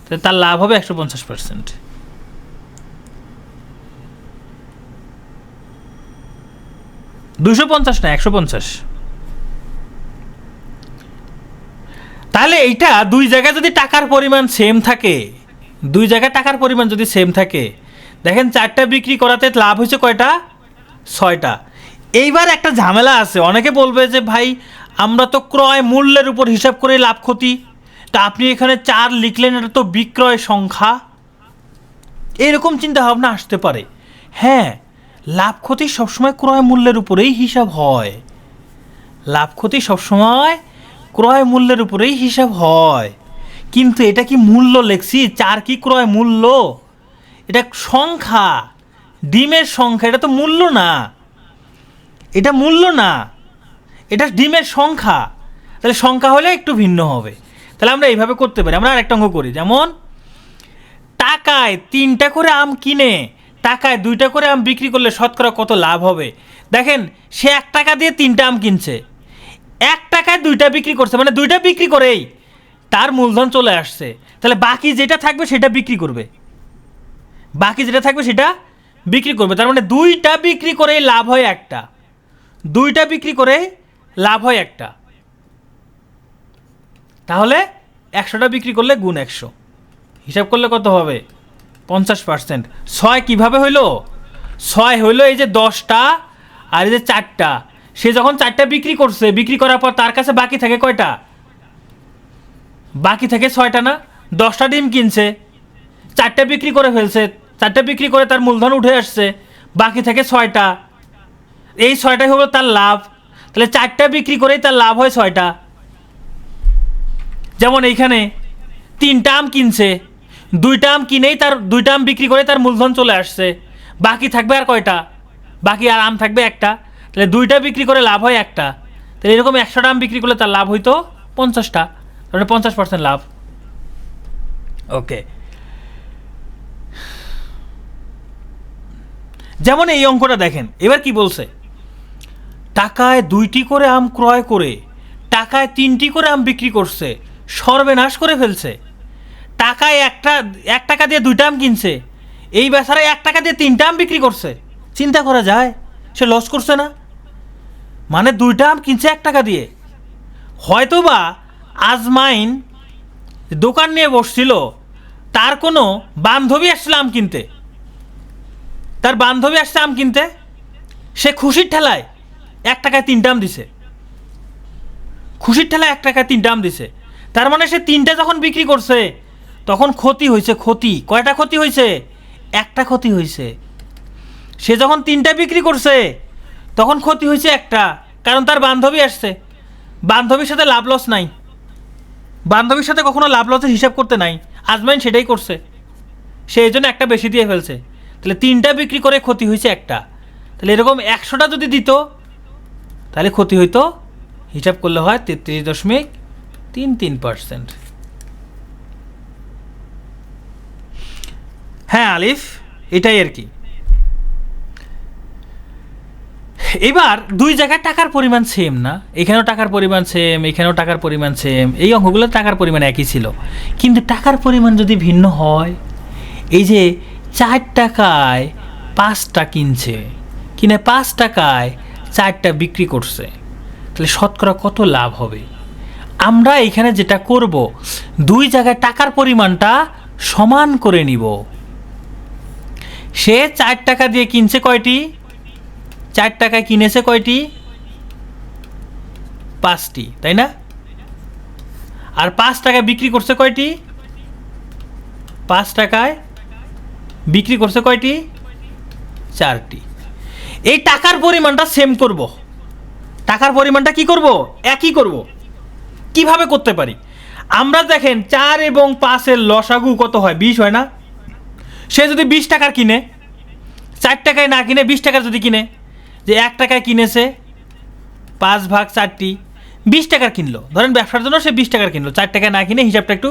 তাহলে তার লাভ হবে 150%। $250 না, 150। তাহলে এইটা দুই জায়গায় যদি টাকার পরিমাণ সেম থাকে, দুই জায়গায় টাকার পরিমাণ যদি সেম থাকে, দেখেন 4টা বিক্রি করাতে লাভ হয়েছে কয়টা? 6টা। এইবার একটা ঝামেলা আছে, অনেকে বলবে যে ভাই আমরা তো ক্রয় মূল্যের উপর হিসাব করে লাভ ক্ষতি, তা আপনি এখানে 4 লিখলেন, এটা তো বিক্রয় সংখ্যা, এরকম চিন্তা ভাবনা আসতে পারে। হ্যাঁ, লাভ ক্ষতি সবসময় ক্রয় মূল্যের উপরেই হিসাব হয়, লাভ ক্ষতি সবসময় ক্রয় মূল্যের উপরেই হিসাব হয়। কিন্তু এটা কি মূল্য লেখছি? 4 কি ক্রয় মূল্য? এটা সংখ্যা, ডিমের সংখ্যা, এটা তো মূল্য না, এটা মূল্য না, এটা ডিমের সংখ্যা। তাহলে সংখ্যা হলে একটু ভিন্ন হবে। তাহলে আমরা এইভাবে করতে পারি। আমরা আরেকটা অঙ্ক করি, যেমন টাকায় 3টা করে আম কিনে টাকায় 2টা করে আম বিক্রি করলে শতকরা কত লাভ হবে? দেখেন সে 1 টাকা দিয়ে 3টা আম কিনছে, 1 টাকায় 2টা বিক্রি করছে, মানে 2টা বিক্রি করেই তার মূলধন চলে আসছে। তাহলে বাকি যেটা থাকবে সেটা বিক্রি করবে, বাকি যেটা থাকবে সেটা বিক্রি করবে। তার মানে 2টা বিক্রি করেই লাভ হয় 1টা, 2টা বিক্রি করে লাভ হয় 1টা। তাহলে 100টা বিক্রি করলে গুণ 100, হিসাব করলে কত হবে? 50%। 6 কীভাবে হইলো? 6 হইলো এই যে 10টা আর এই যে 4টা। সে যখন 4টা বিক্রি করছে, বিক্রি করার পর তার কাছে বাকি থাকে কয়টা? বাকি থাকে 6টা না? 10টা ডিম কিনছে, 4টা বিক্রি করে ফেলছে, 4টা বিক্রি করে তার মূলধন উঠে আসছে, বাকি থাকে 6টা, এই 6টাই হলো তার লাভ। তাহলে 4টা বিক্রি করেই তার লাভ হয় 6টা। যেমন এইখানে 3টা আম কিনছে, 2টা আম কিনেই তার 2টা আম বিক্রি করে তার মূলধন চলে আসছে, বাকি থাকবে আর কয়টা? বাকি আর আম থাকবে 1টা। তাহলে 2টা বিক্রি করে লাভ হয় 1টা। তাহলে এরকম 100টা আম বিক্রি করলে তার লাভ হইতো 50টা, তাহলে 50% লাভ। ওকে, যেমন এই অঙ্কটা দেখেন, এবার কি বলছে? টাকায় 2টি করে আম ক্রয় করে টাকায় 3টি করে আম বিক্রি করছে, সর্বনাশ করে ফেলছে। টাকায় 1 টাকা দিয়ে 2টা আম কিনছে, এই বেচারা 1 টাকা দিয়ে 3টা আম বিক্রি করছে। চিন্তা করা যায়, সে লস করছে না? মানে 2টা আম কিনছে 1 টাকা দিয়ে। হয়তো বা আজমাইন দোকান নিয়ে বসছিল, তার কোনো বান্ধবী আসছিল আম কিনতে, তার বান্ধবী আসছে আম কিনতে, সে খুশির ঠেলায় 1 টাকায় 3টা আম দিছে, খুশির ঠেলায় 1 টাকায় 3টা আম দিছে। তার মানে সে 3টা যখন বিক্রি করছে তখন ক্ষতি হয়েছে। ক্ষতি কয়টা? ক্ষতি হয়েছে 1টা ক্ষতি হয়েছে। সে যখন 3টা বিক্রি করছে তখন ক্ষতি হয়েছে 1টা, কারণ তার বান্ধবী আসছে। বান্ধবীর সাথে লাভ লস নাই, বান্ধবীর সাথে কখনো লাভ লসের হিসাব করতে নাই, আজমাইন সেটাই করছে, সে এই জন্য 1টা বেশি দিয়ে ফেলছে। তাহলে 3টা বিক্রি করে ক্ষতি হয়েছে 1টা। তাহলে এরকম 100টা যদি দিত তাহলে ক্ষতি হইতো, হিসাব করলে হয় 33.33%। হ্যাঁ আলিফ, এটাই আর কি। এবার দুই জায়গায় টাকার পরিমাণ সেম না, এখানেও টাকার পরিমাণ সেম, এখানেও টাকার পরিমাণ সেম, এই অঙ্কগুলো টাকার পরিমাণ একই ছিল, কিন্তু টাকার পরিমাণ যদি ভিন্ন হয়, এই যে 4 টাকায় 5টা কিনছে, কিনে 5 টাকায় 4টা বিক্রি করছে, তাহলে শতকরা কত লাভ হবে? আমরা এখানে যেটা করব, দুই জায়গায় টাকার পরিমাণটা সমান করে নিব। সে 4 টাকা দিয়ে কিনছে কয়টি? 4 টাকায় কিনেছে কয়টি? 5টি, তাই না? আর 5 টাকায় বিক্রি করছে কয়টি? 5 টাকায় বিক্রি করছে কয়টি? 4টি। এই টাকার পরিমাণটা সেম করব, টাকার পরিমাণটা কি করব? একই করব। কিভাবে করতে পারি? আমরা দেখেন 4 এবং 5-এর লসাগু কত হয়? 20 হয় না? সে যদি 20 টাকার কিনে, 4 টাকায় না কিনে 20 টাকার যদি কিনে, যে 1 টাকায় কিনেছে 5 ভাগ 4টি 20 টাকার কিনলো, ধরেন ব্যবসার জন্য সে 20 টাকার কিনলো, 4 টাকায় না কিনে হিসাবটা একটু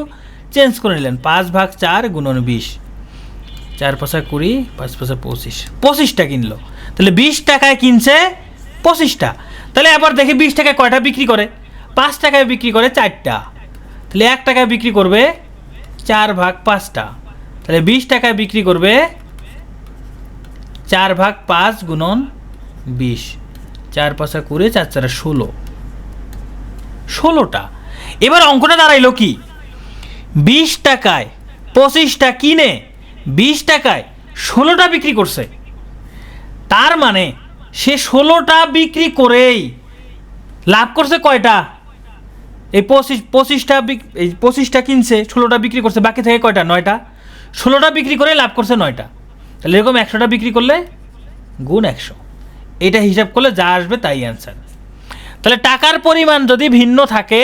চেঞ্জ করে নিলেন, 5 ভাগ 4 গুণন 20, 4 5 20, 5 5 25, 25টা কিনলো। তাহলে 20 টাকায় কিনছে 25টা। তাহলে আবার দেখি 20 টাকায় কয়টা বিক্রি করে? 5 টাকায় বিক্রি করে 4টা। তাহলে 1 টাকায় বিক্রি করবে 4 ভাগ 5টা। তাহলে 20 টাকায় বিক্রি করবে 4 ভাগ 5 গুণন 20, 4 5 20, 4 4 16, 16টা। এবার অঙ্কটা দাঁড়াইলো কি? 20 টাকায় 25টা কিনে 20 টাকায় 16টা বিক্রি করছে। তার মানে সে 16টা বিক্রি করেই লাভ করছে কয়টা? এই 25টা কিনছে, 16টা বিক্রি করছে, বাকি থেকে কয়টা? 9টা। 16টা বিক্রি করে লাভ করছে 9টা। তাহলে এরকম 100টা বিক্রি করলে গুণ 100, এটা হিসাব করলে যা আসবে তাই অ্যান্সার। তাহলে টাকার পরিমাণ যদি ভিন্ন থাকে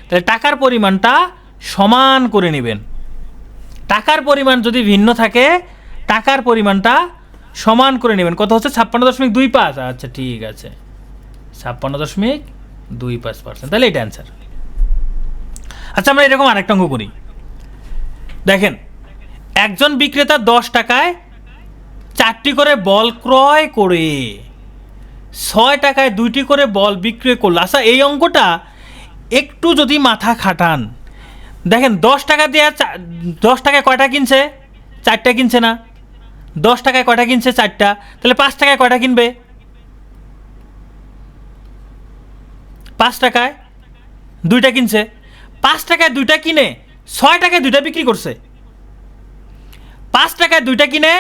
তাহলে টাকার পরিমাণটা সমান করে নেবেন। টাকার পরিমাণ যদি ভিন্ন থাকে টাকার পরিমাণটা সমান করে নেবেন। কত হচ্ছে? 56.25। আচ্ছা ঠিক আছে, 56.25%। তাহলে এটা অ্যান্সার। আচ্ছা আমরা এরকম আরেকটা অঙ্ক করি। দেখেন, একজন বিক্রেতা 10 টাকায় 4টি করে বল ক্রয় করে 6 টাকায় 2টি করে বল বিক্রয় করলো। আচ্ছা এই অঙ্কটা একটু যদি মাথা খাটান, দেখেন 10 টাকা দিয়ে 10 টাকায় কয়টা কিনছে? 4টা কিনছে না? 10 টাকায় কয়টা কিনছে? 4টা। তাহলে 5 টাকায় কয়টা কিনবে? 5 টাকায় 2টা কিনছে। 5 টাকায় 2টা কিনে 6 টাকায় 2টা বিক্রি করছে। 5 টাকায় 2টা কিনে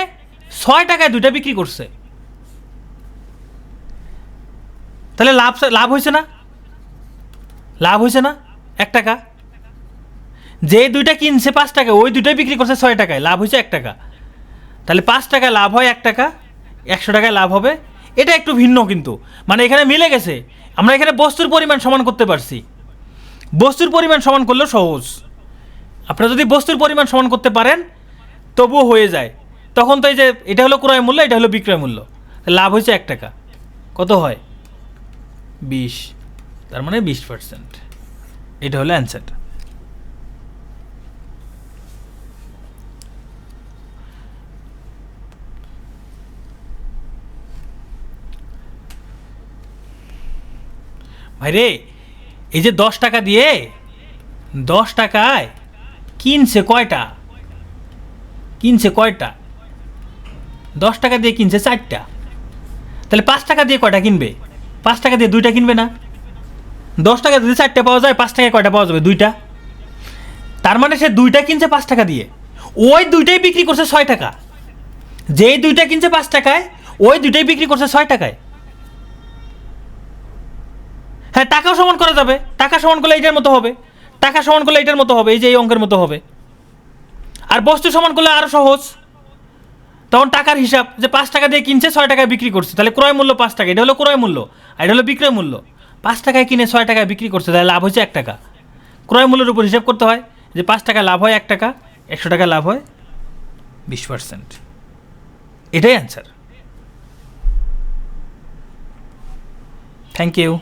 6 টাকায় 2টা বিক্রি করছে। তাহলে লাভ হয়েছে না? লাভ হয়েছে না? 1 টাকা। যে 2টা কিনছে 5 টাকায়, ওই 2টাই বিক্রি করছে 6 টাকায়, লাভ হয়েছে 1 টাকা। তাহলে 5 টাকায় লাভ হয় 1 টাকা, 100 টাকায় লাভ হবে। এটা একটু ভিন্ন, কিন্তু মানে এখানে মিলে গেছে। আমরা এখানে বস্তুর পরিমাণ সমান করতে পারছি। বস্তুর পরিমাণ সমান করলেও সহজ। আপনারা যদি বস্তুর পরিমাণ সমান করতে পারেন তবুও হয়ে যায়। তখন তো এই যে এটা হলো ক্রয় মূল্য, এটা হলো বিক্রয় মূল্য, লাভ হয়েছে 1 টাকা। কত হয়? 20, তার মানে 20%। এটা হলো অ্যান্সার। ভাই রে, এই যে 10 টাকা দিয়ে 10 টাকায় কিনছে কয়টা? কিনছে কয়টা? 10 টাকা দিয়ে কিনছে 4টা। তাহলে 5 টাকা দিয়ে কয়টা কিনবে? 5 টাকা দিয়ে 2টা কিনবে না? 10 টাকা যদি 4টা পাওয়া যায়, 5 টাকায় কয়টা পাওয়া যাবে? 2টা। তার মানে সে 2টা কিনছে 5 টাকা দিয়ে, ওই 2টাই বিক্রি করছে 6 টাকা। যেই 2টা কিনছে 5 টাকায়, ওই 2টাই বিক্রি করছে 6 টাকায়। হ্যাঁ, টাকাও সমান করা যাবে। টাকা সমান করলে এইটার মতো হবে, টাকা সমান করলে এইটার মতো হবে, এই যে এই অঙ্কের মতো হবে। আর বস্তু সমান করলে আরও সহজ। তখন টাকার হিসাব, যে 5 টাকা দিয়ে কিনছে 6 টাকায় বিক্রি করছে, তাহলে ক্রয় মূল্য 5 টাকা, এটা হলো ক্রয় মূল্য, আর এটা হলো বিক্রয় মূল্য। 5 টাকায় কিনে 6 টাকায় বিক্রি করছে, তাহলে লাভ হয়েছে 1 টাকা। ক্রয় মূল্যের উপর হিসাব করতে হয়, যে 5 টাকা লাভ হয় 1 টাকা, 100 টাকা লাভ হয় 20%। এটাই অ্যান্সার। Thank you.